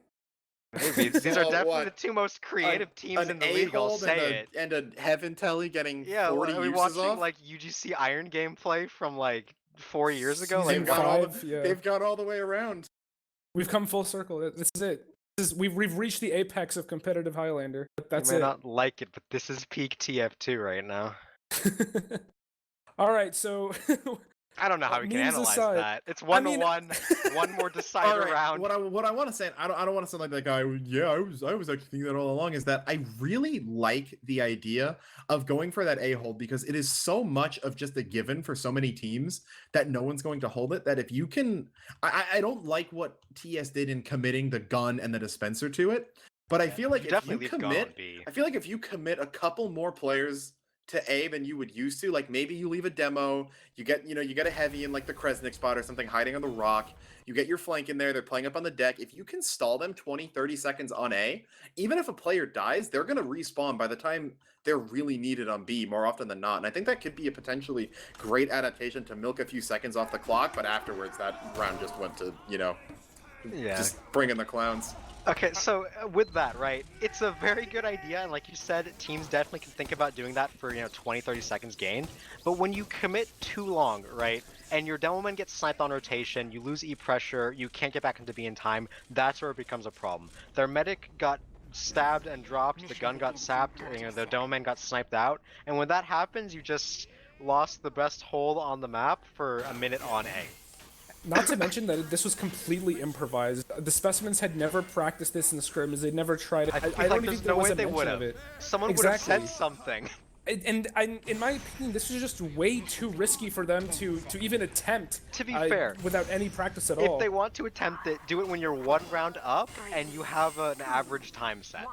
Maybe. These are Oh, definitely what? the two most creative teams An in the league. I'll A-hold say it. and a Heaven Telly getting Yeah, 40 are we uses watching off. like UGC Iron gameplay from like 4 years ago? Season They've Like, got all five, the, yeah. they've got all the way around. We've come full circle. This is it. We've reached the apex of competitive Highlander. That's you may it. not like it, but this is peak TF2 right now. All right, so I don't know how we can memes analyze aside, that. It's 1 mean- to 1. One more decider All right, round. what I want to say, I don't want to sound like that guy. Yeah, I was actually thinking that all along. Is that I really like the idea of going for that A hold because it is so much of just a given for so many teams that no one's going to hold it. That if you can, I don't like what TS did in committing the gun and the dispenser to it, but I feel like if you definitely leave gun on commit, B. I feel like if you commit a couple more players to A than you would used to, like maybe you leave a demo, you get a heavy in like the Kresnik spot or something hiding on the rock, you get your flank in there, they're playing up on the deck. If you can stall them 20-30 seconds on A, even if a player dies, they're going to respawn by the time they're really needed on B more often than not. And I think that could be a potentially great adaptation to milk a few seconds off the clock, but afterwards that round just went to, Yeah. just bring in the clowns. Okay, so with that, right, it's a very good idea, and like you said, teams definitely can think about doing that for, 20-30 seconds gained, but when you commit too long, right, and your demoman gets sniped on rotation, you lose E pressure, you can't get back into B in time, that's where it becomes a problem. Their medic got stabbed and dropped, the gun got sapped, the demoman got sniped out, and when that happens, you just lost the best hold on the map for a minute on A. Not to mention that this was completely improvised. The Specimens had never practiced this in the scrims. They'd never tried it. I feel don't like even there's think there no was way a they mention would of have. it. Someone would have Exactly. said something. And in my opinion, this was just way too risky for them to even attempt. To be fair, without any practice at all. If they want to attempt it, do it when you're 1 round up and you have an average time set.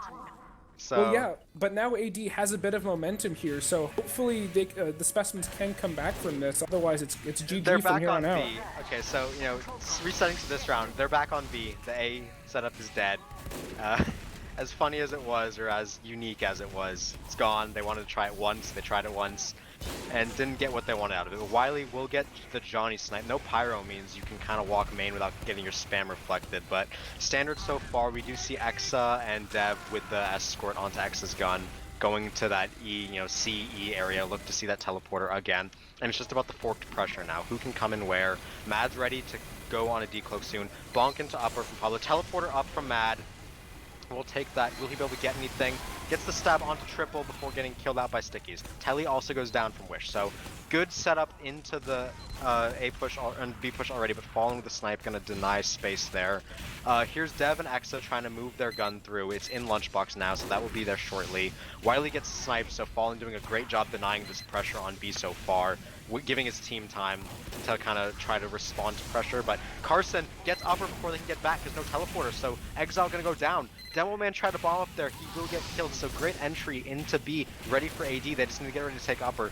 So Well, yeah, but now AD has a bit of momentum here, so hopefully the Specimens can come back from this. Otherwise, it's GG they're from back here on on B. out. Okay, so resetting to this round, they're back on B. The A setup is dead. As funny as it was, or as unique as it was, it's gone. They wanted to try it once. They tried it once, and didn't get what they wanted out of it. Wily will get the Johnny snipe. No pyro means you can kind of walk main without getting your spam reflected. But standard so far, we do see Exa and Dev with the escort onto Exa's gun, going to that CE area. Look to see that teleporter again, and it's just about the forked pressure now. Who can come in where? Mad's ready to go on a decloak soon. Bonk into upper from Pablo. Teleporter up from Mad. We'll take that. Will he be able to get anything? Gets the stab onto triple before getting killed out by stickies. Telly also goes down from Wish. So good setup into the A push and B push already, but following with the snipe, gonna deny space there. Here's Dev and Exa trying to move their gun through. It's in lunchbox now, so that will be there shortly. Wily gets sniped, so Fallen doing a great job denying this pressure on B so far, giving his team time to kind of try to respond to pressure. But Carson gets upper before they can get back. There's no teleporter, so Exile gonna go down. Demo Man tried to bomb up there. He will get killed, so great entry into B, ready for AD. They just need to get ready to take upper.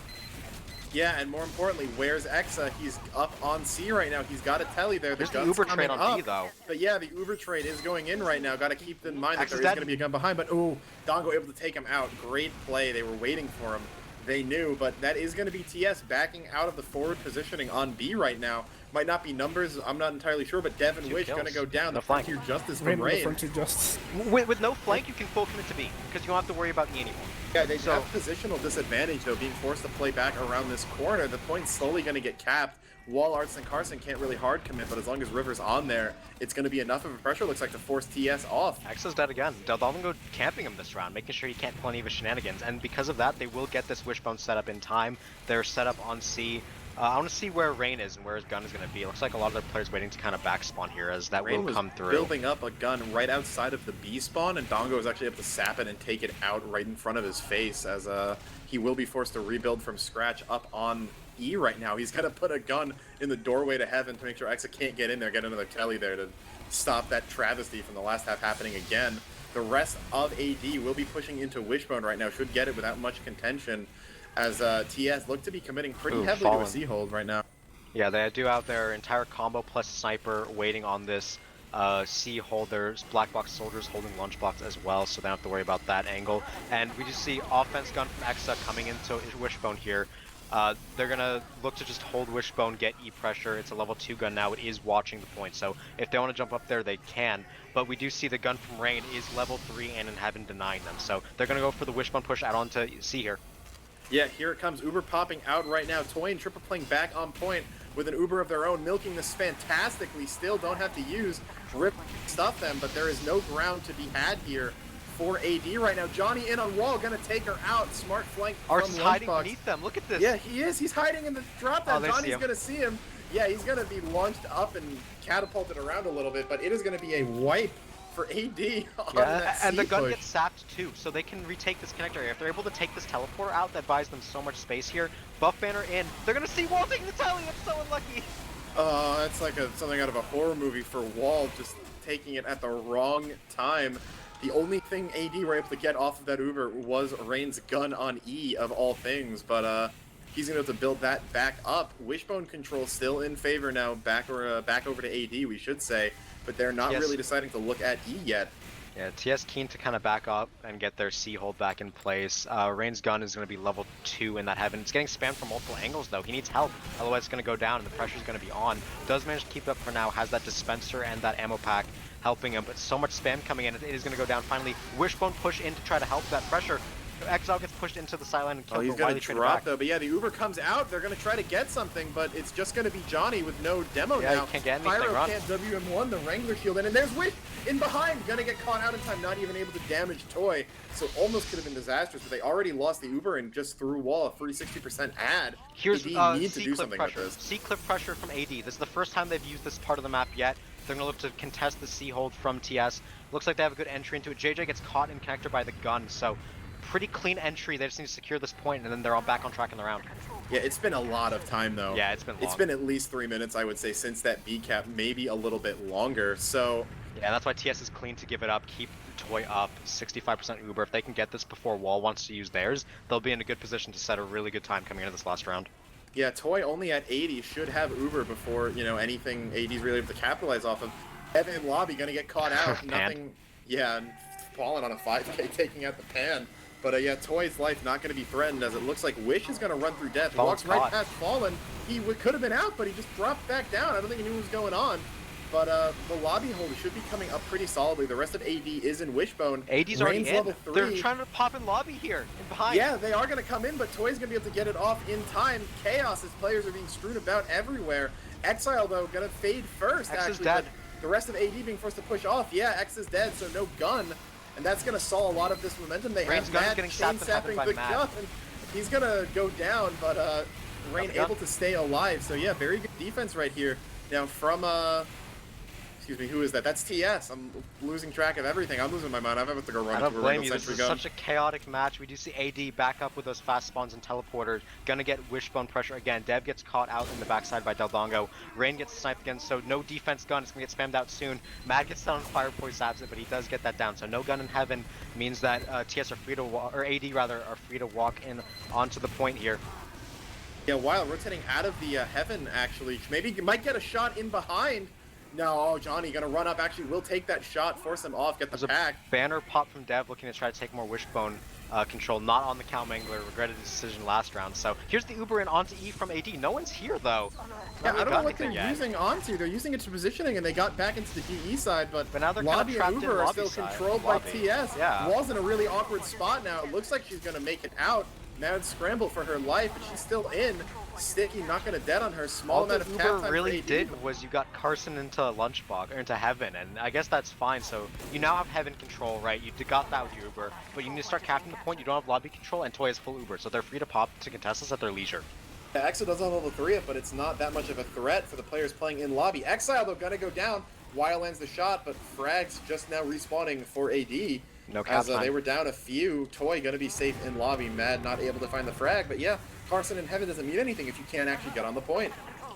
Yeah, and more importantly, where's Exa? He's up on C right now. He's got a telly there. There's the gun's Uber coming trade on B, up. though. But yeah, the Uber trade is going in right now. Got to keep in mind that Exa's there is dead. going to be a gun behind. But ooh, Dongo able to take him out. Great play. They were waiting for him. They knew, but that is going to be TS backing out of the forward positioning on B right now. Might not be numbers, I'm not entirely sure, but Dev and 2 Wish kills. going to go down. No The flank. Frontier Justice Rain from with the Rain. Frontier Justice. With no flank, you can full commit to B, because you don't have to worry about E anymore. Yeah, they So- have positional disadvantage, though, being forced to play back around this corner. The point's slowly going to get capped. Wall Arts and Carson can't really hard commit, but as long as River's on there, it's going to be enough of a pressure, looks like, to force TS off. Exa's dead again. They'll go camping him this round, making sure he can't pull any of his shenanigans. And because of that, they will get this Wishbone setup in time. They're set up on C. I want to see where Rain is and where his gun is going to be. It looks like a lot of their players waiting to kind of backspawn here, as that Rain will was come through. building up a gun right outside of the B spawn, and Dongo was actually able to sap it and take it out right in front of his face, as he will be forced to rebuild from scratch up on E right now. He's got to put a gun in the doorway to heaven to make sure Exa can't get in there, get another telly there to stop that travesty from the last half happening again. The rest of AD will be pushing into Wishbone right now, should get it without much contention, as TS look to be committing pretty Ooh, heavily Fallen. to a C-hold right now. Yeah, they do have their entire combo plus sniper waiting on this C holders, black box soldiers holding lunchbox as well, so they don't have to worry about that angle. And we just see offense gun from Exa coming into Wishbone here. They're gonna look to just hold Wishbone, get E pressure. It's a level 2 gun now. It is watching the point, so if they want to jump up there, they can. But we do see the gun from Rain is level 3 and have been denying them, so they're gonna go for the Wishbone push out onto C here. Yeah, here it comes. Uber popping out right now. Toy and Triple playing back on point with an Uber of their own, milking this fantastically. Still don't have to use Rip stuff them, but there is no ground to be had here for AD right now. Johnny in on wall, gonna take her out. Smart flank from Arts is hiding Lunchbox. beneath them. Look at this. Yeah, he is. He's hiding in the drop down. Oh, they see Johnny's him. gonna see him. Yeah, he's gonna be launched up and catapulted around a little bit, but it is gonna be a wipe for AD on that and the C gun push. gets sapped too, so they can retake this connector area. If they're able to take this teleporter out, that buys them so much space here. Buff banner in. They're gonna see Wall taking the tally. I'm so unlucky. That's like something out of a horror movie for Wall, just taking it at the wrong time. The only thing AD were able to get off of that Uber was Rain's gun on E of all things, but he's gonna have to build that back up. Wishbone control still in favor now, back over to AD, we should say, but they're not Yes. really deciding to look at E yet. Yeah, TS keen to kind of back up and get their C hold back in place. Rain's gun is going to be level 2 in that heaven. It's getting spammed from multiple angles though. He needs help, otherwise it's going to go down and the pressure's going to be on. Does manage to keep up for now, has that dispenser and that ammo pack helping him, but so much spam coming in, it is going to go down finally. Wishbone push in to try to help that pressure. Exile gets pushed into the sideline and Oh, killed. he's but gonna Wiley traded drop back. though, but yeah, the Uber comes out. They're gonna try to get something, but it's just gonna be Johnny with no demo Yeah, now. he can't get anything, Pyro run. can't WM1 the Wrangler shield, and there's Wish in behind, gonna get caught out in time, not even able to damage Toy. So almost could have been disastrous, but they already lost the Uber and just through wall a free 60% ad. Here's AD need to do C-clip something pressure. with this. C-clip pressure from AD. This is the first time they've used this part of the map yet. They're gonna look to contest the C-hold from TS. Looks like they have a good entry into it. JJ gets caught in connector by the gun, so pretty clean entry. They just need to secure this point, and then they're all back on track in the round. Yeah, it's been a lot of time though. Yeah, it's been long. It's been at least 3 minutes, I would say, since that B cap, maybe a little bit longer. So Yeah, that's why TS is clean to give it up, keep the Toy up, 65% Uber. If they can get this before Wall wants to use theirs, they'll be in a good position to set a really good time coming into this last round. yeah, Toy only at 80 should have Uber before, you know, anything AD's really able to capitalize off of. Evan Lobby gonna get caught out. Pan. Nothing. Yeah, and falling on a 5K, taking out the pan. But yeah, Toy's life not going to be threatened as it looks like Wish is going to run through death. He walks right past Fallen. He could have been out, but he just dropped back down. I don't think he knew what was going on. But the lobby hold should be coming up pretty solidly. The rest of AD is in Wishbone. AD's already Rain's in. level 3. They're trying to pop in lobby here, in behind. Yeah, they are going to come in, but Toy's going to be able to get it off in time. Chaos as players are being strewn about everywhere. Exile, though, going to fade first, X is actually. dead. But the rest of AD being forced to push off. Yeah, X is dead, so no gun. And that's going to stall a lot of this momentum. They Rain's have gun's Mad getting chain sapped in heaven sapping by the Mad. gun. He's going to go down, but Rain gun. able to stay alive. So yeah, very good defense right here. Now from excuse me, who is that? That's TS. I'm losing track of everything. I'm losing my mind. I'm about to go run I into don't a blame Wrangle you. This Sentry is gun. such a chaotic match. We do see AD back up with those fast spawns and teleporters. Gonna get Wishbone pressure again. Dev gets caught out in the backside by Deldongo. Rain gets sniped again, so no defense gun. It's gonna get spammed out soon. Mad gets down on fire before he saps it, but he does get that down. So no gun in heaven means that TS are free to walk, or AD rather, are free to walk in onto the point here. Yeah, Wild rotating out of the heaven, actually. Maybe you might get a shot in behind. No, Johnny gonna run up. Actually, will take that shot, force him off, get the There's pack. a banner pop from Dev looking to try to take more Wishbone control, not on the Cow Mangler. Regretted his decision last round. So here's the Uber in onto E from AD. No one's here though. Yeah, Not I don't know really what got they're anything yet. using onto. They're using it to positioning, and they got back into the DE side, but But now they're kinda Lobby and trapped in Uber are lobby still side, controlled by lobby. TS. Yeah. Wall's in a really awkward spot now. It looks like she's gonna make it out. Mad scramble for her life, but she's still in. Sticky not gonna dead on her. Small All amount the of cap Uber time really for AD. did was you got Carson into Lunchbox, or into Heaven, and I guess that's fine. So you now have Heaven control, right? You got that with your Uber, but you need to start capping the point. You don't have lobby control, and Toy has full Uber, so they're free to pop to contest us at their leisure. Yeah, Exo does have level 3 it, but it's not that much of a threat for the players playing in lobby. Exile, though, gonna go down. Wild lands the shot, but Frags just now respawning for AD. No cap As time. they were down a few. Toy gonna be safe in lobby. Mad not able to find the frag, but yeah, Carson in Heaven doesn't mean anything if you can't actually get on the point.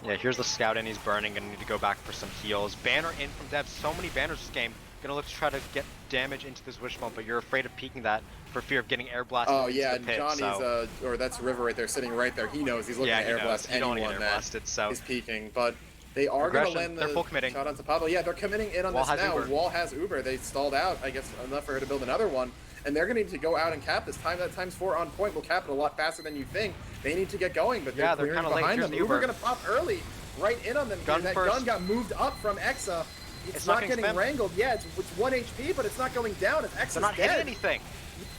Yeah, here's the scout in. He's burning. Gonna need to go back for some heals. Banner in from Dev. So many banners this game. Gonna look to try to get damage into this Wishbone, but you're afraid of peeking that for fear of getting air blasted Oh into yeah, the and pit, Johnny's so. or that's River right there, sitting right there. He knows he's looking Yeah, to he air knows. blast You don't wanna anyone get that air blasted, so. is peeking, but they are Aggression. gonna land They're the full committing. shot onto Pablo. Yeah, they're committing in on Wall this has now. Uber. Wall has Uber. They stalled out, I guess, enough for her to build another one. And they're gonna need to go out and cap this time. That times 4 on point will cap it a lot faster than you think. They need to get going, but Yeah, they're they're clearing kinda late. behind Here's them. the Uber Uber. gonna pop early, right in on them. Gun that first. gun got moved up from Exa. It's not getting spammed. wrangled. Yeah, it's 1 HP, but it's not going down. If Exa's They're not dead. hitting anything.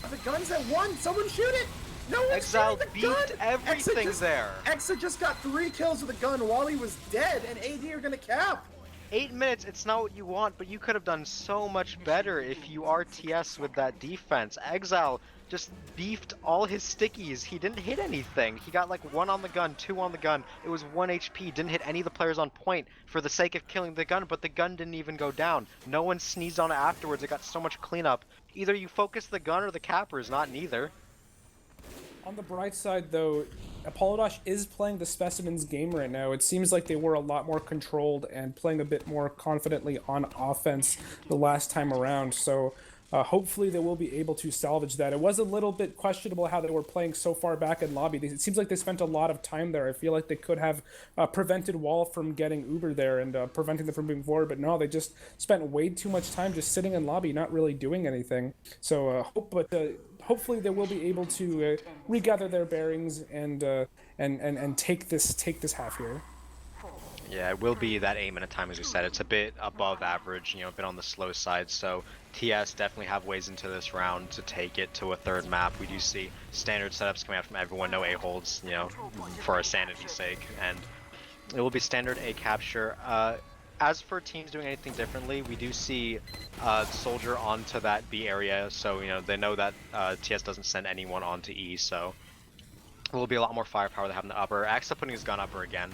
The gun's at 1. Someone shoot it. No one's Exile shooting the beat gun. everything Exa there. Exa just got 3 kills with a gun while he was dead, and AD are gonna cap. 8 minutes, it's not what you want, but you could have done so much better if you are TS with that defense. Exile just beefed all his stickies. He didn't hit anything. He got like 1 on the gun, 2 on the gun. It was 1 HP. Didn't hit any of the players on point for the sake of killing the gun, but the gun didn't even go down. No one sneezed on it afterwards. It got so much cleanup. Either you focus the gun or the cappers, not neither. On the bright side, though, Apolodosh is playing the Specimen's game right now. It seems like they were a lot more controlled and playing a bit more confidently on offense the last time around. So hopefully they will be able to salvage that. It was a little bit questionable how they were playing so far back in lobby. It seems like they spent a lot of time there. I feel like they could have prevented Wall from getting Uber there and preventing them from moving forward. But no, they just spent way too much time just sitting in lobby, not really doing anything. So hopefully they will be able to regather their bearings and take this half here. Yeah, it will be that 8-minute time, as you said. It's a bit above average, a bit on the slow side. So TS definitely have ways into this round to take it to a third map. We do see standard setups coming out from everyone, no A-holds, for our sanity's sake. And it will be standard A capture. As for teams doing anything differently, we do see Soldier onto that B area. So, they know that TS doesn't send anyone onto E. So it will be a lot more firepower they have in the upper. Axa putting his gun upper again.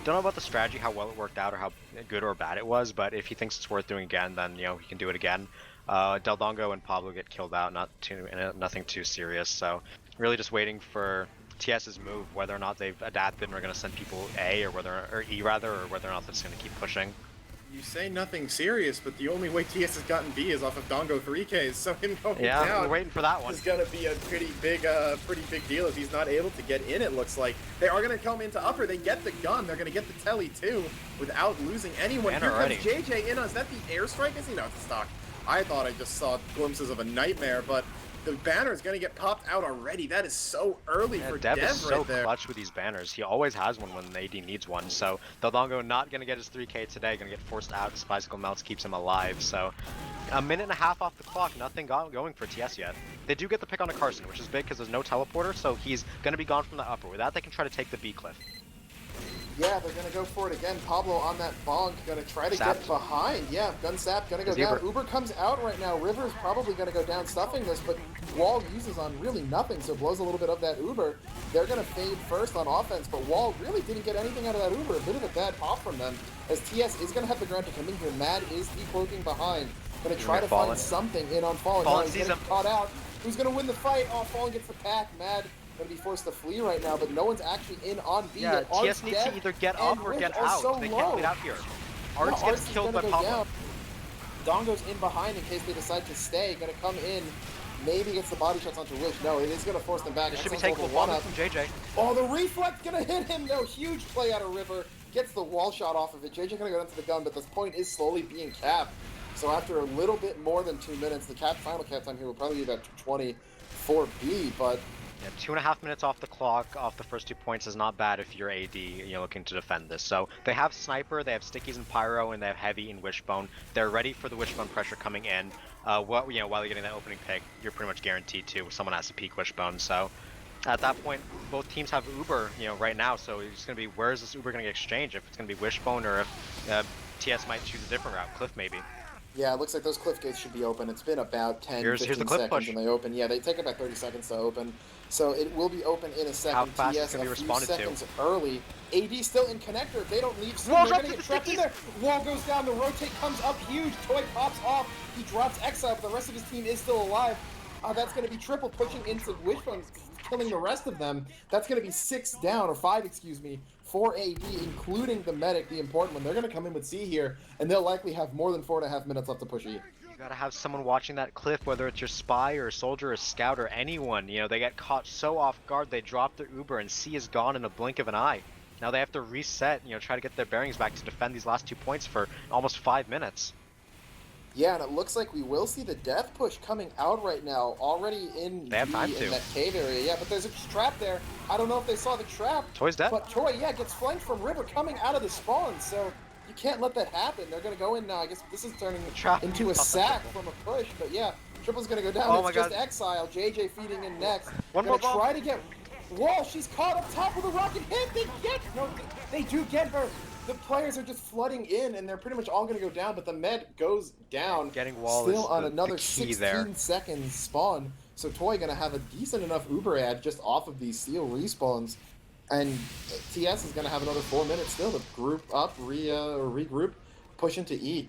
Don't know about the strategy, how well it worked out, or how good or bad it was, but if he thinks it's worth doing again, then he can do it again. Del Dongo and Pablo get killed out, nothing too serious. So really just waiting for TS's move, whether or not they've adapted and are going to send people A or E rather, or whether or not they're just going to keep pushing. You say nothing serious, but the only way TS has gotten B is off of Dongo 3Ks, so him going down we're waiting for that one. is going to be a pretty big deal if he's not able to get in, it looks like. They are going to come into upper, they get the gun, they're going to get the telly too, without losing anyone. Man, Here already. comes JJ in, is that the airstrike? Is he? No, it's stock. I thought I just saw glimpses of a nightmare, but the banner is going to get popped out already. That is so early for Dev Dev is so right there. clutch with these banners. He always has one when the AD needs one. So Del Dongo not going to get his 3K today. Going to get forced out. His bicycle melts keeps him alive. So a minute and a half off the clock. Nothing going for TS yet. They do get the pick on a Carson, which is big because there's no teleporter. So he's going to be gone from the upper. With that, they can try to take the B cliff. Yeah, they're going to go for it again. Pablo on that bonk, going to try to get behind. Yeah, gun sap, going to go down. Uber comes out right now. River's probably going to go down stuffing this, but Wall uses on really nothing, so blows a little bit of that Uber. They're going to fade first on offense, but Wall really didn't get anything out of that Uber. A bit of a bad pop from them, as TS is going to have the ground to come in here. Mad is decloaking behind. Going to try to find something in on Fallen. Fallen he's sees getting him. caught out. Who's going to win the fight? Oh, Fallen gets the pack. Mad going to be forced to flee right now, but no one's actually in on B. Yeah, TS needs to either get up or get out. They can't get out here. Arts gets killed by Pablo. Dongo's in behind in case they decide to stay. Going to come in. Maybe gets the body shots onto Wish. No, it is going to force them back. This should be takeable. One up from JJ. Oh, the reflex going to hit him. No, huge play out of River. Gets the wall shot off of it. JJ going to go down to the gun, but this point is slowly being capped. So after a little bit more than 2 minutes, the final cap time here will probably be about 2:20 for B, but yeah, 2.5 minutes off the clock, off the first 2 points is not bad if you're AD, looking to defend this. So they have Sniper, they have Stickies and Pyro, and they have Heavy and Wishbone. They're ready for the Wishbone pressure coming in. While you're getting that opening pick, you're pretty much guaranteed to. Someone has to peek Wishbone. So at that point, both teams have Uber, right now. So it's going to be, where is this Uber going to get exchanged? If it's going to be Wishbone or if TS might choose a different route, Cliff maybe. Yeah, it looks like those cliff gates should be open. It's been about 10, here's 15 the cliff seconds push. when they open. Yeah, they take about 30 seconds to open. So it will be open in a second. How fast TS can be a few responded seconds to? early. AD still in connector. They don't leave soon. Wall's They're up going to to the get trapped in stickies. there. Wall goes down. The rotate comes up huge. Toy pops off. He drops Exile, but the rest of his team is still alive. That's going to be triple pushing into Wishbone, killing the rest of them. That's going to be 6 down, or 5, excuse me, for AD, including the medic, the important one. They're going to come in with C here, and they'll likely have more than 4.5 minutes left to push E. You gotta have someone watching that cliff, whether it's your spy or a soldier or scout or anyone. They get caught so off guard, they drop their Uber and C is gone in a blink of an eye. Now they have to reset, try to get their bearings back to defend these last 2 points for almost 5 minutes. Yeah, and it looks like we will see the death push coming out right now, already in They have time in to. that cave area. Yeah, but there's a trap there. I don't know if they saw the trap. Toy's dead. But Toy, yeah, gets flanked from River coming out of the spawn, so you can't let that happen. They're going to go in now. I guess this is turning into a sack from a push, but yeah, Triple's going to go down. Oh it's just Exile. JJ feeding in next. One more try to get Wall. She's caught up top with a rocket hit. They do get her. The players are just flooding in, and they're pretty much all going to go down, but the med goes down. Getting Wall still is on the another key 16 there. seconds spawn. So Toy going to have a decent enough Uber ad just off of these seal respawns. And TS is going to have another 4 minutes still to group up, regroup, push into E.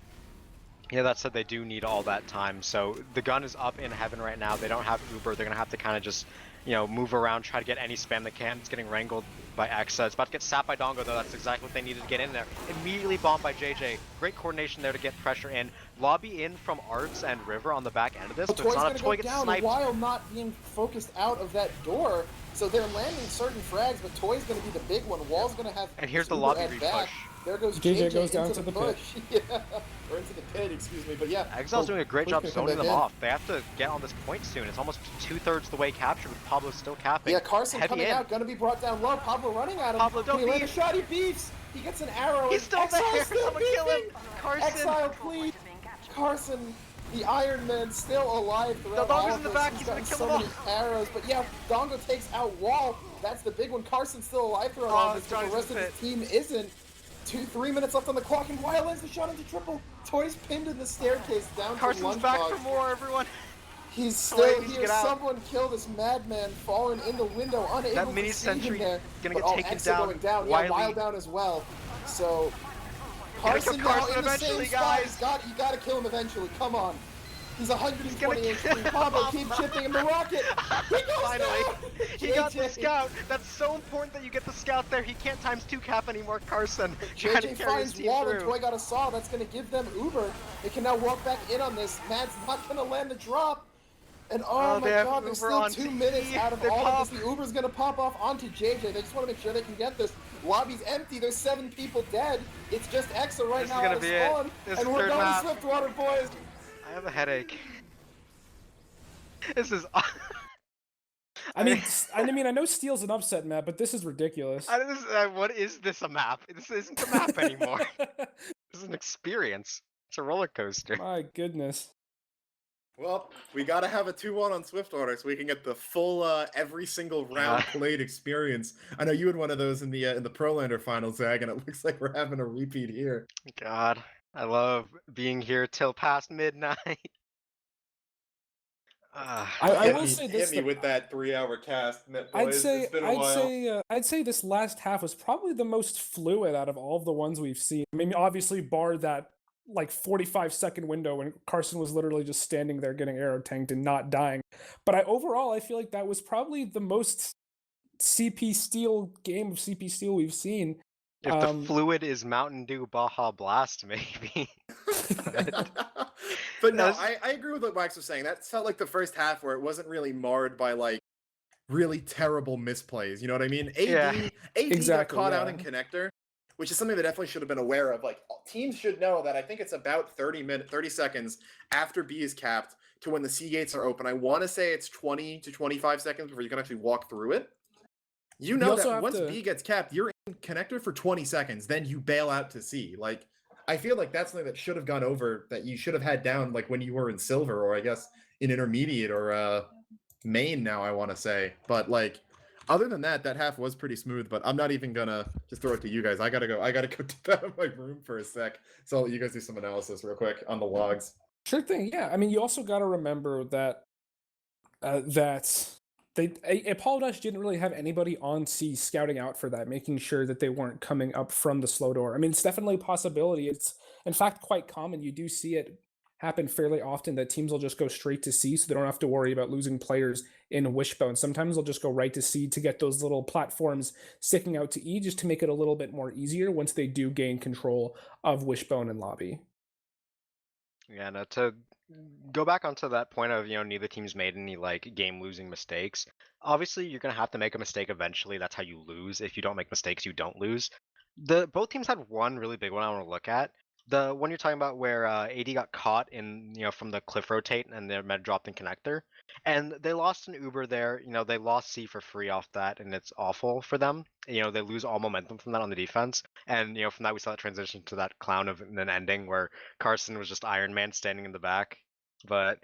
Yeah, that said, they do need all that time. So the gun is up in heaven right now. They don't have Uber. They're going to have to kind of just, move around, try to get any spam they can. It's getting wrangled by Exa. It's about to get sapped by Dongo, though. That's exactly what they needed to get in there. Immediately bombed by JJ. Great coordination there to get pressure in. Lobby in from Arts and River on the back end of this. But it's not a Toy gets sniped. While not being focused out of that door. So they're landing certain frags, but Toy's going to be the big one. Wall's going to have... And here's the lobby repush. There goes JJ goes down into to the bush. pit. Yeah, or into the pit, excuse me. But yeah, Exile's doing a great job zoning them off. They have to get on this point soon. It's almost 2/3 the way captured with Pablo still capping. Yeah, Carson Heavy coming in. out, going to be brought down low. Pablo running at him. Pablo, don't Can he land a beef. shot? He beefs. He gets an arrow. He's and still Exile's there! still Someone kill him! beefing! Carson! Exile, please! Carson, the Iron Man, still alive throughout all Dongo's of in the this. back, He's he's gonna gotten kill so them many arrows, but yeah, Dongo takes out Wall. That's the big one. Carson's still alive throughout all of this, but Johnny's the rest in of the his team isn't. 3 minutes left on the clock, and Wile lands the shot into triple. Toy's pinned in the staircase down Carson's to back Lunchbox. for more, everyone! He's Wait, still he needs to here. get out. Someone kill this madman, fallen in the window, unable That to mini see him sentry there. gonna But, get taken Exa down. going down. Yeah, Wiley. Wild down as well. So Gotta kill Carson now Carson in the same eventually, spot. You gotta kill him eventually. Come on. He's 120 HP combo. Keep chipping him. The rocket. He goes Finally! down. He got the JJ. scout! That's so important that you get the scout there. He can't times 2 cap anymore, Carson. Trying to JJ carry his finds team Wall and through. Toy got a saw. That's going to give them Uber. They can now walk back in on this. Mad's not going to land the drop. And oh they my have god, there's Uber still on 2 minutes T. out of They all pop. of this. The Uber's going to pop off onto JJ. They just want to make sure they can get this. Lobby's empty. There's 7 people dead. It's just Exa right This is now gonna out of be it. spawn. This And we're third going map. to Swiftwater, boys. I have a headache. This is. I mean, I know Steel's an upset map, but this is ridiculous. What is this a map? This isn't a map anymore. This is an experience. It's a roller coaster. My goodness. Well, we gotta have a 2-1 on Swiftwater so we can get the full every single round played experience. I know you had one of those in the Prolander final, Zag, and it looks like we're having a repeat here. God, I love being here till past midnight. I will say this. Hit me with that 3-hour cast, boys. It's been a I'd while. I'd say this last half was probably the most fluid out of all of the ones we've seen. I mean, obviously, bar that like 45-second window when Carson was literally just standing there getting arrow tanked and not dying. But overall, I feel like that was probably the most CP Steel game of CP Steel we've seen. If the fluid is Mountain Dew Baja Blast, maybe. But no, I agree with what Max was saying. That felt like the first half where it wasn't really marred by like really terrible misplays. You know what I mean? AD Exactly, got caught out yeah. in connector, which is something that definitely should have been aware of. Like teams should know that I think it's about 30 seconds after B is capped to when the C gates are open. I want to say it's 20 to 25 seconds before you can actually walk through it. You know also that have once to- B gets capped, you're in connector for 20 seconds, then you bail out to C. Like, I feel like that's something that should have gone over, that you should have had down, like when you were in silver, or I guess in intermediate or main now, I want to say. But like, other than that, that half was pretty smooth. But I'm not even gonna just throw it to you guys. I gotta go to out of my room for a sec. So I'll let you guys do some analysis real quick on the logs. Sure thing. Yeah, I mean, you also got to remember that Apolodosh didn't really have anybody on C scouting out for that, making sure that they weren't coming up from the slow door. I mean, it's definitely a possibility. It's in fact quite common. You do see it happen fairly often that teams will just go straight to C, so they don't have to worry about losing players in Wishbone. Sometimes they'll just go right to C to get those little platforms sticking out to E, just to make it a little bit more easier once they do gain control of Wishbone and lobby. Yeah, no, to go back onto that point of, neither team's made any like game losing mistakes. Obviously, you're gonna have to make a mistake eventually. That's how you lose. If you don't make mistakes, you don't lose. Both teams had one really big one I want to look at. The one you're talking about where AD got caught in, from the cliff rotate and their med dropped in connector. And they lost an Uber there. They lost C for free off that, and it's awful for them. They lose all momentum from that on the defense. And, from that, we saw that transition to that clown of an ending where Carson was just Iron Man standing in the back. But,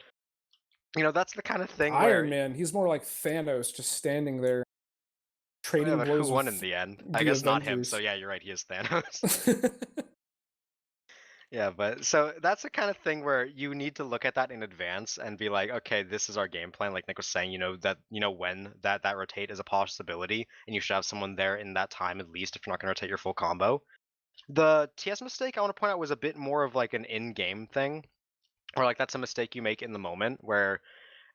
that's the kind of thing where... Iron Man, he's more like Thanos, just standing there, trading but blows who won with in the end? the I guess not him, Avengers. so yeah, you're right, he is Thanos. Yeah, but so that's the kind of thing where you need to look at that in advance and be like, okay, this is our game plan. Like Nick was saying, that when that rotate is a possibility, and you should have someone there in that time at least if you're not going to rotate your full combo. The TS mistake I want to point out was a bit more of like an in-game thing, or like that's a mistake you make in the moment where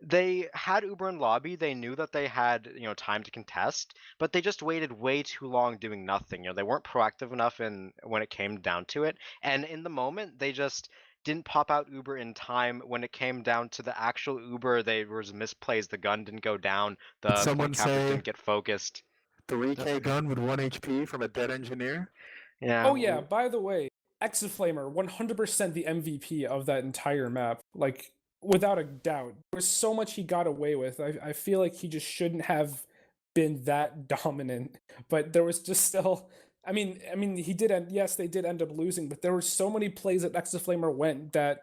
they had Uber in lobby. They knew that they had, time to contest, but they just waited way too long doing nothing. They weren't proactive enough when it came down to it. And in the moment, they just didn't pop out Uber in time. When it came down to the actual Uber, there was misplays. The gun didn't go down. The someone point cappers say- didn't get focused. 3K gun with 1 HP from a dead engineer. Yeah. Oh yeah, by the way, Exaflamer, 100% the MVP of that entire map. Like, without a doubt. There's so much he got away with. I feel like he just shouldn't have been that dominant. But there was just still... he did end. Yes, they did end up losing, but there were so many plays that Exaflamer went that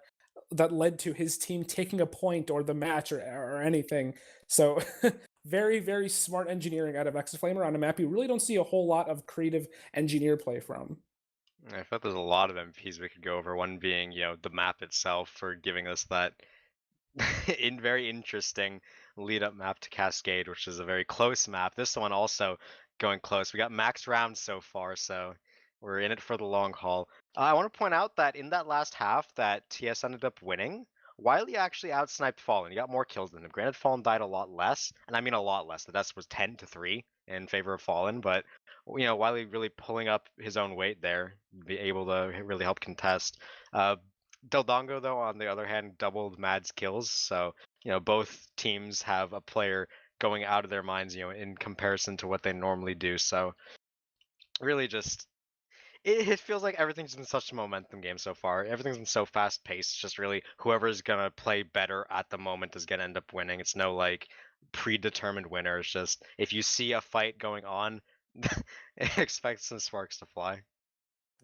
led to his team taking a point or the match or anything. So very, very smart engineering out of Exaflamer on a map you really don't see a whole lot of creative engineer play from. I felt there's a lot of MVPs we could go over. One being, the map itself for giving us that very interesting lead up map to Cascade, which is a very close map. This one also going close. We got max rounds so far, so we're in it for the long haul. I want to point out that in that last half that TS ended up winning, Wiley actually outsniped Fallen. He got more kills than him. Granted, Fallen died a lot less, and I mean a lot less. The death was 10-3 in favor of Fallen, but Wiley really pulling up his own weight there, be able to really help contest. Deldongo, though, on the other hand, doubled Mad's kills, so both teams have a player going out of their minds, in comparison to what they normally do. So really, just it feels like everything's been such a momentum game so far. Everything's been so fast paced. Just really, whoever's gonna play better at the moment is gonna end up winning. It's no like predetermined winner. It's just if you see a fight going on, expect some sparks to fly.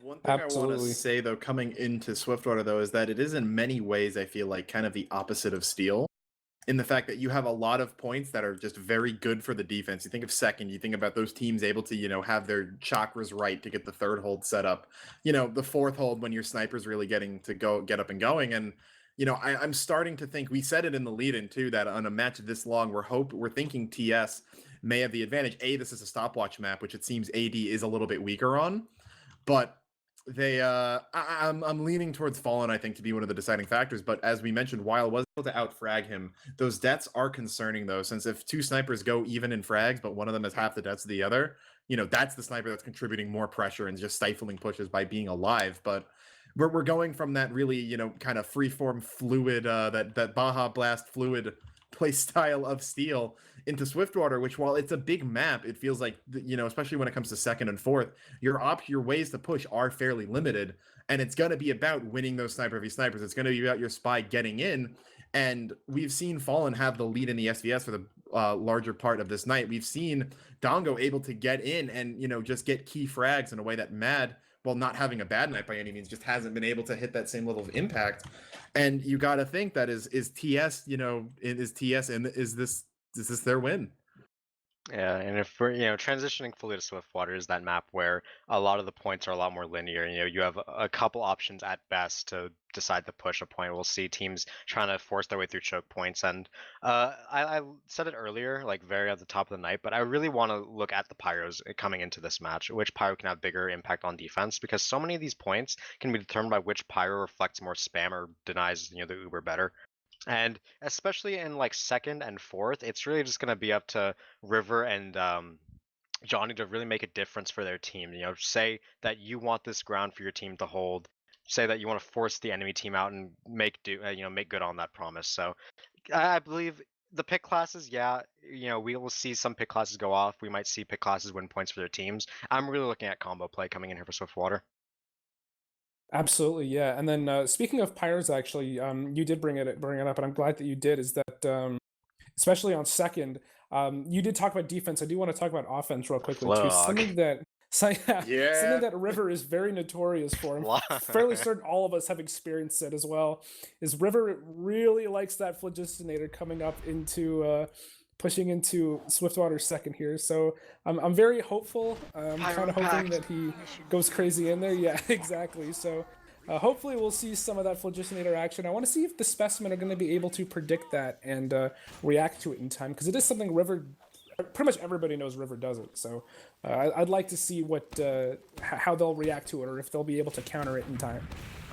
One thing I want Absolutely. to say, though, coming into Swiftwater, though, is that it is in many ways, I feel like, kind of the opposite of Steel, in the fact that you have a lot of points that are just very good for the defense. You think of second, you think about those teams able to, have their chakras right to get the third hold set up. The fourth hold when your sniper's really getting to get up and going. And, I'm starting to think, we said it in the lead-in, too, that on a match this long, we're thinking TS may have the advantage. This is a stopwatch map, which it seems AD is a little bit weaker on. But I'm leaning towards Fallen, I think, to be one of the deciding factors. But as we mentioned, Weil was able to outfrag him. Those deaths are concerning, though, since if two snipers go even in frags, but one of them has half the deaths of the other, that's the sniper that's contributing more pressure and just stifling pushes by being alive. But we're going from that really, kind of freeform fluid, that Baja Blast fluid play style of Steel into Swiftwater, which while it's a big map, it feels like, especially when it comes to second and fourth, your ways to push are fairly limited, and it's going to be about winning those sniper v snipers. It's going to be about your spy getting in, and we've seen Fallen have the lead in the SVS for the larger part of this night. We've seen Dongo able to get in and, just get key frags in a way that Mad, while not having a bad night by any means, just hasn't been able to hit that same level of impact. And you got to think that is TS, is TS, and is this their win? Yeah, and if we're transitioning fully to Swiftwater is that map where a lot of the points are a lot more linear. You have a couple options at best to decide to push a point. We'll see teams trying to force their way through choke points, and I said it earlier, like very at the top of the night, but I really want to look at the pyros coming into this match. Which pyro can have bigger impact on defense, because so many of these points can be determined by which pyro reflects more spam or denies the Uber better. And especially in like second and fourth, it's really just going to be up to River and Johnny to really make a difference for their team. Say that you want this ground for your team to hold. Say that you want to force the enemy team out and make good on that promise. So I believe the pick classes, we will see some pick classes go off. We might see pick classes win points for their teams. I'm really looking at combo play coming in here for Swiftwater. Absolutely, yeah. And then speaking of pyros, actually, you did bring it up, and I'm glad that you did. Is that especially on second, you did talk about defense. I do want to talk about offense real quickly too. Something that River is very notorious for. I'm fairly certain all of us have experienced it as well. Is River really likes that Phlogistonator coming up into pushing into Swiftwater's second here. So I'm very hopeful. I'm kind of hoping that he goes crazy in there. Yeah, exactly. So hopefully we'll see some of that Phlogistonator action. I want to see if the Specimen are going to be able to predict that and react to it in time, because it is something River, pretty much everybody knows River does it. So I'd like to see how they'll react to it, or if they'll be able to counter it in time.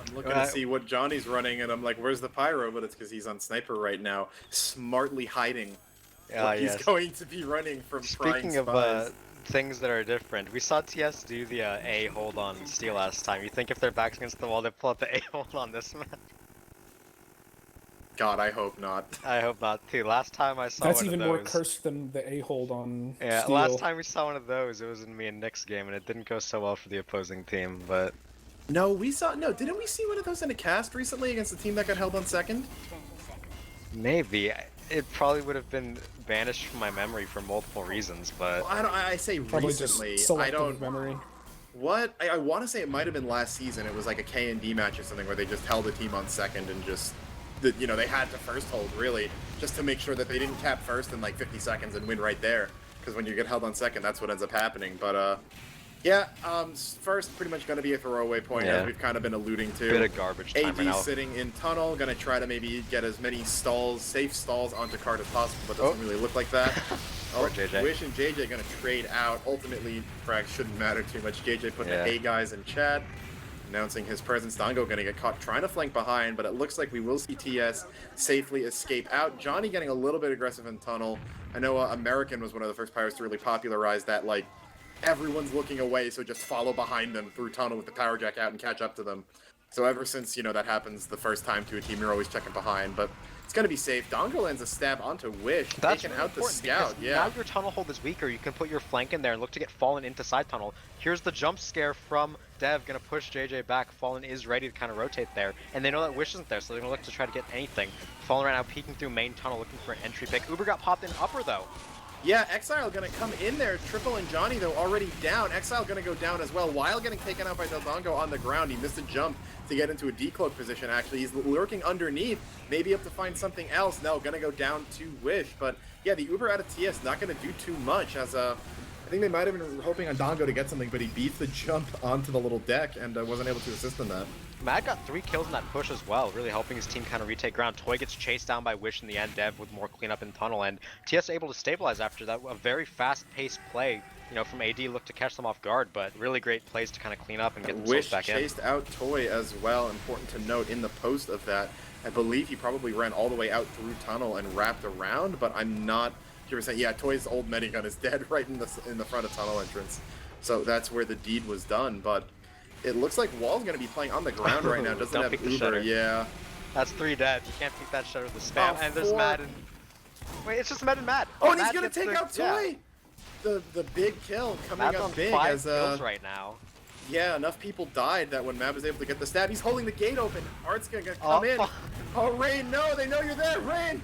I'm looking to see what Johnny's running, and I'm like, where's the pyro? But it's because he's on sniper right now, smartly hiding. He's going to be running from Speaking of things that are different, we saw TS do the A hold on Steel last time. You think if their back's against the wall, they pull out the A hold on this map? God, I hope not. I hope not too. Last time I saw that's one even of those, more cursed than the A hold on yeah, Steel. Last time we saw one of those, it was in me and Nick's game, and it didn't go so well for the opposing team. But didn't we see one of those in a cast recently against the team that got held on second? Maybe. It probably would have been banished from my memory for multiple reasons, but Well, I say Probably recently. just selective I don't. memory. What? I want to say it might have been last season. It was like a K&D match or something where they just held a team on second and just, you know, they had to first hold, really, just to make sure that they didn't cap first in like 50 seconds and win right there. Because when you get held on second, that's what ends up happening. But, yeah, first pretty much going to be a throwaway point, as we've kind of been alluding to. Bit of garbage time AD right now. sitting in tunnel, going to try to maybe get as many stalls, safe stalls onto card as possible, but doesn't really look like that. Poor JJ. Wish and JJ going to trade out. Ultimately, frags shouldn't matter too much. JJ putting the hey guys in chat, announcing his presence. Dango going to get caught trying to flank behind, but it looks like we will see TS safely escape out. Johnny getting a little bit aggressive in tunnel. I know American was one of the first players to really popularize that, like, everyone's looking away, so just follow behind them through tunnel with the power jack out and catch up to them. So ever since, you know, that happens the first time to a team, you're always checking behind, but it's going to be safe. Dango lands a stab onto Wish, That's taking really out the important scout. because Yeah. now your tunnel hold is weaker. You can put your flank in there and look to get Fallen into side tunnel. Here's the jump scare from Dev, gonna push JJ back. Fallen is ready to kind of rotate there, and they know that Wish isn't there, so they're gonna look to try to get anything. Fallen right now peeking through main tunnel, looking for an entry pick. Uber got popped in upper though. Yeah, Exile gonna come in there. Triple and Johnny, though, already down. Exile gonna go down as well. While getting taken out by Del Dongo on the ground. He missed a jump to get into a decloak position, actually. He's lurking underneath. Maybe up to find something else. No, gonna go down to Wish. But, yeah, the Uber out of TS not gonna do too much, as I think they might have been hoping on Dongo to get something, but he beats the jump onto the little deck and wasn't able to assist in that. Mad got 3 kills in that push as well, really helping his team kind of retake ground. Toy gets chased down by Wish in the end, Dev with more cleanup in tunnel, and TS able to stabilize after that. A very fast-paced play, you know, from AD, looked to catch them off guard, but really great plays to kind of clean up and get themselves Wish back in. chased out Toy as well. Important to note in the post of that, I believe he probably ran all the way out through tunnel and wrapped around, but I'm not 100%. Yeah, Toy's old medigun is dead right in the front of tunnel entrance, so that's where the deed was done. But it looks like Wall's going to be playing on the ground right now. Doesn't Don't have pick the Uber. shutter. Yeah. That's 3 dead. You can't pick that shutter with the spam. Oh, and there's 4. Mad and... Wait, it's just Mad and Mad. Oh, and he's Mad going to gets take the- out Toy! The big kill coming Mad's up on big 5 as kills right now. yeah, enough people died that when Mab was able to get the stab, he's holding the gate open. Art's going to come in. fuck. Oh, Rain, no, they know you're there, Rain!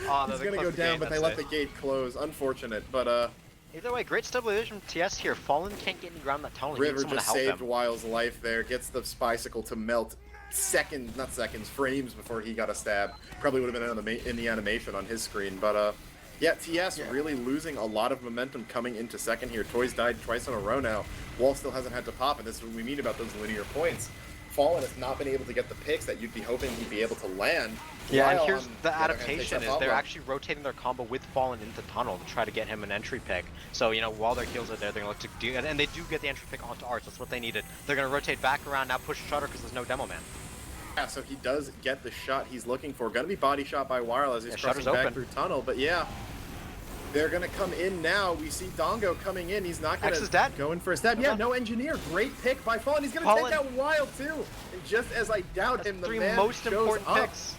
Oh, no, He's they going to go closed the down, gate, but they that's let it. the gate close. Unfortunate, but Either way, great stabilization from TS here. Fallen can't get any ground in that tunnel. He needs River someone to just help saved them. Wile's life there, gets the bicycle to melt frames before he got a stab. Probably would have been in the animation on his screen, but yeah, TS really losing a lot of momentum coming into second here. Toys died twice in a row now. Wall still hasn't had to pop, and this is what we mean about those linear points. Fallen has not been able to get the picks that you'd be hoping he'd be able to land. Yeah, and While here's on the other hand, adaptation takes is up they're Pablo. actually rotating their combo with Fallen into tunnel to try to get him an entry pick. So, you know, while their heals are there, they're going to look to do, and they do get the entry pick onto Arts. That's what they needed. They're going to rotate back around, now push Shutter because there's no Demo Man. Yeah, so he does get the shot he's looking for. Gonna be body shot by Wirel as he's crossing Shutter's back open. through tunnel, but yeah. They're gonna come in now. We see Dongo coming in. He's not gonna X is dead. go in for a stab. Yeah, no engineer. Great pick by Fallen. He's gonna take out Wild too. And just as I doubt That's him, the 3 man most shows important up. picks.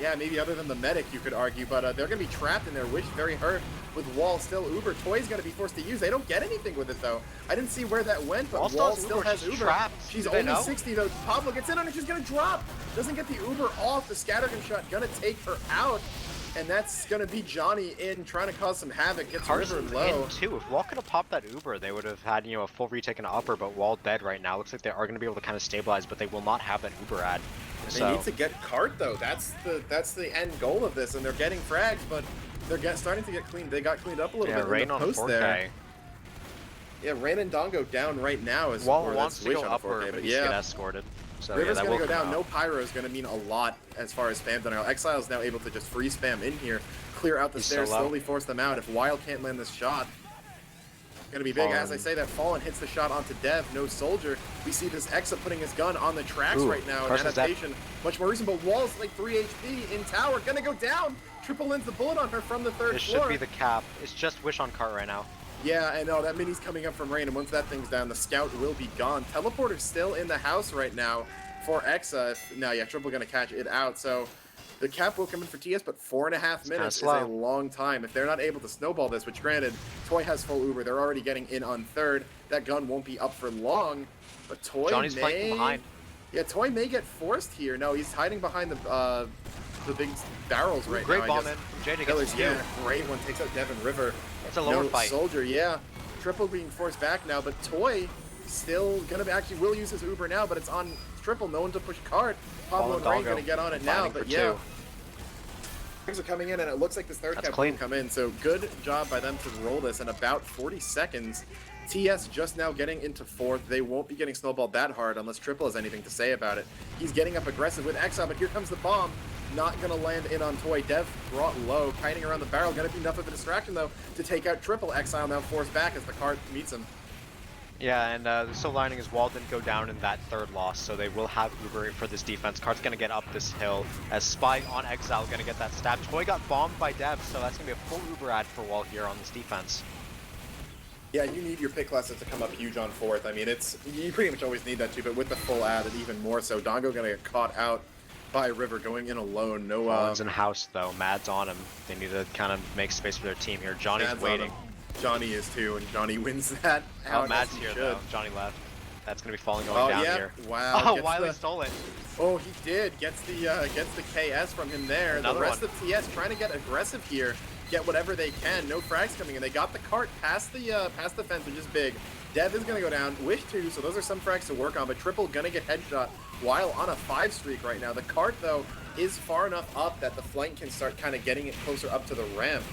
Yeah, maybe other than the medic, you could argue, but they're gonna be trapped in there. Wish very hurt with Wall still Uber. Toy's gonna be forced to use. They don't get anything with it though. I didn't see where that went, but Wall still has she's Uber. trapped. She's Do they only know? 60 though. Pablo gets in on her. She's gonna drop. Doesn't get the Uber off. The scattergun shot gonna take her out. And that's gonna be Johnny in trying to cause some havoc. Gets River Carson's low. in too. If Wall could have popped that Uber, they would have had, you know, a full retake and an upper, but Wall dead right now. Looks like they are going to be able to kind of stabilize, but they will not have that Uber ad. They need to get cart though. That's the end goal of this, and they're getting frags, but they're starting to get cleaned. They got cleaned up a little Yeah, bit Rain in the on post 4K. there. Yeah, Rain and Dongo down right now as Wall or wants that's to Wish go on upper, 4K, but but he's yeah. get escorted. So River's yeah, that gonna will go come down. out. No Pyro is gonna mean a lot as far as spam done. Exile is now able to just free spam in here, clear out the He's stairs, so low. slowly force them out. If Wild can't land this shot, gonna be big. As I say that, Fallen hits the shot onto Dev. No Soldier. We see this Exa putting his gun on the tracks Ooh, right now. An Carson's dead. adaptation, much more recent, but Wall's like 3 HP in tower. Gonna go down. Triple lands the bullet on her from the third This floor. should be the cap. It's just Wish on cart right now. Yeah, I know. That mini's coming up from Rain, and once that thing's down, the scout will be gone. Teleporter's still in the house right now for Exa. No, yeah, Triple gonna catch it out. So the cap will come in for TS, but 4.5 minutes is a slow. long time. If they're not able to snowball this, which granted, Toy has full Uber. They're already getting in on third. That gun won't be up for long, but Toy Johnny's may... flanking behind. Yeah, Toy may get forced here. No, he's hiding behind the big barrels right Great now. ball, I guess. man. From JJ Killers, gets a few. yeah, great one. Takes out Devin River. It's a lower No fight. Soldier, yeah. Triple being forced back now, but Toy still gonna actually will use his Uber now, but it's on Triple. No one to push cart. Pablo and Rain Dongo gonna get on it now, planning but for yeah. two. Things are coming in, and it looks like this third That's cap clean. will come in. So good job by them to roll this in about 40 seconds. TS just now getting into fourth. They won't be getting snowballed that hard unless Triple has anything to say about it. He's getting up aggressive with Exile, but here comes the bomb. Not gonna land in on Toy. Dev brought low, kiting around the barrel. Gonna be enough of a distraction though to take out Triple. Exile now forced back as the cart meets him. Yeah, and the silver lining is Wall didn't go down in that third loss, so they will have Uber for this defense. Cart's gonna get up this hill as Spy on Exile gonna get that stab. Toy got bombed by Dev, so that's gonna be a full Uber ad for Wall here on this defense. Yeah, you need your pick classes to come up huge on fourth. I mean, you pretty much always need that too, but with the full ad, and even more so. Dongo gonna get caught out by River going in alone. No One's in house though. Mad's on him. They need to kind of make space for their team here. Johnny's Mad's on waiting. him. Johnny is too, and Johnny wins that. Oh, out Mad's as he here should. though. Johnny left. That's gonna be falling going down yeah. here. Wow. Oh, gets Wiley the- stole it. Oh, he did. Gets the KS from him there. Another the rest one. of TS trying to get aggressive here, get whatever they can. No frags coming in. They got the cart past the fence, which is big. Dev is gonna go down. Wish too. So those are some frags to work on. But Triple gonna get headshot while on a 5 streak right now. The cart though is far enough up that the flank can start kind of getting it closer up to the ramp.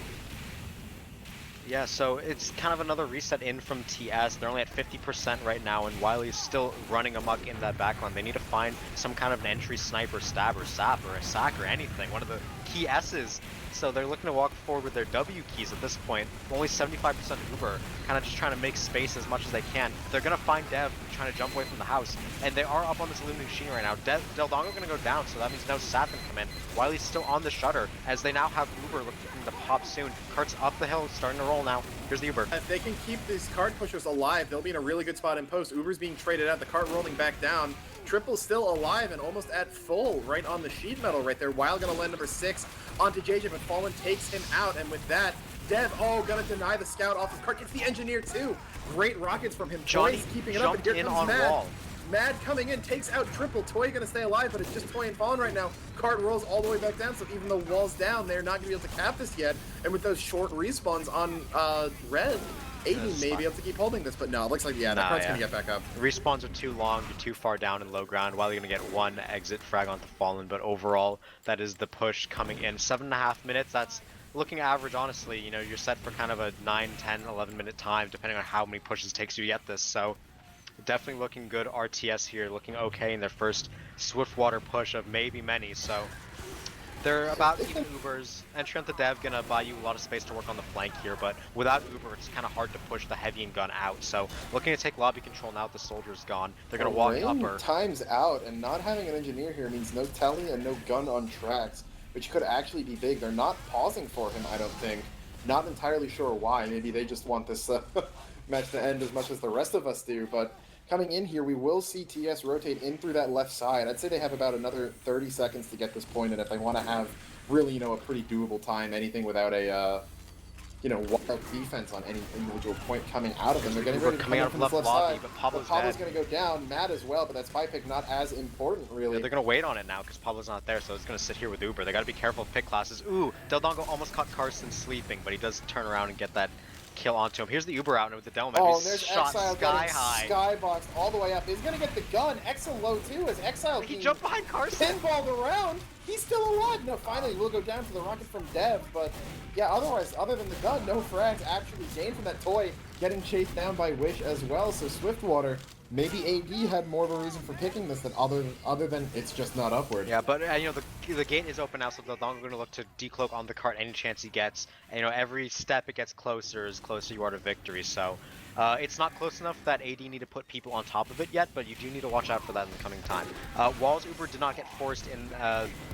Yeah, so it's kind of another reset in from TS. They're only at 50% right now, and Wiley's still running amok in that backline. They need to find some kind of an entry sniper, stab, or sap, or a sack, or anything. One of the key S's. So they're looking to walk forward with their W keys at this point. Only 75% Uber, kind of just trying to make space as much as they can. They're going to find Dev trying to jump away from the house, and they are up on this illuminating machine right now. Del Dongo going to go down, so that means no sap can come in. Wiley's still on the shutter, as they now have Uber looking to pop soon. Cart's up the hill, starting to roll now. Here's the Uber. If they can keep these cart pushers alive, they'll be in a really good spot in post. Uber's being traded out, the cart rolling back down. Triple's still alive and almost at full right on the sheet metal right there. Wild gonna land number 6 onto JJ, but Fallen takes him out, and with that, Dev, gonna deny the scout off his cart. Gets the engineer too. Great rockets from him. Johnny Toy's keeping it up, and jumped here in comes on Mad. Wall. Mad coming in, takes out Triple. Toy gonna stay alive, but it's just Toy and Fallen right now. Cart rolls all the way back down, so even though Wall's down, they're not gonna be able to cap this yet. And with those short respawns on Red, Aiden may be able to keep holding this, but no, it looks like, the cart's gonna get back up. Respawns are too long, you're too far down in low ground. Wiley gonna get one exit frag onto Fallen, but overall, that is the push coming in. 7.5 minutes, that's looking average, honestly. You know, you're set for kind of a 9, 10, 11 minute time, depending on how many pushes it takes you to get this, so definitely looking good. RTS here looking okay in their first Swiftwater push of maybe many, so they're about even Ubers. Entry on the Dev gonna buy you a lot of space to work on the flank here, but without Uber, it's kind of hard to push the heavy and gun out. So looking to take lobby control now that the soldier's gone. They're gonna walk upper. Time's out, and not having an engineer here means no telly and no gun on tracks, which could actually be big. They're not pausing for him, I don't think. Not entirely sure why. Maybe they just want this match to end as much as the rest of us do, but coming in here, we will see TS rotate in through that left side. I'd say they have about another 30 seconds to get this point, and if they want to have really, a pretty doable time, anything without a, wild defense on any individual point coming out of them, they're getting ready to come out from this left lobby, side. but Pablo's going to go down. Matt as well, but that spy pick not as important, really. Yeah, they're gonna wait on it now because Pablo's not there, so it's gonna sit here with Uber. They gotta be careful of pick classes. Ooh, Del Dongo almost caught Carson sleeping, but he does turn around and get that kill onto him. Here's the Uber out, and with the Delman, Oh, and he's there's shot Exile sky getting high. skyboxed all the way up. He's going to get the gun. Exile low, too, as Exile He being jumped behind Carson. pinballed around. He's still alive. No, finally, we'll go down to the rocket from Dev, but yeah, otherwise, other than the gun, no frags actually gained from that Toy, getting chased down by Wish as well, so Swiftwater, maybe AD had more of a reason for picking this than other than it's just not upward. Yeah, but the gate is open now, so Del Dongo gonna look to decloak on the cart any chance he gets. And every step it gets closer, as closer you are to victory. So it's not close enough that AD need to put people on top of it yet, but you do need to watch out for that in the coming time. Wall's Uber did not get forced in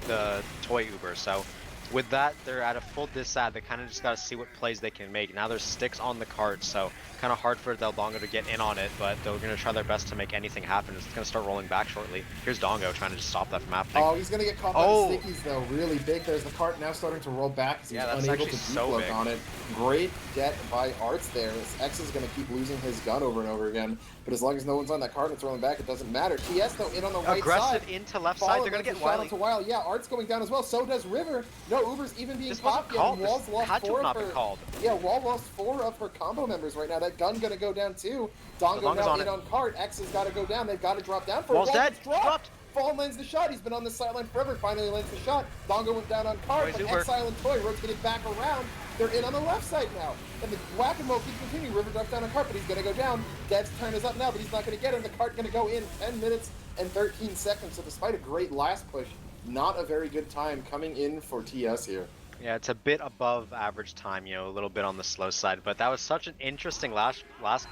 the Toy Uber, so with that, they're at a full disad. They kind of just got to see what plays they can make. Now there's sticks on the cart, so kind of hard for Del Dongo to get in on it, but they're going to try their best to make anything happen. It's going to start rolling back shortly. Here's Dongo trying to just stop that from happening. Oh, he's going to get caught by the stickies, though. Really big. There's the cart now starting to roll back as he's unable to decloak on it. Great get by Arts there. X is going to keep losing his gun over and over again, but as long as no one's on that cart and it's rolling back, it doesn't matter. TS, though, in on the right side. Aggressive into left side. They're going to get Wiley. Yeah, Art's going down as well. So does River. No, No, Uber's even being This wasn't popped yet, called. and Wall's This lost had to 4 have of not been her. called. Yeah, Wall lost 4 of her combo members right now. That gun gonna go down too. Dongo Dongo's now on in it. on cart. X has got to go down. They've got to drop down for Wall's Wall dead. gets Dropped. Fallen lands the shot. He's been on the sideline forever. Finally lands the shot. Dongo went down on cart, Toy's but Uber. Exile and Toy rotated back around. They're in on the left side now. And the whack-a-mole keeps continuing. River drops down on cart, but he's gonna go down. Dev's turn is up now, but he's not gonna get him. The cart gonna go in 10 minutes and 13 seconds. So despite a great last push, not a very good time coming in for TS here. Yeah, it's a bit above average time, you know, a little bit on the slow side, but that was such an interesting last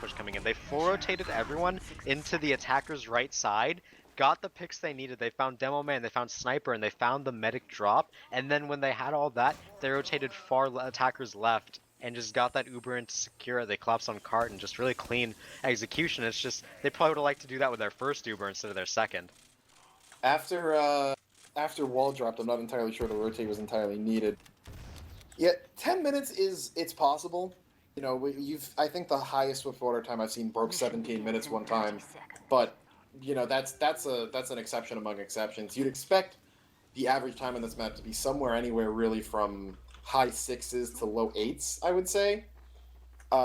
push coming in. They full rotated everyone into the attacker's right side, got the picks they needed. They found Demo Man, they found Sniper, and they found the medic drop. And then when they had all that, they rotated attackers left and just got that Uber into secure. They collapsed on cart and just really clean execution. It's just they probably would have liked to do that with their first Uber instead of their second. After Wall dropped, I'm not entirely sure the rotate was entirely needed. Yeah, 10 minutes it's possible. You know, I think the highest Swift water time I've seen broke 17 minutes one time, but you know that's an exception among exceptions. You'd expect the average time on this map to be somewhere anywhere really from high 6s to low 8s, I would say,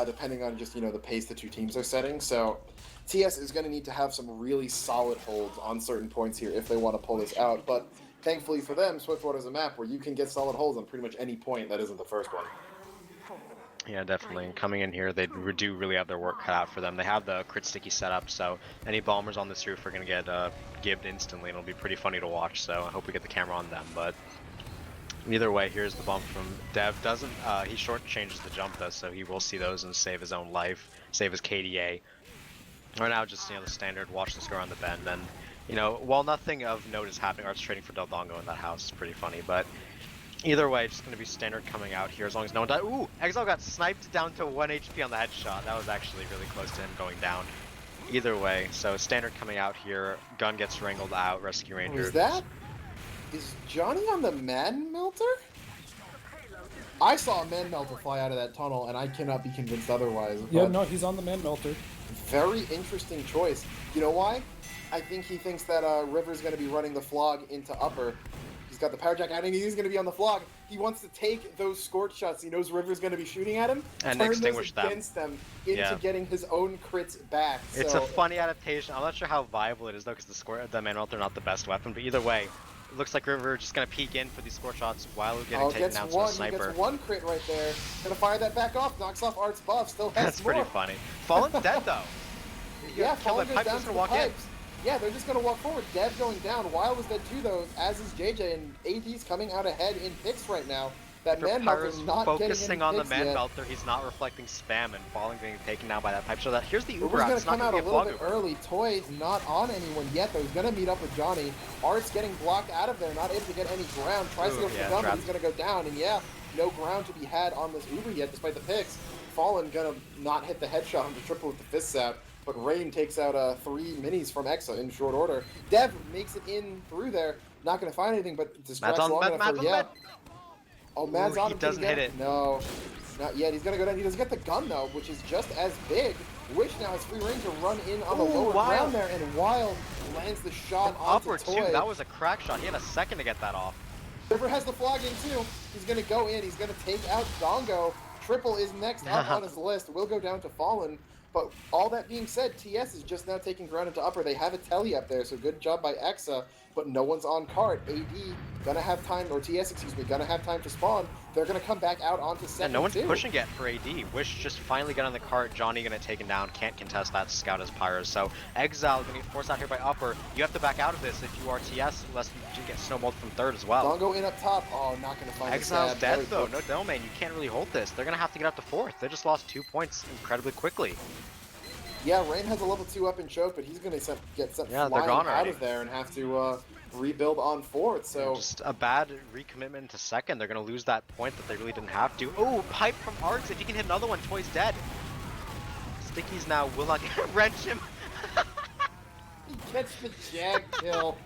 depending on just the pace the two teams are setting. So TS is going to need to have some really solid holds on certain points here if they want to pull this out, but thankfully for them, Swiftwater is a map where you can get solid holds on pretty much any point that isn't the first one. Yeah, definitely. And coming in here, they do really have their work cut out for them. They have the crit sticky set up, so any bombers on this roof are going to get gibbed instantly, and it'll be pretty funny to watch, so I hope we get the camera on them. But either way, here's the bomb from Dev. He shortchanges the jump, though, so he will see those and save his own life, save his KDA. Right now, just, the standard watch this go around the bend, and while nothing of note is happening, Art's trading for Del Dongo in that house. It's pretty funny, but either way, it's going to be standard coming out here as long as no one dies. Ooh, Exile got sniped down to 1 HP on the headshot. That was actually really close to him going down. Either way, so standard coming out here. Gun gets wrangled out, Rescue Ranger. Is Johnny on the Man Melter? I saw a Man Melter fly out of that tunnel, and I cannot be convinced otherwise. Yeah, no, he's on the Man Melter. Very interesting choice. You know why? I think he thinks that River's going to be running the Flog into upper. He's got the power jack out and he's going to be on the Flog. He wants to take those scorch shots. He knows River's going to be shooting at him. And turn extinguish those against them into getting his own crits back. It's a funny adaptation. I'm not sure how viable it is though, because the Man Melter not the best weapon. But either way, it looks like River just going to peek in for these score shots while getting taken down to a sniper. He gets one crit right there. Going to fire that back off. Knocks off Art's buff. Still has That's more. pretty funny. Fallen's dead though. Yeah, Fallen goes down to the pipes. In. Yeah, they're just going to walk forward. Dev going down. Wild is dead too, though, as is JJ, and AD's coming out ahead in picks right now. That Man Melter's not focusing on the Man yet. Melter. He's not reflecting spam, and Fallen getting taken down by that pipe. So that here's the Uber Uber's out. going It's to not come out going a to be a little vlog bit Uber. early. Toy's not on anyone yet, though. He's going to meet up with Johnny. Art's getting blocked out of there, not able to get any ground. Tries to go for the gun, but he's going to go down. And yeah, no ground to be had on this Uber yet, despite the picks. Fallen going to not hit the headshot on the triple with the fists out. But Rain takes out 3 minis from Exa in short order. Dev makes it in through there. Not going to find anything, but distracts long enough for, yeah. Oh, Mad's on him. He doesn't hit it. No, not yet. He's going to go down. He doesn't get the gun, though, which is just as big. Wish now has free range to run in on the lower ground there, and Wild lands the shot onto upwards, Toy. too. That was a crack shot. He had a second to get that off. River has the Flog in, too. He's going to go in. He's going to take out Dongo. Triple is next up on his list. Will go down to Fallen. But all that being said, TS is just now taking ground into upper. They have a telly up there, so good job by Exa, but no one's on cart. AD gonna have time, or TS, excuse me, gonna have time to spawn. They're gonna come back out onto second. And no one's pushing yet for AD. Wish just finally got on the cart. Johnny gonna take him down. Can't contest that scout as Pyros. So Exile gonna get forced out here by upper. You have to back out of this if you are TS, unless you get snowballed from third as well. Dongo in up top. Oh, not gonna find Exile's the dead though. No domain. You can't really hold this. They're gonna have to get up to fourth. They just lost 2 points incredibly quickly. Yeah, Rain has a level 2 up in choke, but he's going to get sent flying out of there and have to rebuild on fourth. So just a bad recommitment to second. They're going to lose that point that they really didn't have to. Oh, pipe from Arts. If you can hit another one, Toy's dead. Stickies now will not wrench him. He gets the jag kill.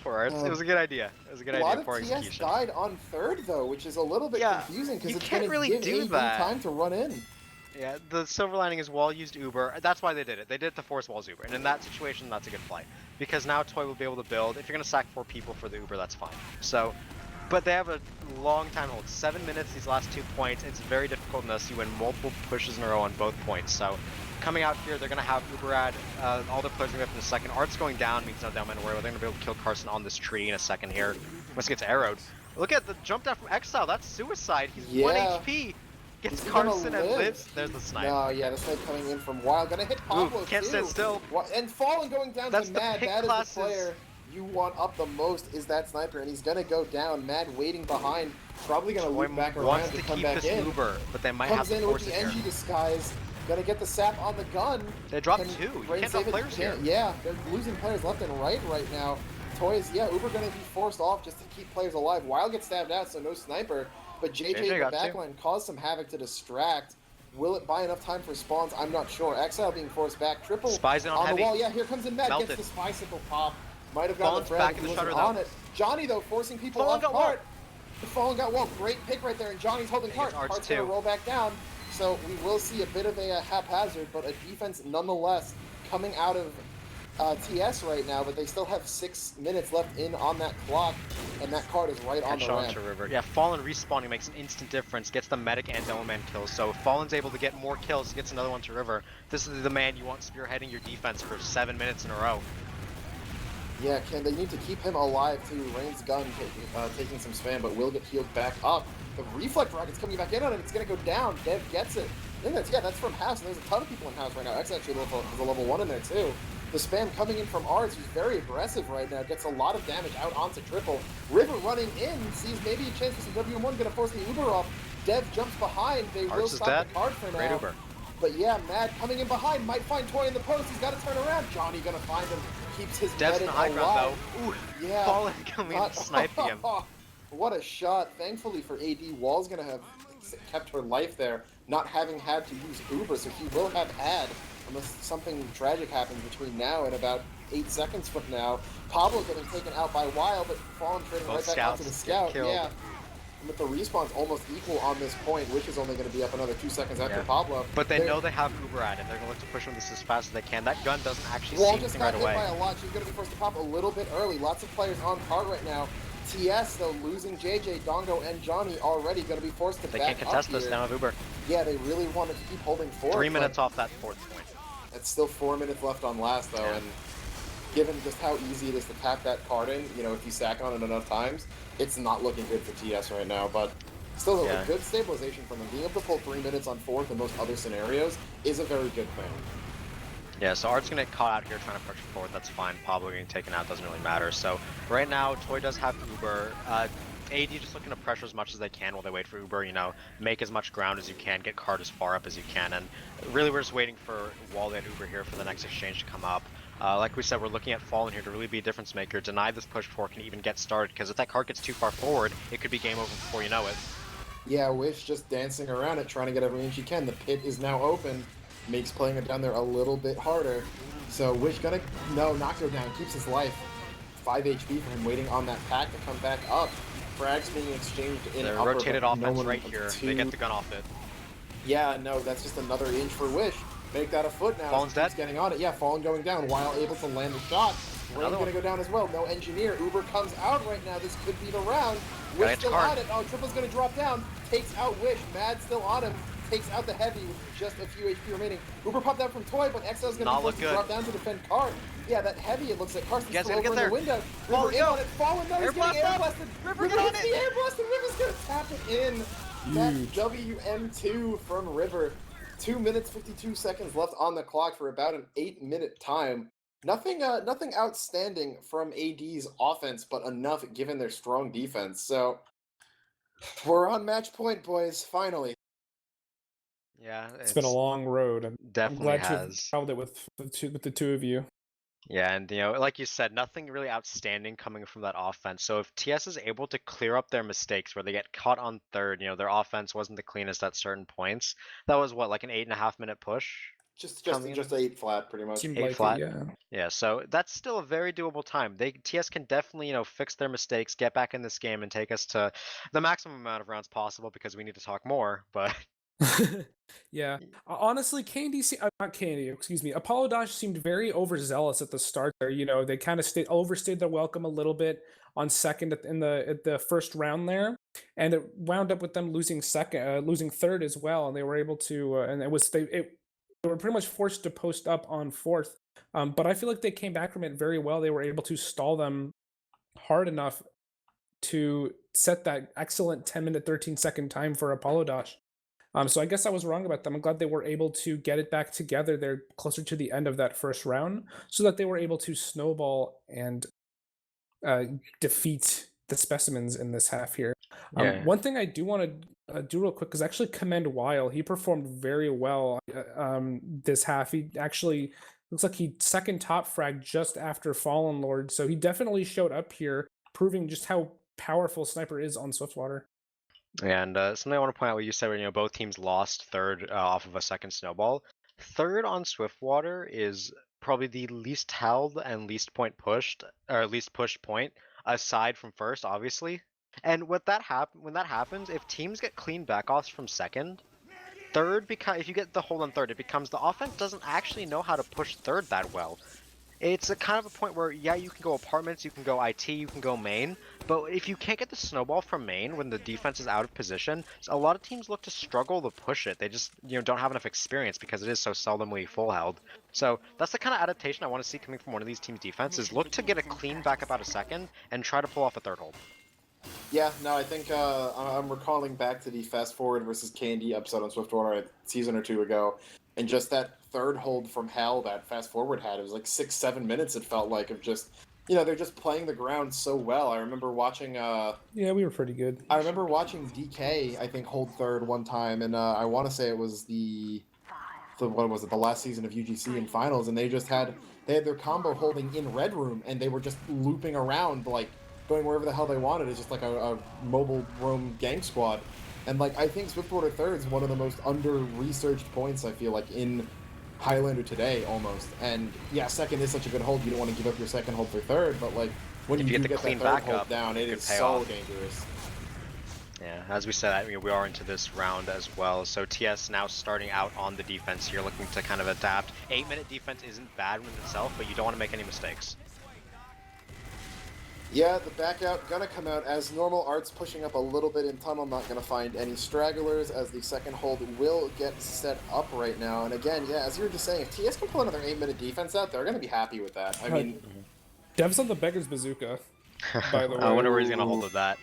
Poor Arts. It was a good idea. It was a good idea. Poor execution. A lot of TS died on third, though, which is a little bit confusing because it's going to give AD time to run in. Yeah, the silver lining is Wall used Uber. That's why they did it. They did it to force Wall's Uber. And in that situation, that's a good play. Because now Toy will be able to build. If you're going to sack 4 people for the Uber, that's fine. So But they have a long time hold. 7 minutes these last 2 points. It's very difficult unless you win multiple pushes in a row on both points. So coming out here, they're going to have Uberad. All their players are going to be up in a second. Art's going down means no down man to worry. They're going to be able to kill Carson on this tree in a second here. Once he gets arrowed. Look at the jump down from Exile. That's suicide. He's 1 Yeah. HP. Gets Is he gonna Carson and live? lives. There's the snipe. No, yeah, the snipe coming in from Wild. Gonna hit Pablo, Can't too. stand still. And Fallen going down That's to the Mad. pick That is classes. the player you want up the most is that sniper, and he's gonna go down. Mad waiting behind. Probably gonna loop back around Wants to to come keep back this in. Uber, but they might Comes have to in force with it the here. NG disguise. Gonna get the sap on the gun. They dropped Can 2. You Rain can't save drop it? players here. Yeah, they're losing players left and right now. Toys, yeah, Uber gonna be forced off just to keep players alive. Wild gets stabbed out, so no sniper. But JJ in the got two. backline caused some havoc to distract. Will it buy enough time for spawns? I'm not sure. Exile being forced back. Triple Spies in on the heavy. wall. Yeah, here comes in Mad. Melted. Gets the bicycle pop. Might have gotten Fallen's the frag back if in he the wasn't shutter, though. on it. Johnny, though, forcing people Fallen off got wall. cart. The Fallen got wall. Great pick right there, and Johnny's holding He cart. gets Arts Cart's going to too. roll back down. So we will see a bit of a haphazard, but a defense nonetheless coming out of TS right now, but they still have 6 minutes left in on that clock, and that card is right on the Headshot ramp. to River. Yeah, Fallen respawning makes an instant difference. Gets the medic and Demo Man kills. So if Fallen's able to get more kills, gets another one to River. This is the man you want spearheading your defense for 7 minutes in a row. Yeah, they need to keep him alive too. Rain's gun taking some spam, but will get healed back up. The reflect rocket's coming back in on it. It's gonna go down. Dev gets it. I think that's from House, and there's a ton of people in House right now. X actually has a level 1 in there too. The spam coming in from Arts, who's very aggressive right now, gets a lot of damage out onto Triple. River running in, sees maybe a chance for some WM1, gonna force the Uber off. Dev jumps behind. They will Arts is stop dead. the card for now. Great Uber. But yeah, Mad coming in behind, might find Toy in the post. He's got to turn around. Johnny gonna find him. Keeps his Dev's in medic the high ground alive. though. Ooh, Yeah. Fallen coming in sniping him. What a shot. Thankfully for AD, Wall's gonna have kept her life there, not having had to use Uber, so he will have had, unless something tragic happens between now and about 8 seconds from now. Pablo getting taken out by Wild, but Fallen trading Both right back onto scouts the get scout. killed. Yeah. And with the respawns almost equal on this point, which is only going to be up another 2 seconds after Yeah. Pablo. But they They're- know they have Uber at it. They're gonna look to push him this as fast as they can. That gun doesn't actually Wall see just anything got right hit by away. a lot. She's going to be forced to pop a little bit early. Lots of players on cart right now. TS, though, losing JJ, Dongo, and Johnny already going to be forced to They back can't contest up this here. now of Uber. Yeah, they really wanted to keep holding forward. 3 but minutes off that 4th point. It's still 4 minutes left on last, though, Yeah. and given just how easy it is to tap that card in, if you sack on it enough times, it's not looking good for TS right now, but still Yeah. a good stabilization from them. Being able to pull 3 minutes on 4th in most other scenarios is a very good thing. Yeah, so Art's gonna get caught out here trying to push forward. That's fine. Pablo getting taken out doesn't really matter. So right now, Toy does have Uber. AD just looking to pressure as much as they can while they wait for Uber. Make as much ground as you can, get card as far up as you can, and really we're just waiting for Wall and Uber here for the next exchange to come up. Like we said, we're looking at Fallen here to really be a difference maker. Deny this push before it can even get started, because if that card gets too far forward, it could be game over before you know it. Yeah, Wish just dancing around it, trying to get every inch she can. The pit is now open, makes playing it down there a little bit harder. So Wish gonna, not go down, keeps his life. 5 HP for him, waiting on that pack to come back up. Frags being exchanged in They're upper, rotated but no offense one right of here. two. They get the gun off it. Yeah, no, that's just another inch for Wish. Make that a foot now. Fallen's Keeps dead. getting on it. Yeah, Fallen going down while able to land the shot. Rain Another gonna one. go down as well. No engineer. Uber comes out right now. This could be the round. Gotta Wish get still card. on it. Oh, Triple's gonna drop down. Takes out Wish. Mad still on him. Takes out the heavy with just a few HP remaining. Uber popped out from Toy, but Exile's gonna Not be forced look to drop good. down to defend card. Yeah, that heavy, it looks like Carson's Guys, still gotta over get in the there. window. Fallen, River in go. on it. Fallen, no, he's Air getting blast air up. blasted. River, River get on hits it. the air blast, and River's gonna tap it in. That WM2 from River. 2 minutes 52 seconds left on the clock for about an 8-minute time. Nothing outstanding from AD's offense, but enough given their strong defense. So we're on match point, boys. Finally. Yeah, It's been a long road, and I'm definitely glad to have has. traveled it with the two of you. Yeah, and like you said, nothing really outstanding coming from that offense. So if TS is able to clear up their mistakes where they get caught on third, their offense wasn't the cleanest at certain points. That was what, like an 8.5-minute push? Just Coming in. 8 flat, pretty much. Seemed Eight like flat. it, yeah. Yeah, so that's still a very doable time. TS can definitely, fix their mistakes, get back in this game, and take us to the maximum amount of rounds possible because we need to talk more. But Yeah. Honestly, not Candy, excuse me. Apolodosh seemed very overzealous at the start there. You know, they kind of overstayed their welcome a little bit on second in the first round there, and it wound up with them losing third as well, and they were able to, and they were pretty much forced to post up on fourth. But I feel like they came back from it very well. They were able to stall them hard enough to set that excellent 10-minute 13-second time for Apolodosh. So I guess I was wrong about them. I'm glad they were able to get it back together there closer to the end of that first round so that they were able to snowball and defeat the specimens in this half here. Yeah. One thing I do want to do real quick is actually commend Weil. He performed very well this half. He actually looks like he second top frag just after Fallen Lord. So he definitely showed up here, proving just how powerful Sniper is on Swiftwater. And something I want to point out what you said, where both teams lost third off of a second snowball. Third on Swiftwater is probably the least held and least pushed point, aside from first, obviously. And when that happens, if teams get clean backoffs from second, third if you get the hold on third, it becomes the offense doesn't actually know how to push third that well. It's a kind of a point where, yeah, you can go apartments, you can go IT, you can go main, but if you can't get the snowball from main when the defense is out of position, a lot of teams look to struggle to push it. They just, don't have enough experience because it is so seldomly full held. So that's the kind of adaptation I want to see coming from one of these teams' defenses. Look to get a clean back up out a second and try to pull off a third hold. Yeah, no, I think I'm recalling back to the Fast Forward versus Candy episode on Swiftwater a season or two ago, and just that third hold from hell that Fast Forward had. It was like 6-7 minutes, it felt like, of just, they're just playing the ground so well. I remember watching... yeah, we were pretty good. I remember watching DK, I think, hold third one time, and I want to say it was the last season of UGC in finals, and they had their combo holding in Red Room, and they were just looping around, like, going wherever the hell they wanted. It's just like a mobile roam gang squad. And I think Swiftwater third is one of the most under-researched points, I feel like, in Highlander today, almost. And yeah, second is such a good hold. You don't want to give up your second hold for third, but when you do get that third hold down, it is so dangerous. Yeah, as we said, we are into this round as well. So TS now starting out on the defense here, looking to kind of adapt. 8-minute defense isn't bad in itself, but you don't want to make any mistakes. Yeah, the back out gonna come out as normal. Art's pushing up a little bit in tunnel, not gonna find any stragglers as the second hold will get set up right now. And again, yeah, as you were just saying, if TS can pull another 8-minute defense out, they're gonna be happy with that. I mean, Dev's on the Beggar's Bazooka, by the way. I wonder where he's gonna hold with that.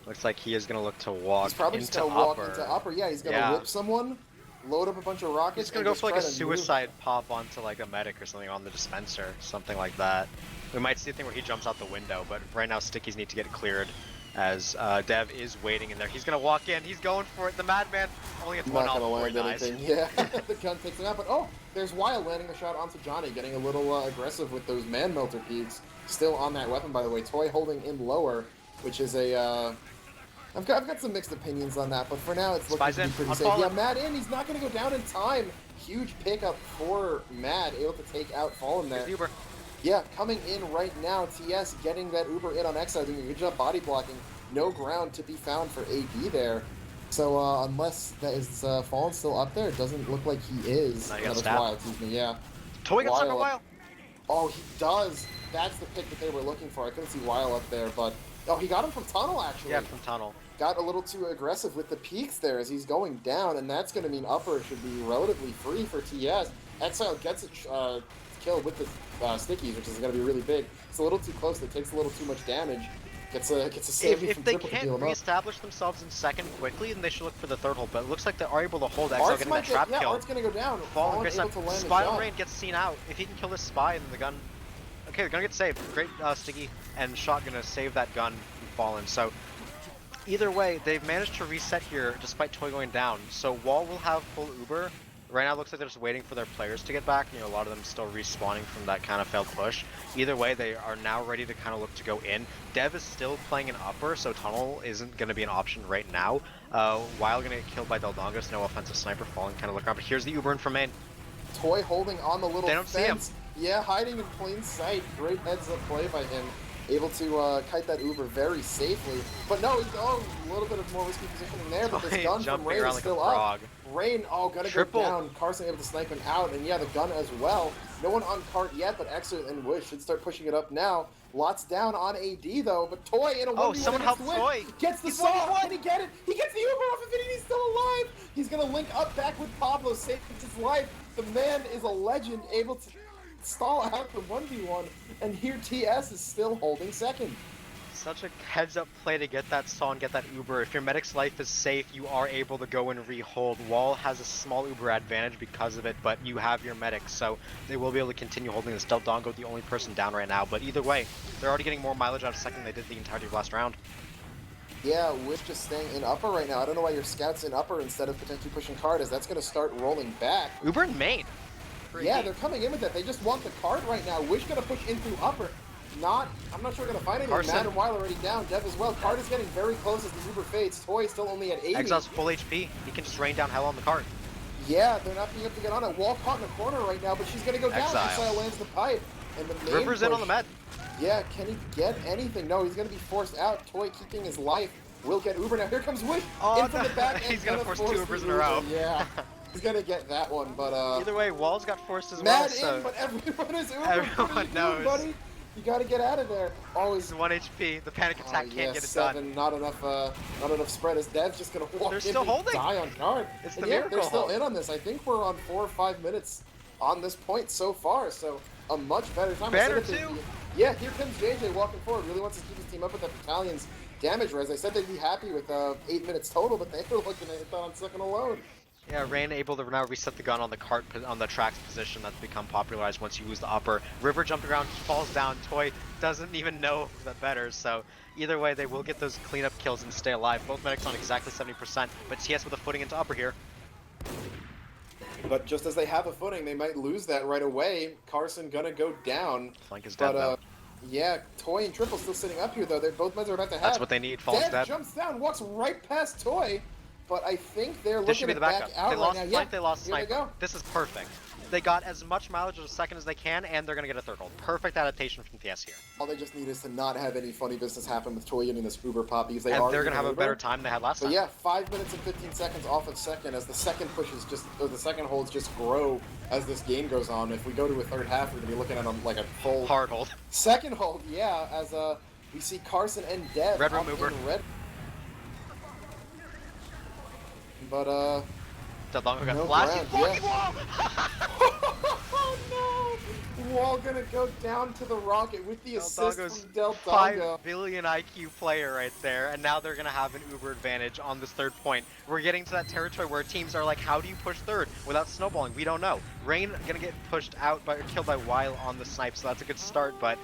Looks like he is gonna look to walk he's probably into just gonna upper. walk into upper. Yeah, he's gonna whip someone, load up a bunch of rockets. He's gonna go for a suicide pop onto a medic or something on the dispenser, something like that. We might see a thing where he jumps out the window, but right now stickies need to get cleared as Dev is waiting in there. He's gonna walk in, he's going for it. The Madman only gets one off before he dies. Yeah, the gun takes him out, but there's Weil landing a shot onto Johnny, getting a little aggressive with those Man Melter peaks. Still on that weapon, by the way. Toy holding in lower, which is a... I've got some mixed opinions on that, but for now it's looking to be pretty safe. Yeah, Mad in, he's not going to go down in time. Huge pickup for Mad, able to take out Fallen there. Uber. Yeah, coming in right now, TS getting that Uber in on Exile, doing a good job body blocking. No ground to be found for AD there. So unless that is Fallen still up there, it doesn't look like he is. Wild, excuse me, yeah. Toy gets stuck on Weil. Oh, he does. That's the pick that they were looking for. I couldn't see Weil up there, but... Oh, he got him from tunnel, actually. Yeah, from tunnel. Got a little too aggressive with the peaks there as he's going down, and that's going to mean upper should be relatively free for TS. Exile gets it killed with the stickies, which is going to be really big. It's a little too close. It takes a little too much damage. Gets a save from If they triple to heal can't him reestablish themselves in second quickly, then they should look for the third hold. But it looks like they are able to hold Exile getting that trap kill. Art's going to go down. Fallen able to land Spy a on shot. Rain gets seen out. If he can kill this Spy, then the gun... Okay, the gun gets saved. Great sticky, and shot gonna save that gun from Fallen. So either way, they've managed to reset here despite Toy going down. So Wall will have full Uber. Right now it looks like they're just waiting for their players to get back. A lot of them still respawning from that kind of failed push. Either way, they are now ready to kind of look to go in. Dev is still playing an upper, so tunnel isn't going to be an option right now. Weil gonna get killed by Deldongas, no offensive sniper. Fallen kind of look around, but here's the Uber in from main. Toy holding on the little They don't fence. see him. Yeah, hiding in plain sight. Great heads up play by him. able to kite that Uber very safely. But no, he's a little bit of more risky positioning there, but this Toy gun from jumping Rain around is like a still up. frog. Rain, gonna Triple. go down. Carson able to snipe him out, and yeah, the gun as well. No one on cart yet, but Exer and Wish should start pushing it up now. Lots down on AD though, but Toy in a 1v1 someone against help Wish. Toy. Gets the He's saw. 1v1. Can he get it? He gets the Uber off of it, and he's still alive. He's gonna link up back with Pablo, saves his life. The man is a legend, able to stall out the 1v1, and here TS is still holding second. Such a heads-up play to get that saw and get that Uber. If your medic's life is safe, you are able to go and re-hold. Wall has a small Uber advantage because of it, but you have your medic, so they will be able to continue holding this. Dongo, the only person down right now, but either way, they're already getting more mileage out of second than they did the entirety of last round. Yeah, Wish just staying in upper right now. I don't know why your scout's in upper instead of potentially pushing card, as that's going to start rolling back. Uber in main. Yeah, they're coming in with that. They just want the card right now. Wish going to push in through upper. I'm not sure we're going to find anything. Carson. Matt and Weil already down. Dev as well. Card is getting very close as the Uber fades. Toy still only at 80. Exile's full HP. He can just rain down hell on the cart. Yeah, they're not being able to get on it. Wall caught in the corner right now, but she's going to go down. Exile. Exile lands the pipe. And the main River's in push- on the med. Yeah, can he get anything? No, he's going to be forced out. Toy keeping his life. Will get Uber now. Here comes Wish in from the back. He's and gonna force two the Ubers in a row. Yeah, he's gonna get that one. But Either way, Wall's got forced as Mad well, so in, but everyone is Uber. everyone What are you doing, knows. buddy? You gotta get out of there. he's 1 HP. The panic attack can't get it 7, done. not enough spread. As Dev's just gonna walk They're in still and holding. die on card. It's And the yeah, miracle they're still hold. in on this. I think we're on 4 or 5 minutes on this point so far. So a much better time. Banner I said that too. Yeah, here comes JJ walking forward. Really wants to keep his team up with the battalion's damage res. I said they'd be happy with 8 minutes total, but they were looking at it on second alone. Yeah, Rain able to now reset the gun on the cart on the tracks position that's become popularized once you lose the upper. River jumping around, falls down. Toy doesn't even know that better. So either way, they will get those cleanup kills and stay alive. Both medics on exactly 70%, but TS with a footing into upper here. But just as they have a footing, they might lose that right away. Carson gonna go down. Flank is dead though. Yeah, Toy and Triple still sitting up here though. They're both meds are about to have. That's what they need. Falls Dev dead. jumps down, walks right past Toy, but I think they're This should looking be to the back backup. out They right lost now. flank, Yeah, they lost here they sniper. go. This is perfect. They got as much mileage as a second as they can, and they're gonna get a third hold. Perfect adaptation from TS here. All they just need is to not have any funny business happen with Toy getting this Uber pop because And are they're gonna have a Uber. better time than they had last But time. yeah, 5 minutes and 15 seconds off of second as the second pushes the second holds just grow as this game goes on. If we go to a third half, we're gonna be looking at like a full Hard hold. second hold. Yeah, as we see Carson and Dev Red room up Uber. in red. But Dongo got no flashed. ground, Fucking Wall! oh no! Wall gonna go down to the rocket with the assist Dongo's from Del 5 Dongo. billion IQ player right there, and now they're gonna have an Uber advantage on this third point. We're getting to that territory where teams are like, how do you push third without snowballing? We don't know. Rain gonna get pushed out by or killed by Weil on the snipe, so that's a good start, but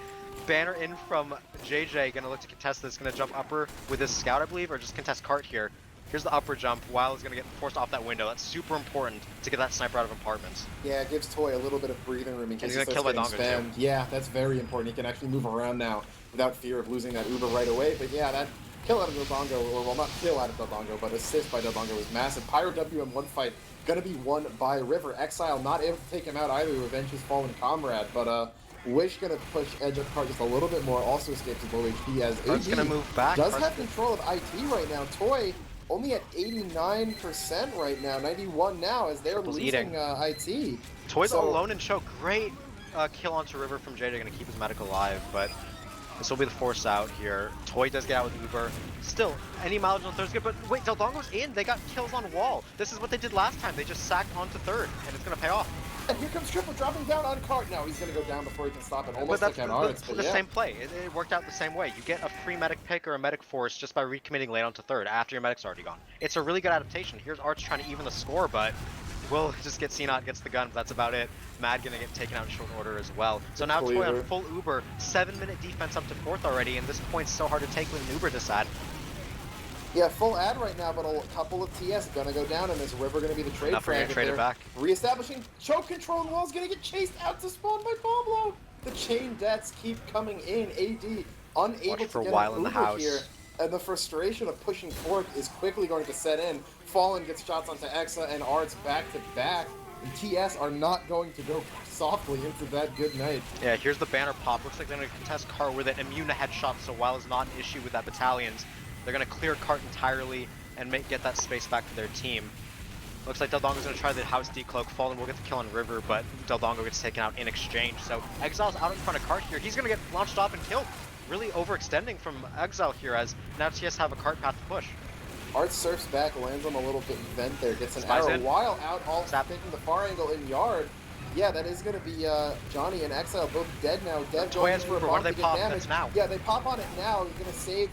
banner in from JJ, gonna look to contest this, gonna jump upper with his scout, I believe, or just contest cart here. Here's the upper jump. Weil is gonna get forced off that window. That's super important to get that sniper out of apartments. Yeah, it gives Toy a little bit of breathing room in case he's he gonna starts kill by getting Dongo, spammed. Yeah, that's very important. He can actually move around now without fear of losing that Uber right away. But yeah, that kill out of Del Dongo, or well, not kill out of Del Dongo, but assist by Del Dongo was massive. Pyro WM1 fight gonna be won by River. Exile not able to take him out either to avenge his fallen comrade, but Wish gonna push Edge up card just a little bit more, also escapes his low HP as Cart's AD gonna move back. does Cart's have control of IT right now. Toy only at 89% right now, 91 now as they're Triple's losing eating. IT. Toy's So- all alone and show great kill onto River from JJ, gonna keep his medic alive, but this will be the force out here. Toy does get out with Uber. Still, any mileage on third's good, but wait, Del Dongo's in. They got kills on Wall. This is what they did last time. They just sacked onto third, and it's gonna pay off. And here comes Triple dropping down on cart. Now he's gonna go down before he can stop it. Almost But like an Arts, that's but the yeah. same play. It worked out the same way. You get a free medic pick or a medic force just by recommitting late onto third after your medic's already gone. It's a really good adaptation. Here's Arts trying to even the score, but will just get Cnot, gets the gun, but that's about it. Mad gonna get taken out in short order as well. So now Full Toy on Uber. full Uber, 7-minute defense up to fourth already, and this point's so hard to take with an Uber this ad. Yeah, full ad right now, but a couple of TS gonna go down, and is River gonna be the trade Enough for frag? gonna trade it back. Reestablishing choke control, and Wall's gonna get chased out to spawn by Pablo. The chain deaths keep coming in. AD unable Watch to for get Weil an in the Uber house. here, and the frustration of pushing forth is quickly going to set in. Fallen gets shots onto Exa and Arts back to back. And TS are not going to go softly into that good night. Yeah, here's the banner pop. Looks like they're going to contest cart with it, immune to headshots, so while it's not an issue with that battalions, they're going to clear cart entirely and get that space back for their team. Looks like Deldongo's going to try the house decloak. Fallen will get the kill on River, but Deldongo gets taken out in exchange. So Exile's out in front of cart here. He's going to get launched off and killed. Really overextending from Exile here, as now TS have a cart path to push. Art surfs back, lands on a little bit vent there, gets an Spies arrow in. while out, all taking the far angle in yard. Yeah, that is going to be Johnny and Exile both dead now. Dead Toy has for a Uber. bomb Why do to they get pop? damage. That's now. Yeah, they pop on it now. He's going to save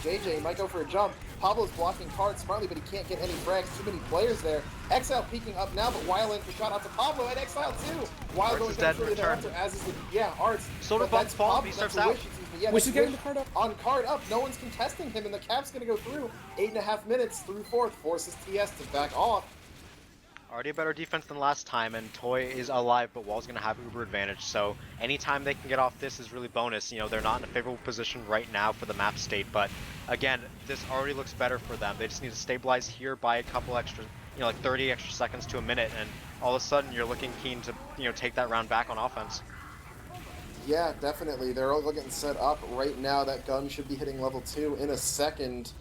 JJ. He might go for a jump. Pablo's blocking card smartly, but he can't get any frags. Too many players there. Exile peeking up now, but Weil in for shot out to Pablo and Exile too. Weil Arts going is down dead, shortly return. thereafter, as is the Arts. Soda But Bump that's falls, Pablo, he that's surfs out. Wish, excuse me. Yeah, Wish that's is getting Wish the card up. on card up. No one's contesting him, and the cap's going to go through. 8.5 minutes through fourth, forces TS to back off. Already a better defense than last time, and Toy is alive, but Wall's going to have Uber advantage, so anytime they can get off this is really bonus. You know, they're not in a favorable position right now for the map state, but again, this already looks better for them. They just need to stabilize here by a couple extra, you know, like 30 extra seconds to a minute, and all of a sudden you're looking keen to, you know, take that round back on offense. Yeah, definitely. They're all getting set up right now. That gun should be hitting level 2 in a second.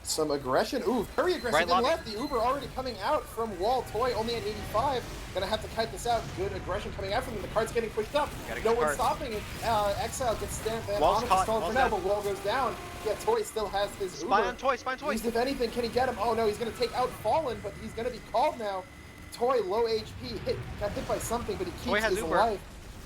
Some aggression. Ooh, very aggressive Right and lobby. left. The Uber already coming out from Wall. Toy only at 85. Gonna have to kite this out. Good aggression coming out from them. The cart's getting pushed up. Gotta No get one's cart. stopping it. Exile gets stamped and Wall's on caught. stalled for Wall's now, dead. but Wall goes down. Yeah, Toy still has his Spy Uber. on Toy, spy on Toy! Used if anything, can he get him? Oh no, he's gonna take out Fallen, but he's gonna be called now. Toy low HP, got hit by something, but he Toy keeps has his Uber. life.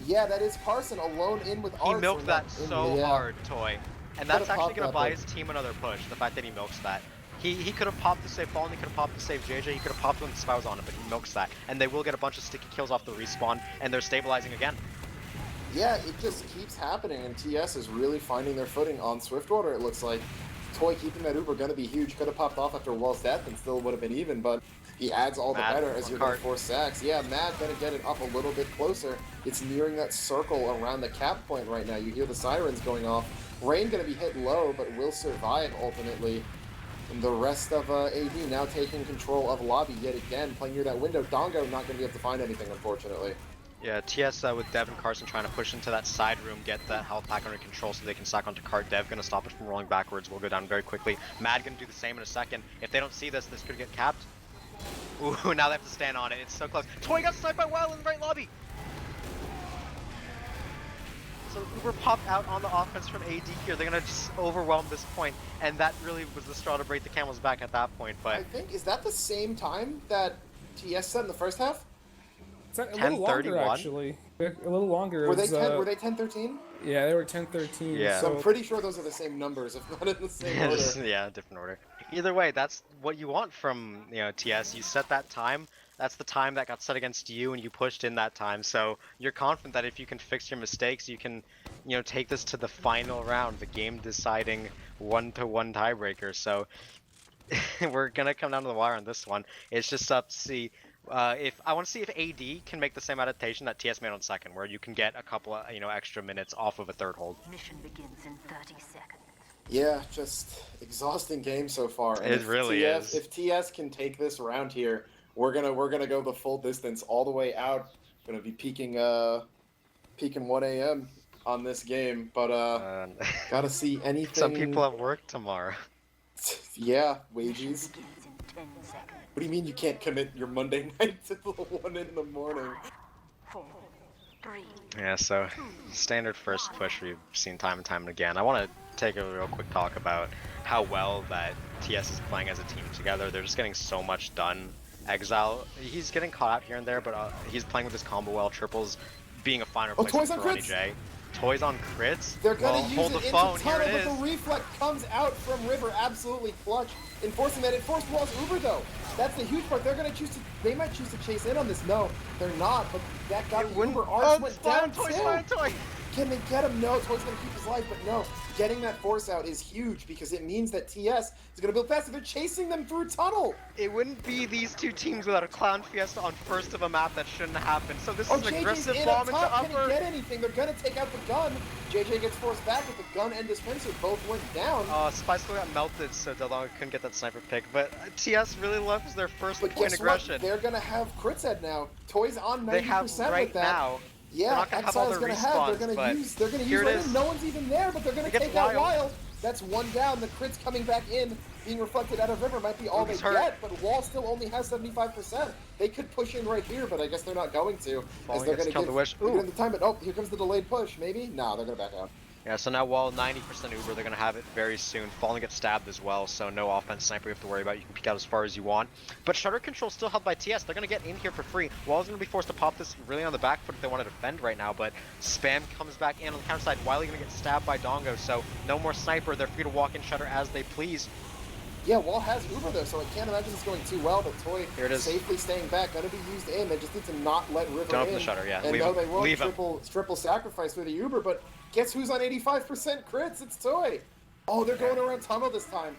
Yeah, that is Carson alone in with He Arts. milked that so hard, Toy. And that's Could've actually popped going to that, buy but- his team another push, the fact that he milks that. He could have popped to save Fallen, he could have popped to save JJ, he could have popped when the Spy was on it, but he milks that. And they will get a bunch of sticky kills off the respawn, and they're stabilizing again. Yeah, it just keeps happening, and TS is really finding their footing on Swiftwater, it looks like. Toy keeping that Uber gonna be huge. Could have popped off after Wall's death and still would have been even, but he adds all the Mad better as on you're gonna cart. force sacks. Yeah, Mad gonna get it up a little bit closer. It's nearing that circle around the cap point right now. You hear the sirens going off. Rain gonna be hit low, but will survive ultimately. And the rest of AD now taking control of lobby yet again, playing near that window. Dongo not gonna be able to find anything, unfortunately. Yeah, TS with Dev and Carson trying to push into that side room, get that health pack under control so they can stack onto cart. Dev gonna stop it from rolling backwards, will go down very quickly. Mad gonna do the same in a second. If they don't see this, this could get capped. Ooh, now they have to stand on it, it's so close. Toy got sniped by Wild in the right lobby! So Uber popped out on the offense from AD here, they're gonna just overwhelm this point, and that really was the straw to break the camel's back at that point, I but think, is that the same time that TS said in the first half? It's a little longer 10:31? actually. A little longer. It Were they was, 10? Were they 10-13? Yeah, they were 10-13. Yeah. So So I'm pretty sure those are the same numbers, if not in the same order. yeah, different order. Either way, that's what you want from, you know, TS. You set that time. That's the time that got set against you, and you pushed in that time. So you're confident that if you can fix your mistakes, you can, you know, take this to the final round, the game-deciding 1-to-1 tiebreaker. So we're gonna come down to the wire on this one. It's just up to see. If I want to see if AD can make the same adaptation that TS made on second, where you can get a couple of, you know, extra minutes off of a third hold. Mission begins in 30 seconds. Yeah, just exhausting game so far. And It really is. If TS can take this round here, we're gonna go the full distance all the way out. Gonna be peaking 1 a.m. on this game, but gotta see anything. Some people have work tomorrow. Yeah, Mission wages. begins in 10 seconds. What do you mean you can't commit your Monday night to the 1 in the morning? 4, 3, Yeah, so standard first push we've seen time and time again. I want to take a real quick talk about how well that TS is playing as a team together. They're just getting so much done. Exile, he's getting caught out here and there, but he's playing with his combo well, triples being a fine Toys replacement on for Ronnie crits! J. Toys on crits? They're gonna Well, use hold it the into phone, here tunnel, it but is. the reflect comes out from River, absolutely clutch, enforcing that. It forced Wall's Uber though. That's the huge part. They're gonna choose to. They might choose to chase in on this. No, they're not. But that got the Uber. Arts went down Toy, too. spy on Toy! Can they get him? No, Toy's gonna keep his life, but no. Getting that force out is huge because it means that TS is gonna build faster. They're chasing them through tunnel. It wouldn't be these two teams without a Clown Fiesta on first of a map that shouldn't happen. So this is an JJ's aggressive in bomb up into top. Can upper. he get anything? They're gonna take out the gun. JJ gets forced back with the gun and dispenser. Both went down. Spice got melted, so Deldongo couldn't get that sniper pick. But TS really loves their first But point guess aggression. what? They're gonna have crits head now. Toy's on 90% They have right with that. now. Yeah, They're not gonna have all Exile's their gonna have. respawns, They're but gonna use. They're gonna here use. it Right is. no one's even there, but they're gonna It gets take out wild. Wild. That's one down. The crits coming back in, being reflected out of River might be all He's they hurt. get. But Wall still only has 75%. They could push in right here, but I guess they're not going to. Falling As they're gets gonna killed give the wish. they're Ooh. gonna the time. But oh, here comes the delayed push. Maybe. No, they're gonna back out. Yeah, so now Wall 90% Uber, they're gonna have it very soon. Falling gets stabbed as well, so no offense sniper you have to worry about. You can peek out as far as you want. But shutter control still held by TS. They're gonna get in here for free. Wall's gonna be forced to pop this really on the back foot if they want to defend right now, but Spam comes back in on the counter side. Wiley gonna get stabbed by Dongo, so no more sniper. They're free to walk in shutter as they please. Yeah, Wall has Uber though, so I can't imagine it's going too well. But Toy Here it is. safely staying back, gonna be used in. They just need to not let River Don't in. open the shutter, yeah. And Leave no, him. they won't Leave him. triple sacrifice with the Uber. But guess who's on 85% crits? It's Toy. Oh, they're going around tunnel this time.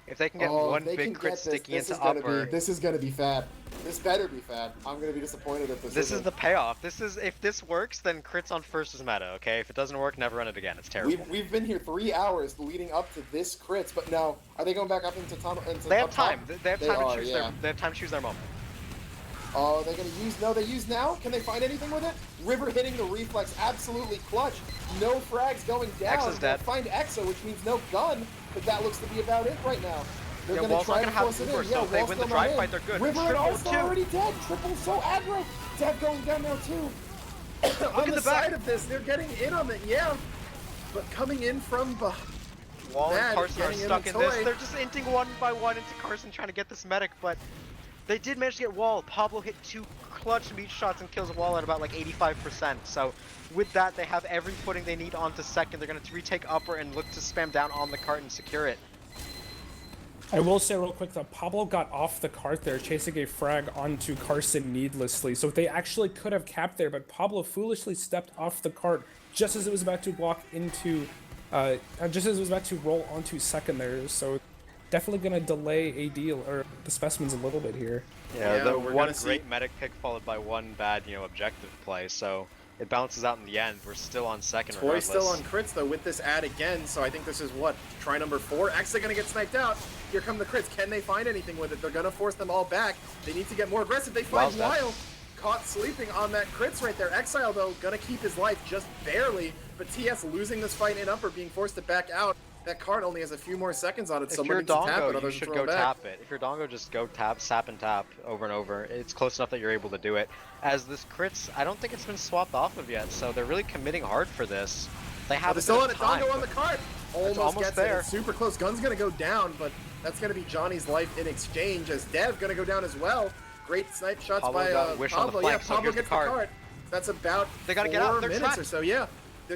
If they can get Oh, one if they big can crit get sticking this into is gonna upper, this is gonna be fat. This better be fat. I'm gonna be disappointed if this. this is isn't. the payoff. This is, if this works, then crits on first is meta, okay? If it doesn't work, never run it again. It's terrible. We've been here 3 hours leading up to this crits, but no. Are they going back up into tunnel? They have up top? time. They have They time are, to choose yeah. their. They have time to choose their moment. Oh, they're gonna use. No, they use now. Can they find anything with it? River hitting the reflex, absolutely clutch. No frags going down. Exa's dead. They'll find Exa, which means no gun. But that looks to be about it right now. They're Yeah, gonna Wall's try not to gonna have force it Uber, in. so Yeah, if they Wall's win the still not dry in. fight, they're good. River and Triple Arsenal two. already dead. Triple so aggro. Dev going down now too. On at the the side back. of this, they're getting in on it, yeah. But coming in from behind. Wall and Bad, Carson are getting in stuck on in this. Toy. They're just inting one by one into Carson trying to get this medic, but they did manage to get Wall. Pablo hit 2 clutch meat shots and kills Wall at about like 85%. So with that, they have every footing they need onto second. They're going to retake upper and look to spam down on the cart and secure it. I will say real quick that Pablo got off the cart there, chasing a frag onto Carson needlessly. So they actually could have capped there, but Pablo foolishly stepped off the cart just as it was about to walk into, just as it was about to roll onto second there. So definitely gonna delay AD or the specimens a little bit here. Yeah, Yeah, the we're one gonna see- great medic pick followed by one bad, objective play. So it balances out in the end. We're still on second. Toy regardless. still on crits though with this ad again, so I think this is what, try number 4. Actually gonna get sniped out. Here come the crits. Can they find anything with it? They're gonna force them all back. They need to get more aggressive. They find Wild's dead. Wild. Caught sleeping on that crits right there. Exile though, gonna keep his life just barely, but TS losing this fight in upper, being forced to back out. That card only has a few more seconds on it. If Someone you're needs to tap it, Dongo, you others should throw go it back. tap it. If you're Dongo, just go tap, sap and tap over and over. It's close enough that you're able to do it. As this crits, I don't think it's been swapped off of yet, so they're really committing hard for this. They Oh, have they're a still bit on of it. time, Dongo on but the card. Almost gets there. it. It's super close. Gun's gonna go down, but that's gonna be Johnny's life in exchange. As Dev gonna go down as well. Great snipe shots Pablo by got Wish on the Pablo. flank, Yeah, so Pablo here's the gets the card. card. That's about They gotta 4 get out. They're minutes trapped. or so. Yeah.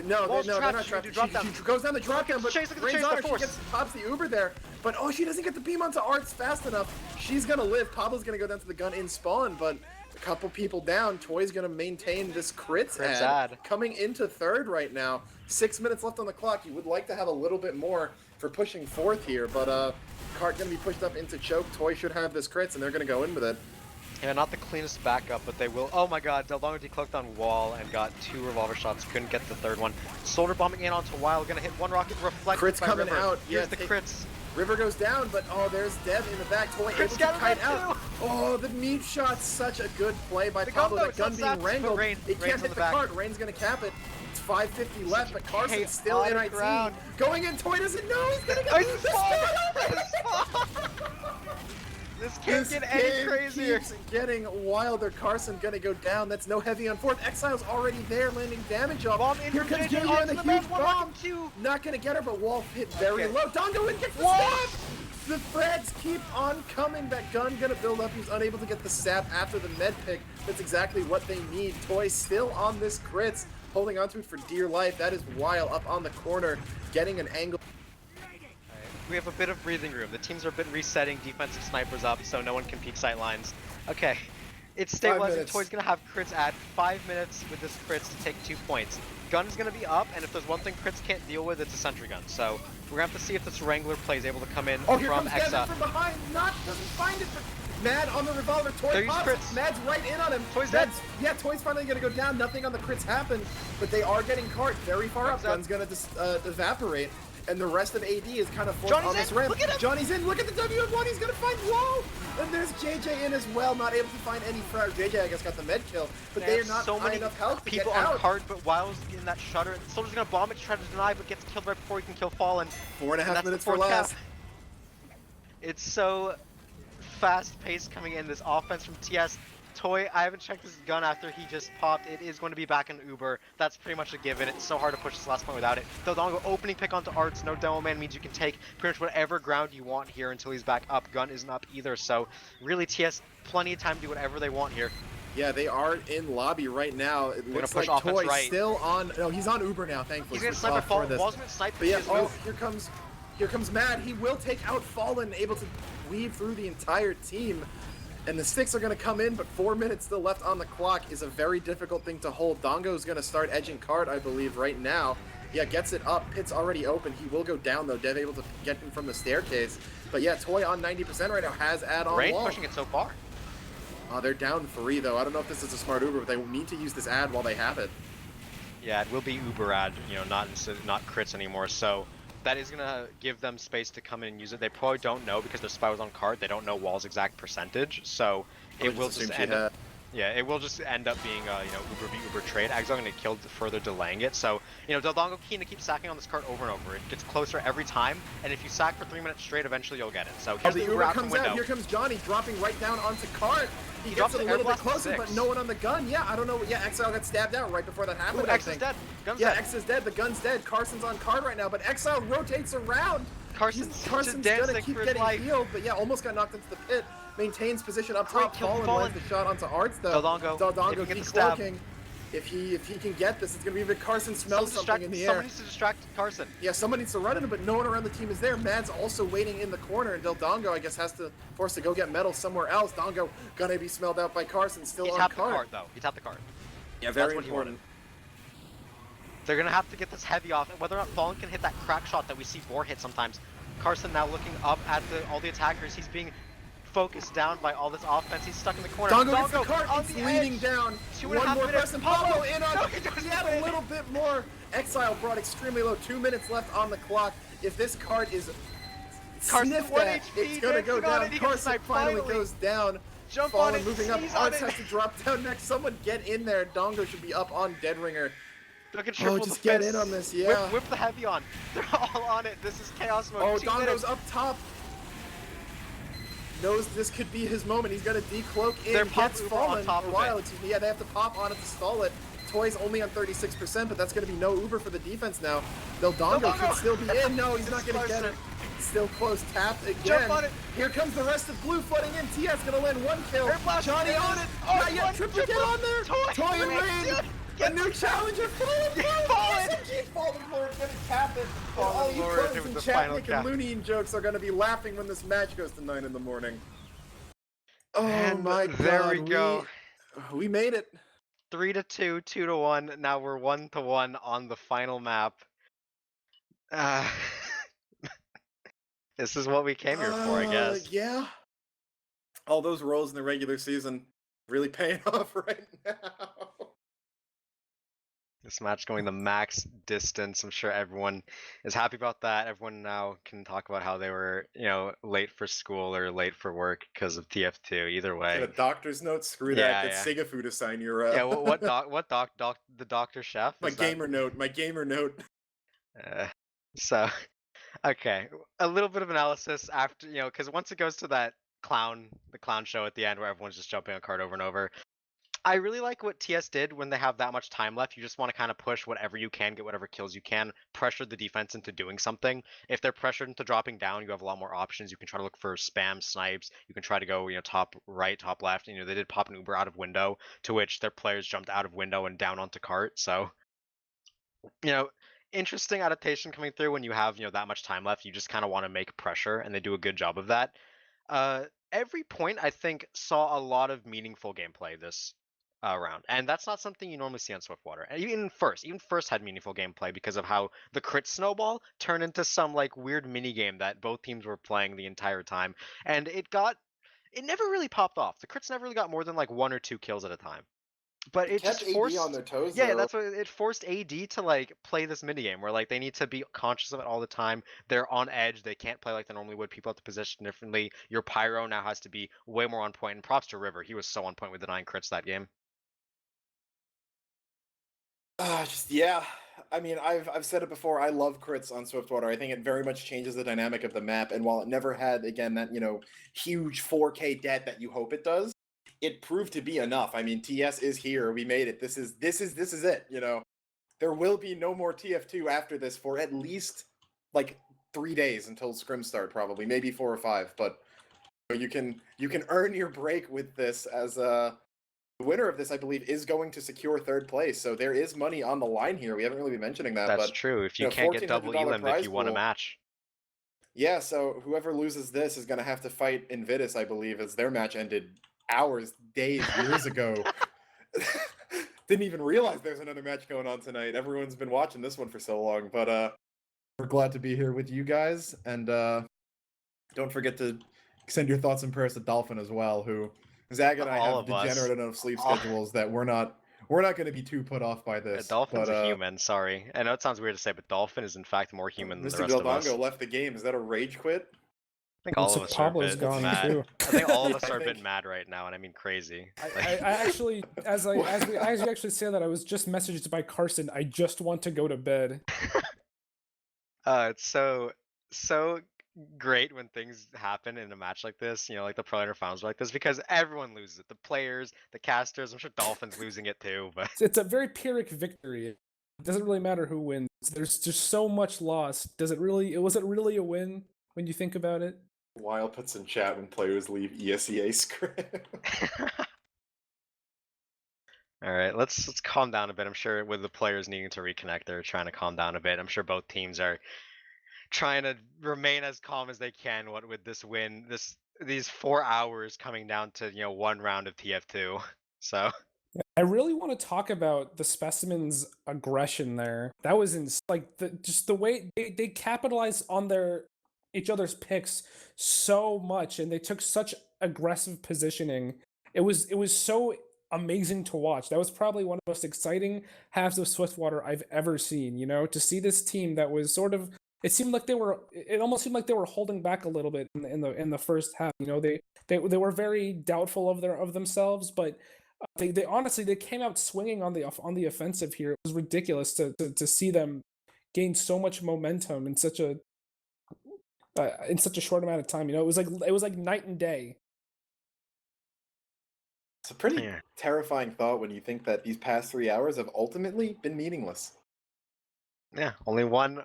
No, Wall's they're trapped. not She trapped. can do drop down. She goes down the drop down, but Chase, look at the Rain's chase, on the her. She force. gets pops the Uber there, but oh, she doesn't get the beam onto Arts fast enough. She's gonna live. Pablo's gonna go down to the gun in spawn, but a couple people down. Toy's gonna maintain this crits Crits ad. ad. Coming into third right now. 6 minutes left on the clock. You would like to have a little bit more for pushing fourth here, but cart gonna be pushed up into choke. Toy should have this crits, and they're gonna go in with it. Yeah, not the cleanest backup, but they will. Oh my god, Deldongo decloaked on Wall and got 2 revolver shots. Couldn't get the third one. Soldier bombing in onto Wild, gonna hit 1 rocket, reflected Crits by coming River. out. Here's Yeah, the take- crits. River goes down, but oh, there's Dev in the back. Toy able to scattered kite that out. too. Oh, the meat shot's such a good play by The gun, Pablo. though, That it's gun not being sapped, but wrangled. Rain- It Rain's can't on hit the the back. cart. Rain's gonna cap it. It's 5:50 left, but Carson's still in chaotic IT. round. Going in, Toy doesn't know he's gonna Oh, get he's this falling. This can't get any game crazier. keeps getting wilder. Carson gonna go down. That's no heavy on fourth. Exile's already there, landing damage off. Bomb in Here from comes JJ JJ onto on the the huge back, one bomb. rocket, 2. Not gonna get her, but Wall hit very Okay. low. Dongo in gets the Wall! stab. The frags keep on coming. That gun gonna build up. He's unable to get the stab after the med pick. That's exactly what they need. Toy still on this crits, holding onto it for dear life. That is Weil up on the corner, getting an angle. We have a bit of breathing room. The teams are a bit resetting defensive snipers up, so no one can peek sight lines. Okay, It's stabilizing. minutes. Toy's gonna have crits at 5 minutes with this crits to take 2 points. Gun's gonna be up, and if there's one thing crits can't deal with, it's a sentry gun. So we're gonna have to see if this Wrangler play is able to come in Oh, here from comes Devin Exa. from behind. Doesn't find it, but Mad on the revolver. Toy There use pops. crits. Mad's right in on him. Toy's dead. Yeah, Toy's finally gonna go down. Nothing on the crits happen, but they are getting cart very far up. Gun's Gun's gonna evaporate, and the rest of AD is kind of forced Johnny's on this in. ramp. Look at him. Johnny's in. Look at the WM1. He's gonna find Wall, and there's JJ in as well. Not able to find any frag. JJ, I guess, got the med kill, but they are not so high many enough health to people get on out. cart, but Wild's in that shutter. Soldier's gonna bomb it to try to deny, but gets killed right before he can kill Fallen. 4.5 That's minutes the for fourth last. cap. It's so fast-paced coming in. This offense from TS. Toy, I haven't checked his gun after he just popped. It is going to be back in Uber. That's pretty much a given. It's so hard to push this last point without it. Dodongo opening pick onto Arts. No demo man means you can take pretty much whatever ground you want here until he's back up. Gun isn't up either, so really TS plenty of time to do whatever they want here. Yeah, they are in lobby right now. It gonna looks push like offense Toy right. still on. No, he's on Uber now. Thankfully, He's gonna switched sniper off Fall. for this. Wall's gonna snipe. But yeah, his oh, move. here comes Mad. He will take out Fallen, able to weave through the entire team. And the sticks are going to come in, but 4 minutes still left on the clock is a very difficult thing to hold. Dongo's going to start edging cart, I believe, right now. Yeah, gets it up. Pit's already open. He will go down, though. Dev able to get him from the staircase. But yeah, Toy on 90% right now has add-on Rain wall. pushing it so far. They're down 3, though. I don't know if this is a smart Uber, but they need to use this ad while they have it. Yeah, it will be Uber ad, you know, not crits anymore. So that is gonna give them space to come in and use it. They probably don't know because their spy was on cart. They don't know Wall's exact percentage, so it will just end up. Yeah, it will just end up being you know, Uber v Uber trade. Exile gonna kill further delaying it. So you know, Dodongo keen to keep sacking on this cart over and over. It gets closer every time, and if you sack for 3 minutes straight, eventually you'll get it. So here's the the Uber out from comes window. out. Here comes Johnny dropping right down onto cart. He drops gets it a the little air bit blast closer, at but 6. no one on the gun. Yeah, I don't know. Yeah, Exile got stabbed out right before that happened. Ooh, I X is think. dead. Gun's Yeah, dead. X is dead. The gun's dead. Carson's on card right now, but Exile rotates around. Carson's Carson's just gonna dancing keep for his getting life. healed, but yeah, almost got knocked into the pit. Maintains position up Great top. kill from Fallen lands Fallen. the shot onto Arts though. Dodongo, if he gets the stab. decloaking. If he can get this, it's gonna be a bit. Carson smells something in the Someone air. needs to distract Carson. Yeah, someone needs to run it, but no one around the team is there. Mad's also waiting in the corner, and Del Dongo, I guess, has to force to go get metal somewhere else. Dongo gonna be smelled out by Carson, still He on tapped the cart. cart though. He tapped the cart. Yeah, That's very what he important. They're gonna have to get this heavy off, and whether or not Fallen can hit that crack shot that we see Boar hit sometimes. Carson now looking up at all the attackers. He's being focused down by all this offense. He's stuck in the corner. Dongo gets the cart, on it's the leaning edge. down. 2.5 One more minutes. person, Pablo in on. No, he doesn't He had win. a little bit more. Exile brought extremely low. 2 minutes left on the clock. If this cart is Carson, sniffed 1 at, HP, it's gonna go dancing on down. it, he gets Carson sniped finally finally. goes down. Jump Fallen on it, moving up. seize on Arts it. has to drop down next. Someone get in there. Dongo should be up on Dead Ringer. Look at triple just get defense. in on this, yeah. Whip the heavy on. They're all on it. This is chaos mode. Oh, 2 Dongo's minutes. up top. Knows this could be his moment. He's gonna decloak in. They're pop Gets Uber on Fallen. top Or of Wild, it. excuse me. Yeah, they have to pop on it to stall it. Toy's only on 36%, but that's gonna be no Uber for the defense now. Del Dongo Dodongo. could still be in. No, he's not It's gonna get closer. it. Still close. Tapped again. Jump on it. Here comes the rest of Blue flooding in. TS gonna land 1 kill. Air blast Johnny is on it. on Not yet. one, Triplicate triple. on there. Toy and wins. Rain. Yeah. A new challenger. Fallen. Fallen Lord gonna cap it. Fallen All you Lord clones with and the final Chatnik cap. and Looney jokes are gonna be laughing when this match goes to 9 in the morning. Oh And my god. there we go. We made it. 3-2, 2-1. Now we're 1-1 on the final map. This is what we came here for, I guess. Yeah. All those roles in the regular season really paying off right now. This match going the max distance. I'm sure everyone is happy about that. Everyone now can talk about how they were, you know, late for school or late for work because of TF2. Either way. Get a doctor's note. Screw Yeah, that. Get yeah. Sigafu to sign your. Yeah. What the doctor chef? My Is that- gamer note. My gamer note. So, okay, a little bit of analysis after, you know, because once it goes to that the clown show at the end where everyone's just jumping on card over and over. I really like what TS did when they have that much time left. You just want to kind of push whatever you can, get whatever kills you can, pressure the defense into doing something. If they're pressured into dropping down, you have a lot more options. You can try to look for spam snipes. You can try to go, you know, top right, top left. You know, they did pop an Uber out of window, to which their players jumped out of window and down onto cart. So, you know, interesting adaptation coming through when you have, you know, that much time left. You just kind of want to make pressure, and they do a good job of that. every point I think saw a lot of meaningful gameplay this round, and that's not something you normally see on Swiftwater. And even first had meaningful gameplay because of how the crit snowball turned into some like weird mini game that both teams were playing the entire time, and it never really popped off. The crits never really got more than like 1 or 2 kills at a time. But It it kept just AD forced on their toes. yeah, though. that's what it forced AD to like play this minigame where like they need to be conscious of it all the time. They're on edge. They can't play like they normally would. People have to position differently. Your pyro now has to be way more on point. And props to River. He was so on point with the 9 crits that game. Yeah. I mean, I've said it before. I love crits on Swiftwater. I think it very much changes the dynamic of the map. And while it never had, again, that huge 4K debt that you hope it does, it proved to be enough. I mean, TS is here. We made it. This is it. There will be no more TF2 after this for at least like 3 days until scrims start, probably maybe 4 or 5. But you can earn your break with this as the winner of this, I believe, is going to secure 3rd place. So there is money on the line here. We haven't really been mentioning that. That's but, true. If you can't get double $1,400 elim if prize you won a pool. match. Yeah, so whoever loses this is going to have to fight Invitus, I believe, as their match ended hours, days, years ago. Didn't even realize there's another match going on tonight. Everyone's been watching this one for so long, but we're glad to be here with you guys. And don't forget to send your thoughts and prayers to Dolphin as well, who Zag and I All have of us. degenerate enough sleep schedules that we're not going to be too put off by this. Dolphin's but, a human, sorry. I know it sounds weird to say, but Dolphin is in fact more human than the Mr. rest of us. Beldongo left the game. Is that a rage quit? I think all So of us are a Pablo's bit gone mad. too. I think all of us I are a bit think- mad right now, and I mean crazy. I actually, as you actually say that, I was just messaged by Carson. I just want to go to bed. It's so great when things happen in a match like this, like the Pro Laner finals like this, because everyone loses it. The players, the casters, I'm sure Dolphin's losing it too, but It's a very Pyrrhic victory. It doesn't really matter who wins. There's just so much loss. Was it really a win when you think about it? Wild puts in chat when players leave ESEA script. all right, let's calm down a bit. I'm sure with the players needing to reconnect, they're trying to calm down a bit. I'm sure both teams are trying to remain as calm as they can with this win, these 4 hours coming down to one round of TF2. So I really want to talk about the Specimen's aggression there. That was just the way they capitalized on each other's picks so much, and they took such aggressive positioning. It was so amazing to watch. That was probably one of the most exciting halves of Swiftwater I've ever seen. To see this team that was sort of, it almost seemed like they were holding back a little bit in the first half. They were very doubtful of themselves, but they honestly came out swinging on the offensive here. It was ridiculous to see them gain so much momentum in such a short amount of time. It was like night and day. It's a pretty terrifying thought when you think that these past 3 hours have ultimately been meaningless. yeah, only one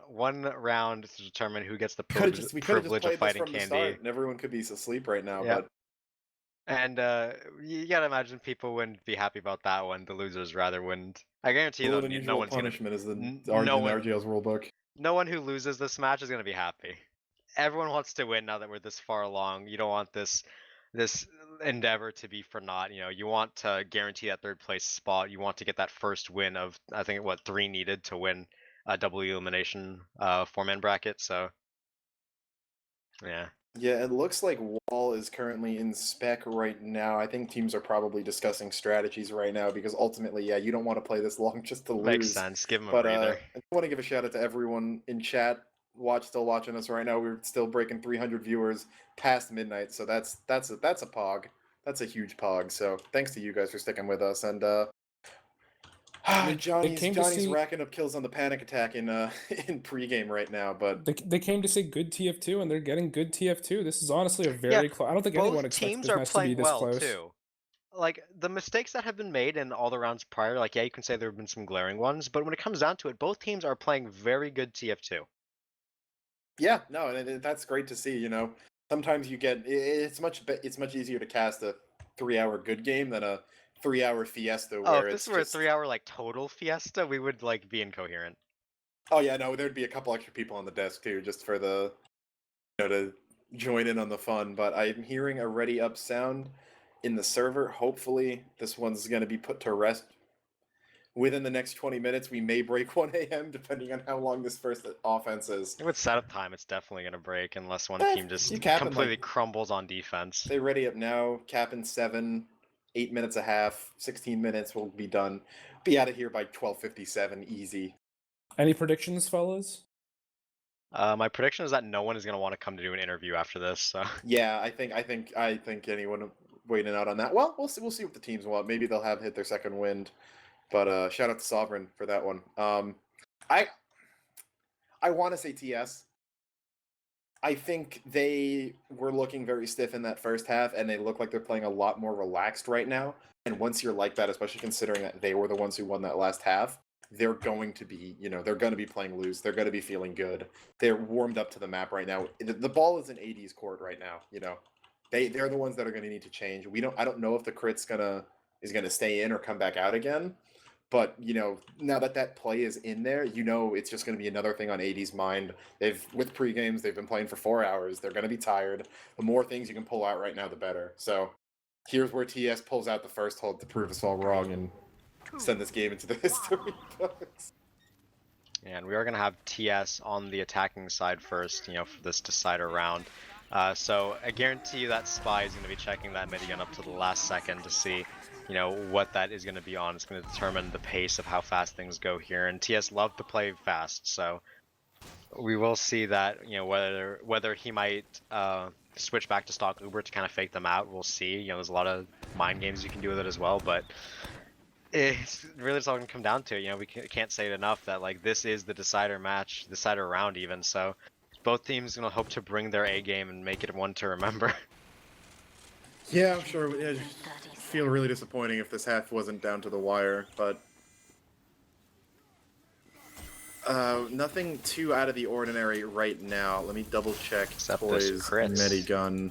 round to determine who gets the We could have just privilege played of this fighting from the Candy. start, and everyone could be asleep right now. Yeah. But And you gotta imagine people wouldn't be happy about that one. The losers rather wouldn't. I guarantee you, cruel though, and no unusual one's gonna. punishment is the no one- RGL's rulebook. No one who loses this match is gonna be happy. Everyone wants to win now that we're this far along. You don't want this endeavor to be for naught. You want to guarantee that 3rd place spot. You want to get that first win of, I think, 3 needed to win a double elimination 4-man bracket. So yeah. Yeah, it looks like Wall is currently in spec right now. I think teams are probably discussing strategies right now because ultimately, yeah, you don't want to play this long just to lose. Makes sense. Give him a But breather. I want to give a shout out to everyone in chat still watching us right now. We're still breaking 300 viewers past midnight, so that's a pog. That's a huge pog. So thanks to you guys for sticking with us. And Johnny's racking up kills on the panic attack in pregame right now. But they came to say good TF2, and they're getting good TF2. This is honestly a very close. I don't think anyone Both expects teams this are match to be playing this well close. too. Like the mistakes that have been made in all the rounds prior, like you can say there have been some glaring ones, but when it comes down to it, both teams are playing very good TF2. Yeah, no, and that's great to see. Sometimes you get it's much easier to cast a 3-hour good game than a 3-hour fiesta. Oh, Where if it's this were just... a 3-hour total fiesta, we would be incoherent. Oh yeah, no, there'd be a couple extra people on the desk too, just for the to join in on the fun, but I'm hearing a ready up sound in the server. Hopefully, this one's going to be put to rest within the next 20 minutes. We may break 1 a.m. depending on how long this first offense is. With setup time, it's definitely gonna break unless one Eh, team just you cap in, completely like- crumbles on defense. They ready up now. Cap in 7, 8 minutes a half, 16 minutes. We'll be done. Be out of here by 12:57. Easy. Any predictions, fellas? My prediction is that no one is gonna want to come to do an interview after this. So Yeah, I think anyone waiting out on that. Well, we'll see. We'll see what the teams want. Maybe they'll have hit their second wind. But shout out to Sovereign for that one. I want to say TS. I think they were looking very stiff in that first half, and they look like they're playing a lot more relaxed right now. And once you're like that, especially considering that they were the ones who won that last half, they're going to be, they're going to be playing loose. They're going to be feeling good. They're warmed up to the map right now. The ball is in AD's court right now. They're the ones that are going to need to change. I don't know if the crit's is gonna stay in or come back out again. But now that play is in there, it's just going to be another thing on AD's mind. With pre-games, they've been playing for 4 hours. They're going to be tired. The more things you can pull out right now, the better. So here's where TS pulls out the first hold to prove us all wrong and send this game into the history books. and we are gonna have TS on the attacking side first, for this decider round. So I guarantee you that Spy is gonna be checking that minigun up to the last second to see what that is going to be on. It's going to determine the pace of how fast things go here, and TS love to play fast, so we will see that, whether he might switch back to stock Uber to kind of fake them out. We'll see. There's a lot of mind games you can do with it as well, but it's really just all going to come down to, we can't say it enough that this is the decider round even, so both teams going to hope to bring their A game and make it one to remember. Yeah, I'm sure. I feel really disappointing if this half wasn't down to the wire, but nothing too out of the ordinary right now. Let me double check Except Toy's this crits. Medigun.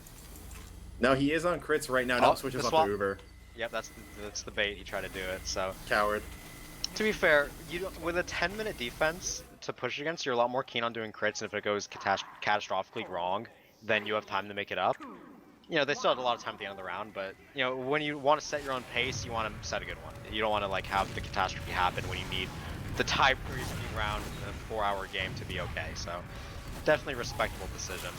No, he is on crits right now. No, switches the up swap. to Uber. Yep, that's the bait. He tried to do it. So Coward. to be fair, with a 10-minute defense to push against, you're a lot more keen on doing crits, and if it goes catastrophically wrong, then you have time to make it up. They still had a lot of time at the end of the round, but when you want to set your own pace, you want to set a good one. You don't want to have the catastrophe happen when you need the tie-breaking round in a 4-hour game to be okay. So definitely respectable decision.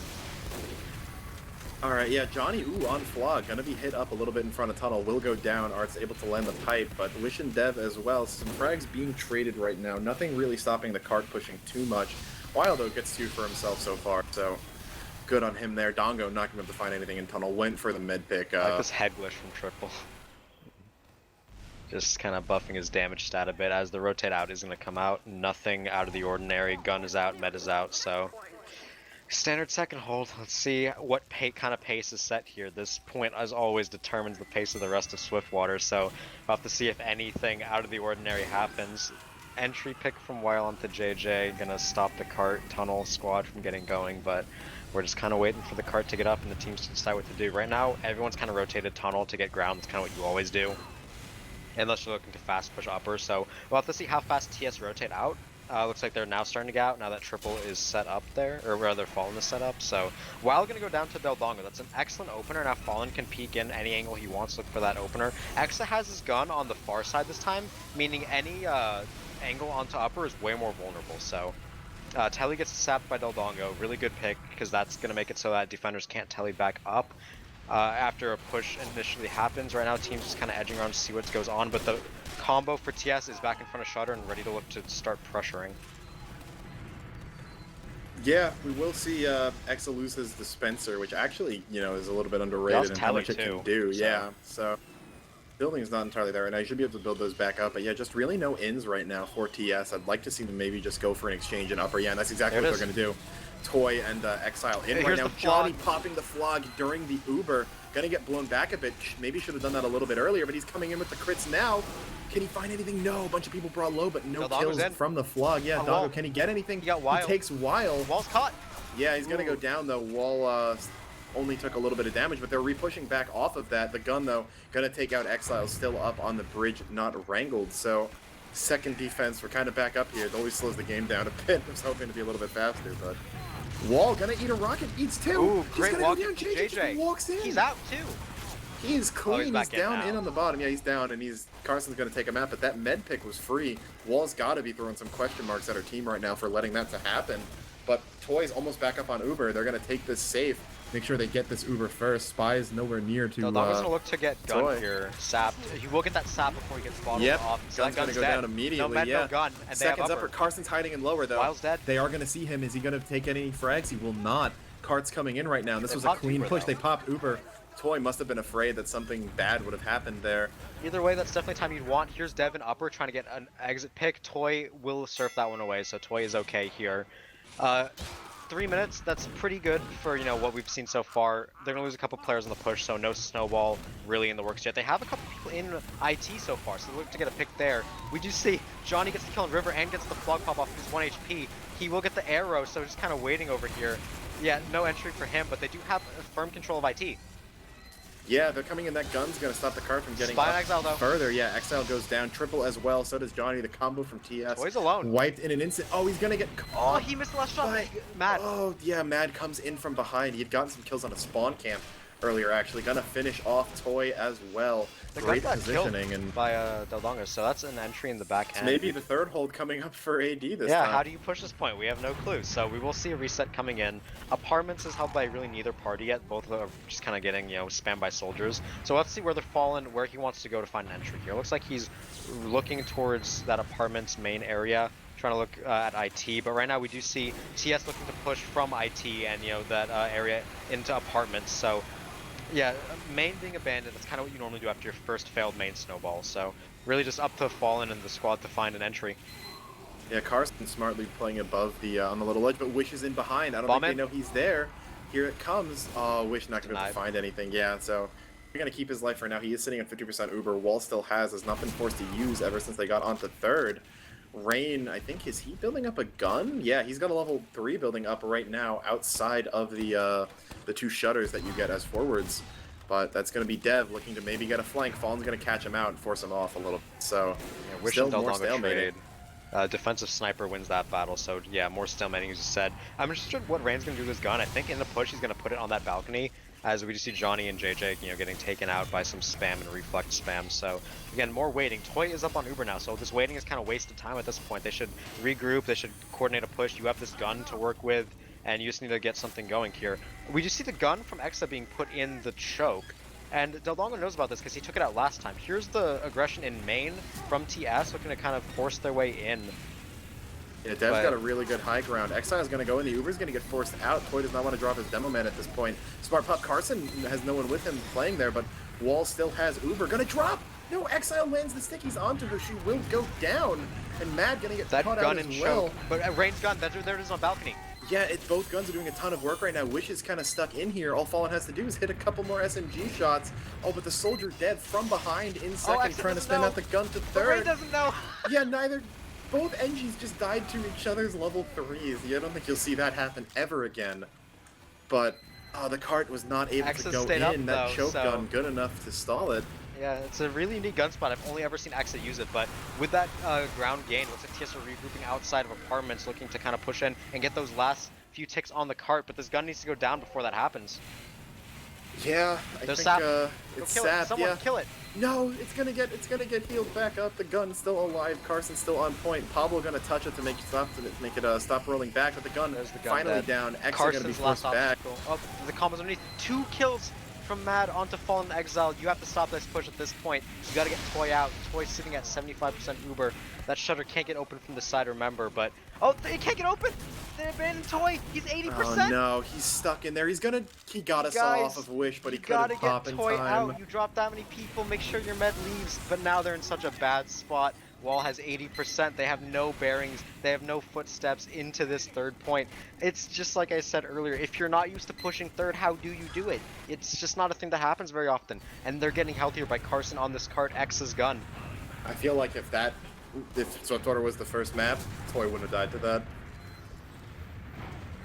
All right, yeah, Johnny, on Flog, gonna be hit up a little bit in front of tunnel, will go down. Art's able to land the pipe, but Wish and Dev as well. Some frags being traded right now. Nothing really stopping the cart pushing too much. Wildo gets 2 for himself so far, so good on him there. Dongo not going to find anything in tunnel. Went for the med pick. I like this head glitch from Triple. Just kind of buffing his damage stat a bit as the rotate out is going to come out. Nothing out of the ordinary. Gun is out, med is out, so standard second hold. Let's see what kind of pace is set here. This point, as always, determines the pace of the rest of Swiftwater, so we'll have to see if anything out of the ordinary happens. Entry pick from Weil onto JJ, gonna stop the cart tunnel squad from getting going, but we're just kind of waiting for the cart to get up and the teams to decide what to do. Right now, everyone's kind of rotated tunnel to get ground. That's kind of what you always do, unless you're looking to fast push upper. So we'll have to see how fast TS rotate out. Looks like they're now starting to get out now that Triple is set up there, or rather Fallen is set up. So Weil gonna go down to Del Dongo. That's an excellent opener. Now Fallen can peek in any angle he wants. Look for that opener. Exa has his gun on the far side this time, meaning any angle onto upper is way more vulnerable. So Telly gets sapped by Del Dongo. Really good pick, because that's going to make it so that defenders can't Telly back up after a push initially happens. Right now, team's just kind of edging around to see what goes on, but the combo for TS is back in front of Shutter and ready to look to start pressuring. Yeah, we will see Exa lose his dispenser, which actually, is a little bit underrated in how much it can do. So. Yeah, so building is not entirely there right now. You should be able to build those back up, but yeah, just really no ins right now for TS. I'd like to see them maybe just go for an exchange in upper. Yeah, and that's exactly what they're going to do. Toy and Exile in right now. Johnny popping the flog during the Uber. Gonna get blown back a bit. Maybe should have done that a little bit earlier, but he's coming in with the crits now. Can he find anything? No. A bunch of people brought low, but no kills from the flog. Yeah, Doggo, can he get anything? He takes Wild. Wall's caught. Yeah, he's gonna go down though. Wall only took a little bit of damage, but they're re-pushing back off of that. The gun though, gonna take out Exile, still up on the bridge, not wrangled. So second defense, we're kind of back up here. It always slows the game down a bit. I was hoping to be a little bit faster, but Wall gonna eat a rocket, eats two. Ooh, He's great gonna walk go down. into JJ just JJ. walks in. He's out too. He is clean. He's back in down now. in on the bottom. Yeah, he's down, and Carson's gonna take him out. But that med pick was free. Wall's got to be throwing some question marks at our team right now for letting that to happen. But Toy's almost back up on Uber. They're gonna take this safe. Make sure they get this Uber first. Spy's nowhere near to. Dog's gonna look to get gun Toy. here. Sapped. He will get that sap before he gets bottled Yep, off. So gun's that gonna gun's go dead. down immediately. No med, yeah. no gun. And Seconds they have upper. Carson's hiding in lower though. Wild's dead. They are gonna see him. Is he gonna take any frags? He will not. Cart's coming in right now. And this They was a popped clean Uber, push. though. They popped Uber. Toy must have been afraid that something bad would have happened there. Either way, that's definitely time you'd want. Here's Devin upper trying to get an exit pick. Toy will surf that one away, so Toy is okay here. 3 minutes, that's pretty good for, you know, what we've seen so far. They're gonna lose a couple players on the push, so no snowball really in the works yet. They have a couple people in IT so far, so they look to get a pick there. We do see Johnny gets the kill on River and gets the flog pop off his 1 HP. He will get the arrow, so just kind of waiting over here. Yeah, no entry for him, but they do have a firm control of IT. Yeah, they're coming in. That gun's gonna stop the card from getting Spy up Exile, though. further. Yeah, Exile goes down. Triple as well. So does Johnny. The combo from TS. Toy's alone. Wiped in an instant. Oh, he's gonna get Oh, caught. he missed the last shot. by- Mad. Oh, yeah, Mad comes in from behind. He had gotten some kills on a spawn camp earlier, actually. Gonna finish off Toy as well. The Great gun got killed positioning. And by Daldonga, so that's an entry in the back end. maybe the third hold coming up for AD this Yeah, time. how do you push this point? We have no clue. So we will see a reset coming in. Apartments is held by really neither party yet. Both are just kind of getting, you know, spammed by soldiers. So let's see where they're falling, where he wants to go to find an entry here. Looks like he's looking towards that apartment's main area, trying to look at IT. But right now we do see TS looking to push from IT and, you know, that area into apartments. So yeah, main being abandoned, that's kind of what you normally do after your first failed main snowball. So really just up to Fallen and the squad to find an entry. Yeah, Carson smartly playing above the on the little ledge, but Wish is in behind. I don't Bomb think it. they know he's there. Here it comes. Oh, Wish not gonna be able to Denied. find anything. Yeah, so we're gonna keep his life for now. He is sitting at 50% Uber. Wall still has not been forced to use ever since they got onto third. Rain, I think, is he building up a gun? Yeah, he's got a level 3 building up right now outside of the 2 shutters that you get as forwards. But that's going to be Dev looking to maybe get a flank. Fallen's going to catch him out and force him off a little bit. So, Yeah, Wish still and more Daldonga stalemating. trade. Defensive sniper wins that battle, so yeah, more stalemating as you said. I'm interested in what Rain's gonna do with his gun. I think in the push he's gonna put it on that balcony, as we just see Johnny and JJ, you know, getting taken out by some spam and reflect spam. So again, more waiting. Toy is up on Uber now, so this waiting is kind of wasted time at this point. They should regroup. They should coordinate a push. You have this gun to work with, and you just need to get something going here. We just see the gun from Exa being put in the choke. And Daldonga knows about this because he took it out last time. Here's the aggression in main from TS, looking to kind of force their way in. Yeah, Dev's But- got a really good high ground. Exile's going to go in. The Uber's going to get forced out. Toy does not want to drop his demo man at this point. Smart Pup Carson has no one with him playing there, but Wall still has Uber. Going to drop! No, Exile lands the stick. He's onto her. She will go down. And Mad going to get That caught gun out and as well. choke. But Rain's gun, there it is on balcony. Yeah, both guns are doing a ton of work right now. Wish is kind of stuck in here. All Fallen has to do is hit a couple more SMG shots. Oh, but the soldier dead from behind in second, Exit trying to doesn't spin know. out the gun to But Rain third. doesn't know. Yeah, both NGs just died to each other's level 3s. Yeah, I don't think you'll see that happen ever again. But the cart was not able Axis to go stayed in. up, That though, choke so- gun good enough to stall it. Yeah, it's a really unique gun spot. I've only ever seen Exa use it, but with that ground gain, looks like TS are regrouping outside of apartments, looking to kind of push in and get those last few ticks on the cart, but this gun needs to go down before that happens. Yeah, I There's think sap. it's Go kill sap. it. Someone Yeah. kill it. No, it's gonna get healed back up. The gun's still alive. Carson's still on point. Pablo gonna touch it to make it stop rolling back, but the gun There's the gun finally dead. down. X are gonna be Carson's forced last back. obstacle. Oh, the combos underneath. 2 kills from Mad onto Fallen Exile. You have to stop this push at this point. You gotta get Toy out. Toy sitting at 75% Uber. That shutter can't get open from the side, remember, but... Oh, it can't get open! They abandoned Toy! He's 80%! Oh no, he's stuck in there. He got us Guys, off of Wish, but he you couldn't gotta pop get in Toy time. out. You drop that many people, make sure your med leaves. But now they're in such a bad spot. Wall has 80%. They have no bearings. They have no footsteps into this third point. It's just like I said earlier. If you're not used to pushing third, how do you do it? It's just not a thing that happens very often. And they're getting healthier by Carson on this cart. X's gun. I feel like if Swift Order was the first map, Toy wouldn't have died to that.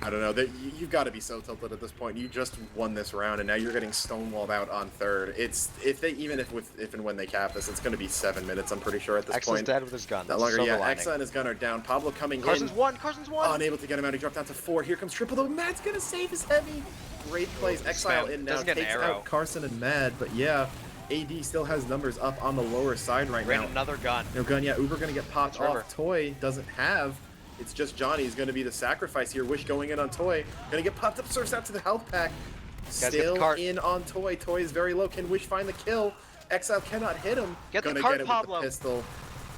I don't know. You've got to be so tilted at this point. You just won this round, and now you're getting stonewalled out on third. It's if and when they cap this, it's going to be 7 minutes. I'm pretty sure at this X point. is dead with his gun. Not longer. Yeah, X and his gun are down. Pablo coming Carson's in. one. Carson's one. Unable to get him out. He dropped down to 4. Here comes triple. Though Mad's going to save his heavy. Great plays. Exile in now. Doesn't get an Takes arrow. out Carson and Mad. But yeah, AD still has numbers up on the lower side right Ran now. another gun. No gun. Yeah, Uber going to get popped River. off. Toy doesn't have. It's just Johnny. He's going to be the sacrifice here. Wish going in on Toy. Going to get popped up. Surfs out to the health pack. Still in on Toy. Toy is very low. Can Wish find the kill? Exile cannot hit him. Get the Gonna cart, get it Pablo. with the pistol.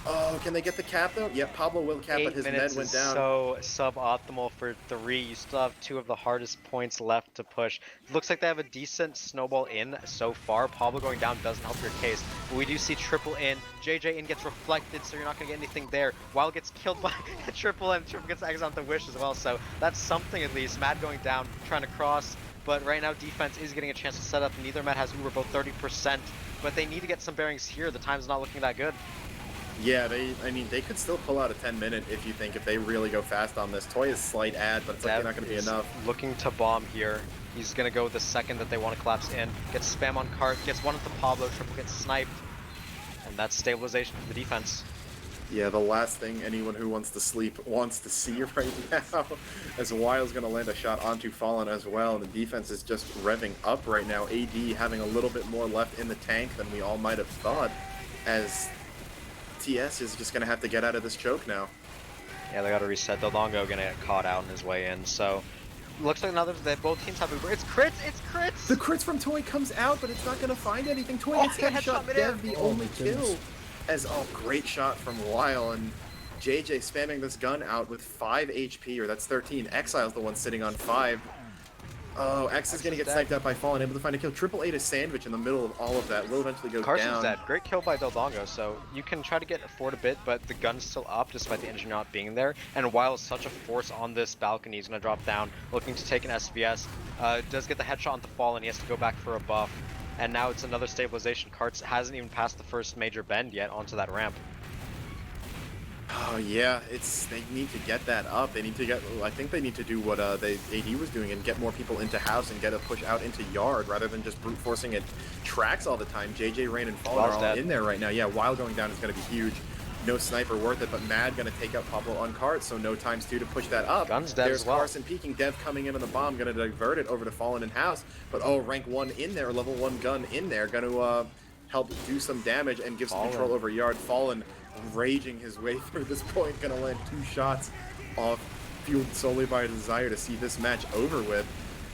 Oh, can they get the cap though? Yep, Pablo will cap, 8 but his minutes med went is down. so suboptimal for 3. You still have 2 of the hardest points left to push. It looks like they have a decent snowball in so far. Pablo going down doesn't help your case. But we do see triple in. JJ in gets reflected, so you're not going to get anything there. Wild gets killed by triple and triple gets exiled on the Wish as well. So that's something at least. Mad going down, trying to cross. But right now defense is getting a chance to set up. Neither Mad has Uber, both 30%. But they need to get some bearings here. The time's not looking that good. Yeah, they could still pull out a 10-minute if they really go fast on this. Toy is slight ad, but it's likely not going to be enough. Looking to bomb here. He's going to go the second that they want to collapse in. Gets spam on cart, gets one into Pablo, triple gets sniped. And that's stabilization for the defense. Yeah, the last thing anyone who wants to sleep wants to see right now, as Wild's going to land a shot onto Fallen as well, and the defense is just revving up right now. AD having a little bit more left in the tank than we all might have thought, as TS is just going to have to get out of this choke now. Yeah, they got to reset. The Longo going to get caught out on his way in, so... Looks like another that both teams have Uber. It's crits! It's crits! The crits from Toy comes out, but it's not going to find anything. Toy gets headshot. Dev, the only kill. Great shot from Weil, and JJ spamming this gun out with 5 HP, or that's 13. Exile's the one sitting on 5. Oh, X is going to get sniped out by Fallen, able to find a kill. Triple A to Sandwich in the middle of all of that. Will eventually go Carson's down. dead. Great kill by Dodongo, so you can try to get forward a bit, but the gun's still up despite the engine not being there. And Weil is such a force on this balcony, he's going to drop down, looking to take an SVS. Does get the headshot on the Fallen, he has to go back for a buff. And now it's another stabilization. Karts hasn't even passed the first major bend yet onto that ramp. Oh yeah, they need to get that up. They need to get. I think they need to do what AD was doing and get more people into house and get a push out into yard rather than just brute forcing it tracks all the time. JJ, Rain, and Fallen are all in there right now. Yeah, Wild going down is going to be huge. No sniper worth it, but Mad going to take out Pablo on cart, so no ×2 to push that up. Gun's dead There's as well. Carson peeking, Dev coming in on the bomb, going to divert it over to Fallen in house. But oh, rank 1 in there, level 1 gun in there, going to help do some damage and give some control over yard. Fallen raging his way through this point, going to land 2 shots off, fueled solely by a desire to see this match over with.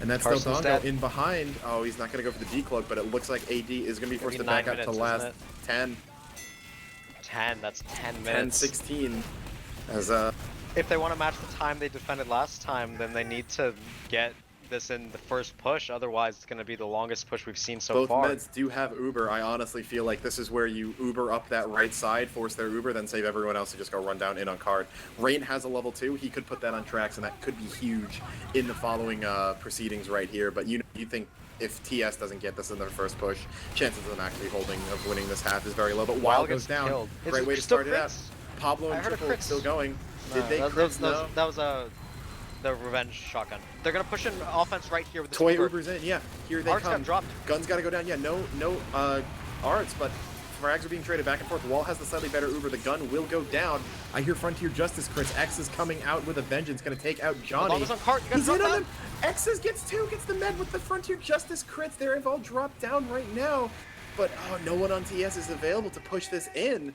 And that's still Dongo in behind. Oh, he's not going to go for the decloak, but it looks like AD is going to be forced to back up to last 10. 10, that's 10 minutes. 10-16. As if they want to match the time they defended last time, then they need to get this in the first push. Otherwise, it's going to be the longest push we've seen so far. Both meds do have Uber. I honestly feel like this is where you Uber up that right side, force their Uber, then save everyone else to just go run down in on card. Rain has a level 2. He could put that on tracks, and that could be huge in the following proceedings right here. But you think if TS doesn't get this in their first push, chances of them actually winning this half is very low. But Wild goes down. Killed. Great way to start it out. Pablo and Triple still going. Did they crits? No. That was the revenge shotgun. They're gonna push an offense right here with this Toy Uber's in. Yeah, here they Arts come. got dropped. Guns got to go down. Yeah, no Arts, but frags are being traded back and forth. Wall has the slightly better Uber. The gun will go down. I hear Frontier Justice crits. X is coming out with a vengeance, going to take out Johnny. On cart. He's in on him. X's gets 2, gets the med with the Frontier Justice crits. They've all dropped down right now. But no one on TS is available to push this in.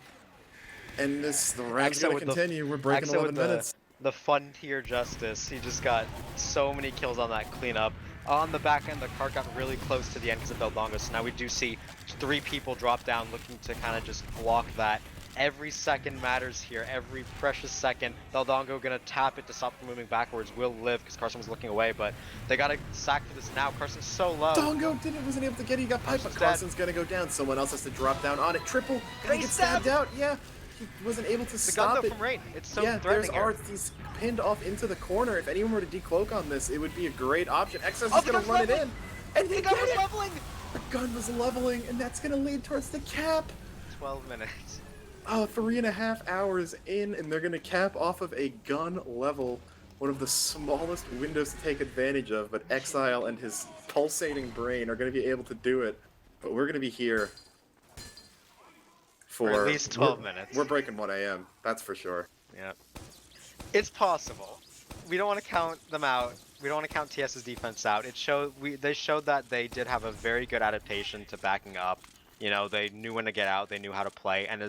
And the rag's going to continue. We're breaking 11 minutes. The Frontier Justice. He just got so many kills on that cleanup. On the back end, the cart got really close to the end because of Beldongo, so now we do see 3 people drop down looking to kind of just block that. Every second matters here, every precious second. Beldongo gonna tap it to stop from moving backwards. Will live because Carson was looking away, but they gotta sack for this now. Carson's so low. Dongo wasn't able to get it, he got piped, but Carson's gonna go down. Someone else has to drop down on it. Triple, gonna get stabbed out, yeah. He wasn't able to stop it. From Rain. It's so yeah, threatening. There's Arts. He's pinned off into the corner. If anyone were to decloak on this, it would be a great option. XS is going to run it in. And they get it! Leveling. The gun was leveling, and that's going to lead towards the cap. 12 minutes. Oh, 3.5 hours in, and they're going to cap off of a gun level. one of the smallest windows to take advantage of, but Exile and his pulsating brain are going to be able to do it. But we're going to be here for at least 12 minutes. We're breaking 1 a.m. That's for sure. Yeah. It's possible. We don't want to count them out. We don't want to count TS's defense out. They showed that they did have a very good adaptation to backing up. You know, they knew when to get out, they knew how to play, and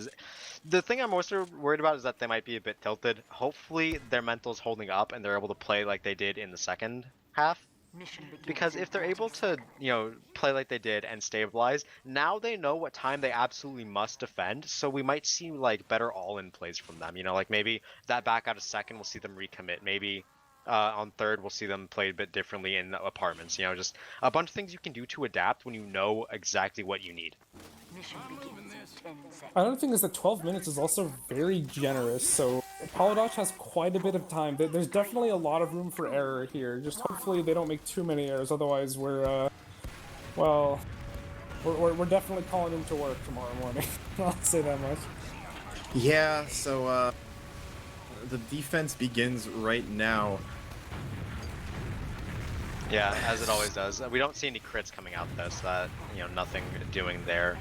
the thing I'm most worried about is that they might be a bit tilted. Hopefully their mental's holding up and they're able to play like they did in the second half. Mission begins Because in if they're 30 able to, seconds. you know, play like they did and stabilize, now they know what time they absolutely must defend, so we might see, like, better all-in plays from them. You know, like, maybe that back out of second, we'll see them recommit. Maybe on third, we'll see them play a bit differently in apartments. You know, just a bunch of things you can do to adapt when you know exactly what you need. Mission begins in 10 seconds. Another thing is that 12 minutes is also very generous, so Apolodosh has quite a bit of time. There's definitely a lot of room for error here. Just hopefully they don't make too many errors, otherwise we're definitely calling him to work tomorrow morning. I'll say that much. Yeah, so the defense begins right now. Yeah, as it always does. We don't see any crits coming out though, so that, you know, nothing doing there.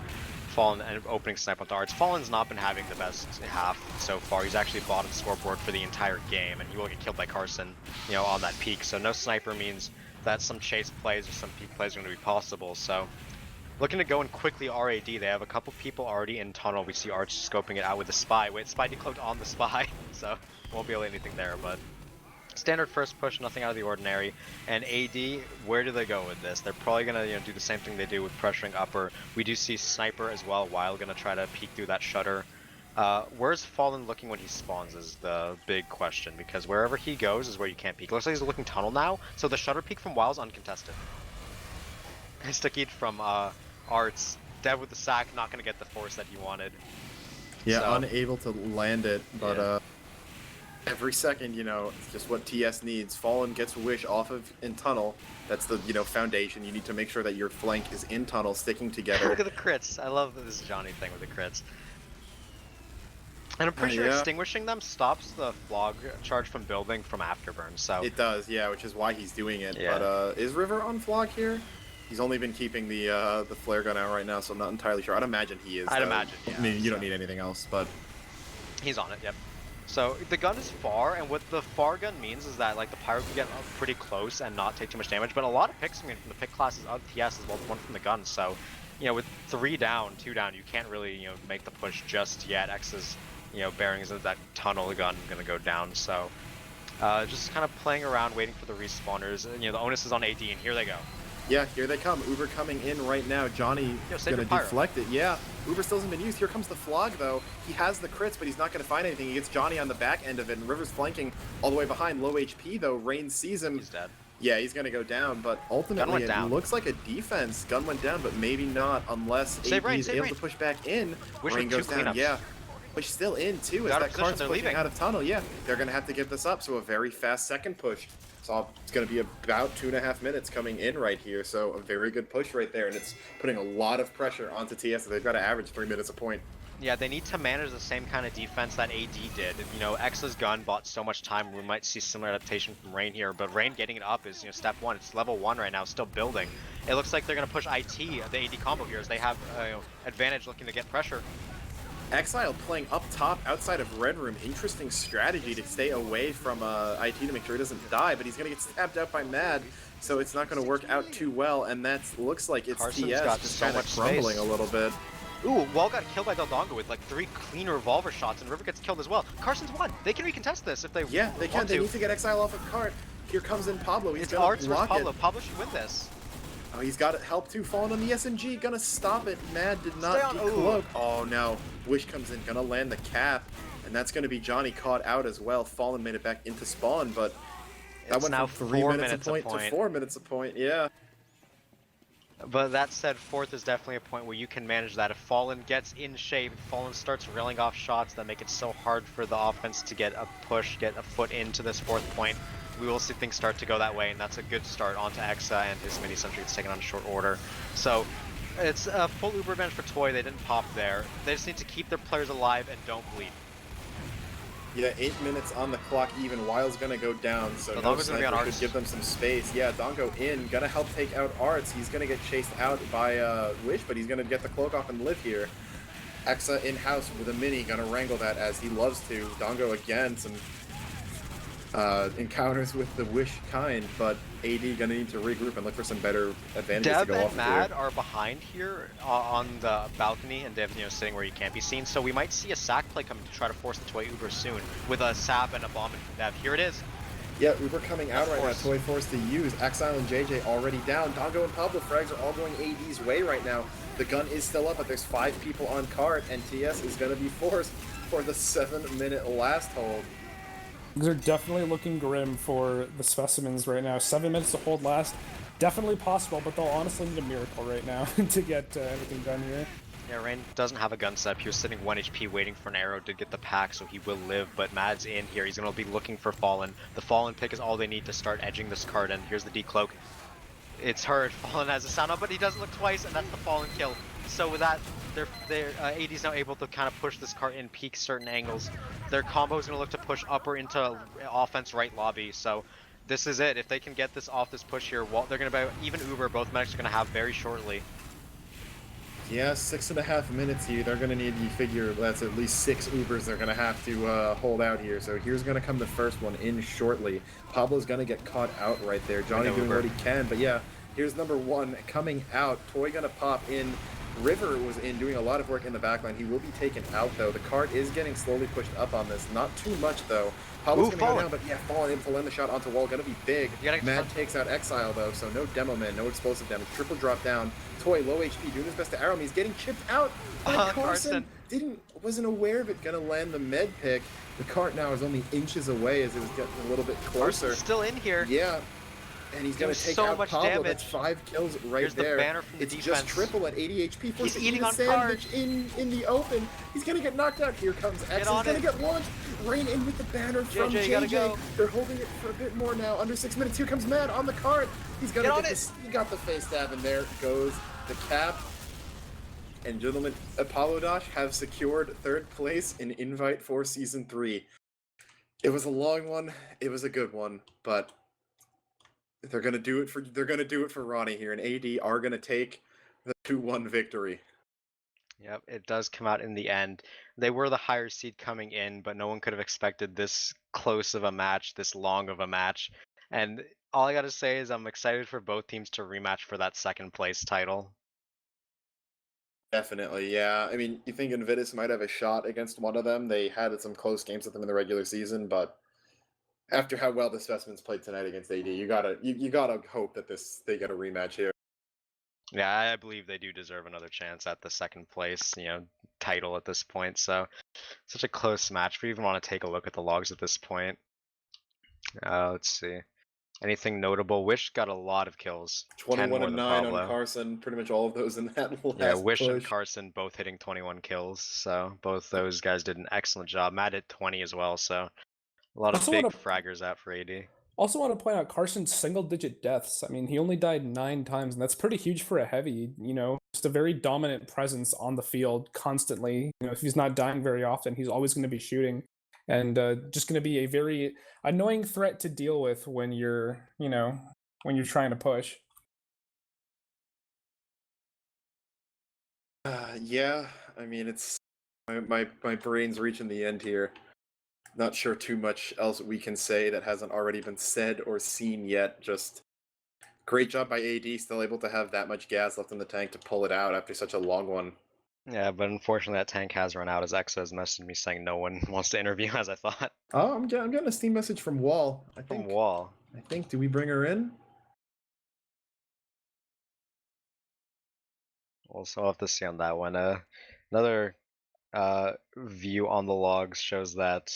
Fallen and opening snipe on the arts. Fallen's not been having the best half so far. He's actually bottom scoreboard for the entire game, and he will get killed by Carson, you know, on that peak. So no sniper means that some chase plays or some peak plays are going to be possible. So looking to go in quickly RAD. They have a couple people already in tunnel. We see Arch scoping it out with the spy. Wait, spy decloaked on the spy, so won't be able to anything there, but standard first push, nothing out of the ordinary. And AD, where do they go with this? They're probably gonna, you know, do the same thing they do with pressuring upper. We do see Sniper as well. Weil gonna try to peek through that shutter. Where's Fallen looking when he spawns is the big question, because wherever he goes is where you can't peek. Looks like he's looking tunnel now, so the shutter peek from Wile's uncontested. Insta-keyed from Arts. Dev with the sack, not gonna get the force that he wanted. Yeah, So- unable to land it, but Yeah. Every second, you know, it's just what TS needs. Fallen gets Wish off of in tunnel. That's the, you know, foundation. You need to make sure that your flank is in tunnel, sticking together. Look at the crits. I love this Johnny thing with the crits. And I'm pretty sure Yeah. extinguishing them stops the flog charge from building from afterburn, so... It does, yeah, which is why he's doing it. Yeah. But is River on Flog here? He's only been keeping the flare gun out right now, so I'm not entirely sure. I'd imagine he is. I'd though. imagine, yeah, I mean, you don't so- need anything else, but He's on it, yep. So the gun is far, and what the far gun means is that like the pyro can get up pretty close and not take too much damage. But a lot of picks from the pick classes of TS as well as one from the gun. So, you know, with 3 down, 2 down, you can't really, you know, make the push just yet. X's, you know, bearings of that tunnel gun gonna go down. So, just kind of playing around, waiting for the respawners. You know, the onus is on AD, and here they go. yeah, here they come. Uber coming in right now. Johnny Yo, save gonna your pyro. deflect it. Yeah, Uber still hasn't been used. Here comes the Flog though. He has the crits, but he's not gonna find anything. He gets Johnny on the back end of it, and River's flanking all the way behind. Low HP though. Rain sees him. He's dead. Yeah, he's gonna go down, but ultimately went it down. looks like a defense. Gun went down, but maybe not unless Save Rain, AD is save able Rain. to push back in. Wish Rain with goes 2 down, cleanups. yeah. Push still in too as Out of that position, cart's they're pushing leaving. out of tunnel. Yeah, they're gonna have to give this up, so a very fast second push. So it's gonna be about 2.5 minutes coming in right here. So a very good push right there, and it's putting a lot of pressure onto TS. They've got to average 3 minutes a point. Yeah, they need to manage the same kind of defense that AD did. You know, X's gun bought so much time. We might see similar adaptation from Rain here, but Rain getting it up is, you know, step 1. It's level 1 right now, still building. It looks like they're going to push IT, the AD combo here, as they have you know, advantage looking to get pressure. Exile playing up top outside of Red Room. Interesting strategy to stay away from IT to make sure he doesn't die, but he's going to get stabbed out by Mad, so it's not going to work out too well, and that looks like it's Carson's TS got just so kind of much crumbling space. a little bit. Ooh, Wall got killed by Del Dongo with like 3 clean revolver shots, and River gets killed as well. Carson's won. They can recontest this if they Yeah, they can. want They to. need to get Exile off of cart. Here comes in Pablo. He's It's going Arts to versus block Pablo. it. Pablo should win this. Oh, he's got help too. Falling on the SMG. Gonna stop it. Mad did not Stay on. decloak. Oh no. Wish comes in. Gonna land the cap. And that's gonna be Johnny caught out as well. Fallen made it back into spawn, but that It's went now from 3 4 minutes a point to 4 minutes a point. Yeah. But that said, 4th is definitely a point where you can manage that. If Fallen gets in shape, Fallen starts railing off shots that make it so hard for the offense to get a push, get a foot into this 4th point, we will see things start to go that way, and that's a good start onto Exa, and his mini sentry gets taken on short order. So it's a full Uber advantage for Toy. They didn't pop there. They just need to keep their players alive and don't bleed. Yeah, 8 minutes on the clock even. Wile's gonna go down, so The no Dongo's gonna be on sniper Arts. should give them some space. Yeah, Dongo in, gonna help take out Arts. He's gonna get chased out by Wish, but he's gonna get the cloak off and live here. Exa in-house with a mini, gonna wrangle that as he loves to. Dongo again, some encounters with the Wish kind, but AD gonna need to regroup and look for some better advantages to Dev go and off of Mad here. are behind here on the balcony, and Dev's sitting where he can't be seen. So we might see a sack play coming to try to force the Toy Uber soon with a sap and a bomb from Dev. Here it is. Yeah, Uber coming out Of right course. now. Toy forced to use. Exile and JJ already down. Dongo and Pablo frags are all going AD's way right now. The gun is still up, but there's 5 people on cart, and TS is going to be forced for the 7-minute last hold. These are definitely looking grim for the specimens right now. 7 minutes to hold last. Definitely possible, but they'll honestly need a miracle right now to get everything done here. Yeah, Rain doesn't have a gun setup. He was sitting 1 HP waiting for an arrow to get the pack, so he will live, but Mad's in here. He's going to be looking for Fallen. The Fallen pick is all they need to start edging this card, and here's the decloak. It's heard. Fallen has a sound up, but he doesn't look twice, and that's the Fallen kill. So with that, their AD's now able to kind of push this card in, peak certain angles. Their combo is going to look to push upper into offense right lobby, so this is it. If they can get this off this push here, they're going to be, even Uber, both medics are going to have very shortly. Yeah, 6.5 minutes here. They're going to need, you figure, that's at least 6 Ubers they're going to have to hold out here. So here's going to come the first one in shortly. Pablo's going to get caught out right there. Johnny doing what he can, but yeah, here's number 1 coming out. Toy going to pop in. River was in doing a lot of work in the backline. He will be taken out though. The card is getting slowly pushed up on this. Not too much though. Pablo's gonna go down, but yeah, Fallen able to land the shot onto wall. Gonna be big. Mad takes out Exile though, so no demo man, no explosive damage. Triple drop down. Toy low HP, doing his best to arrow him. He's getting chipped out. But Carson wasn't aware of it. Gonna land the med pick. The cart now is only inches away as it was getting a little bit closer. Carson's still in here. Yeah. And he's going to take so out much Pablo. damage. That's 5 kills right Here's there. the banner from the it's defense. just triple at 80 HP. He's eating on sandwich in the open. He's going to get knocked out. Here comes X. He's going to get launched. Rain in with the banner from JJ, gotta go. They're holding it for a bit more now. Under 6 minutes. Here comes Mad on the card. He's going to get this. He got the face stab, and there goes the cap. And gentlemen, Apolodosh have secured 3rd place in Invite for Season 3. It was a long one. It was a good one, but they're gonna do it for Ronnie here, and AD are gonna take the 2-1 victory. Yep, it does come out in the end. They were the higher seed coming in, but no one could have expected this close of a match, this long of a match. And all I gotta say is I'm excited for both teams to rematch for that 2nd place title. Definitely, yeah. I mean, you think Invitus might have a shot against one of them. They had some close games with them in the regular season, but after how well the Specimens played tonight against AD, you gotta hope that they get a rematch here. Yeah, I believe they do deserve another chance at the 2nd place, title at this point. So such a close match. If you even want to take a look at the logs at this point. Let's see. Anything notable? Wish got a lot of kills. 21 and 9 Pablo. on Carson, pretty much all of those in that last Yeah, Wish push. and Carson both hitting 21 kills. So both those guys did an excellent job. Matt hit 20 as well. So a lot of Also big wanna- fraggers out for AD. Also want to point out Carson's single-digit deaths. I mean, he only died 9 times, and that's pretty huge for a heavy. Just a very dominant presence on the field constantly. If he's not dying very often, he's always going to be shooting, and just going to be a very annoying threat to deal with when you're trying to push. Yeah, I mean, it's my brain's reaching the end here. Not sure too much else we can say that hasn't already been said or seen yet. Just great job by AD, still able to have that much gas left in the tank to pull it out after such a long one. Yeah, but unfortunately that tank has run out, as Exa has messaged me saying no one wants to interview, as I thought. Oh, I'm getting a Steam message from Wall. From Wall. I think, do we bring her in? Also, I'll have to see on that one. Another view on the logs shows that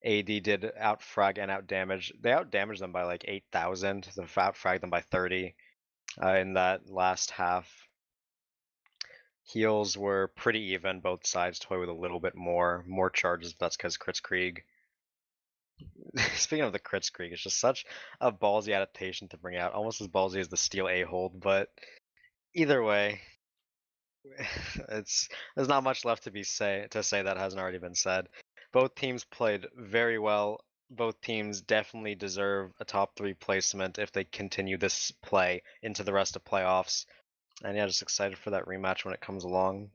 AD did outfrag and outdamage. They outdamaged them by like 8,000. They outfragged them by 30 in that last half. Heals were pretty even, both sides. Toy with a little bit more charges, but that's because Kritzkrieg. Speaking of the Kritzkrieg, it's just such a ballsy adaptation to bring out. Almost as ballsy as the Steel A-hold, but either way, there's not much left to say that hasn't already been said. Both teams played very well. Both teams definitely deserve a top 3 placement if they continue this play into the rest of playoffs. And yeah, just excited for that rematch when it comes along.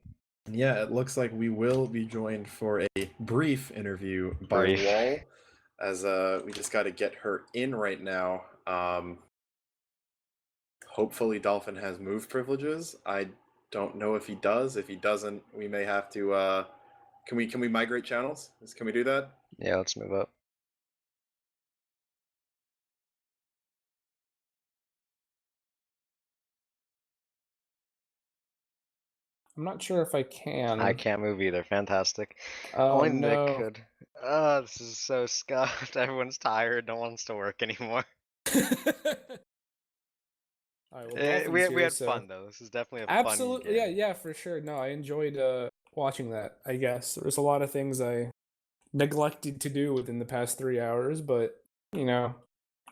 Yeah, it looks like we will be joined for a brief interview by Brief. Wall, as we just got to get her in right now. Hopefully Dolphin has move privileges. I don't know if he does. If he doesn't, we may have to can we migrate channels? Can we do that? Yeah, let's move up. I'm not sure if I can. I can't move either. Fantastic. Oh Only Nick no. could. This is so scuffed. Everyone's tired. No one wants to work anymore. All right, well, Dolphin's We here, had so fun though. This is definitely a absolutely, fun game. yeah, for sure. No, I enjoyed watching that. I guess there was a lot of things I neglected to do within the past 3 hours, but you know,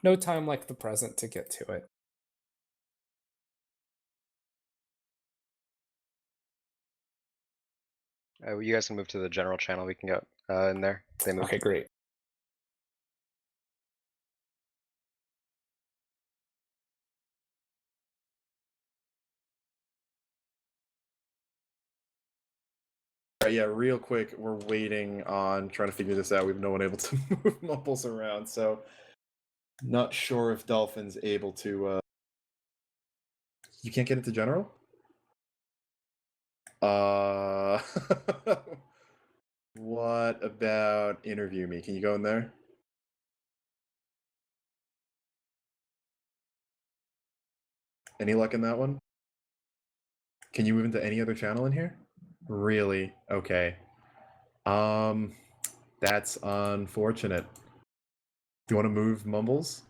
no time like the present to get to it. You guys can move to the general channel. We can go in there. They moved. Okay, great. Yeah, real quick, we're waiting on trying to figure this out. We've no one able to move Mumbles around, so not sure if Dolphin's able to. You can't get into general. What about interview me? Can you go in there? Any luck in that one? Can you move into any other channel in here? Really? Okay. That's unfortunate. Do you want to move Mumbles?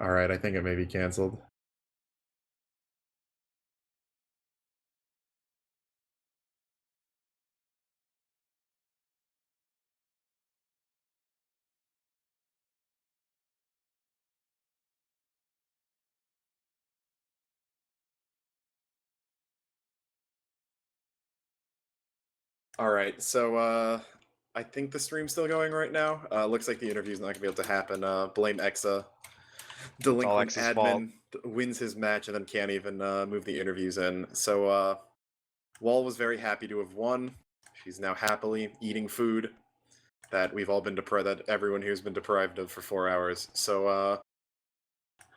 All right, I think it may be canceled. All right, so I think the stream's still going right now. Looks like the interview's not gonna be able to happen. Blame Exa. Delinquent X's fault. admin wins his match and then can't even move the interviews in. So Wall was very happy to have won. She's now happily eating food that we've all been deprived, that everyone who's been deprived of for 4 hours. So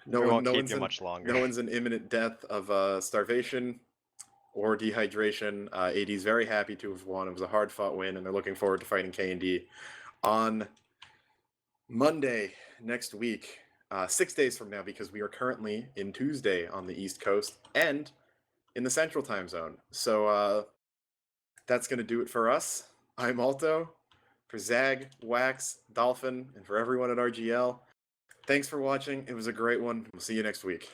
We won't keep you much longer. no one's in imminent death of starvation or dehydration. AD's very happy to have won. It was a hard-fought win, and they're looking forward to fighting K&D on Monday next week, 6 days from now, because we are currently in Tuesday on the East Coast and in the Central Time Zone. So that's going to do it for us. I'm Alto. For Zag, Wax, Dolphin, and for everyone at RGL, thanks for watching. It was a great one. We'll see you next week.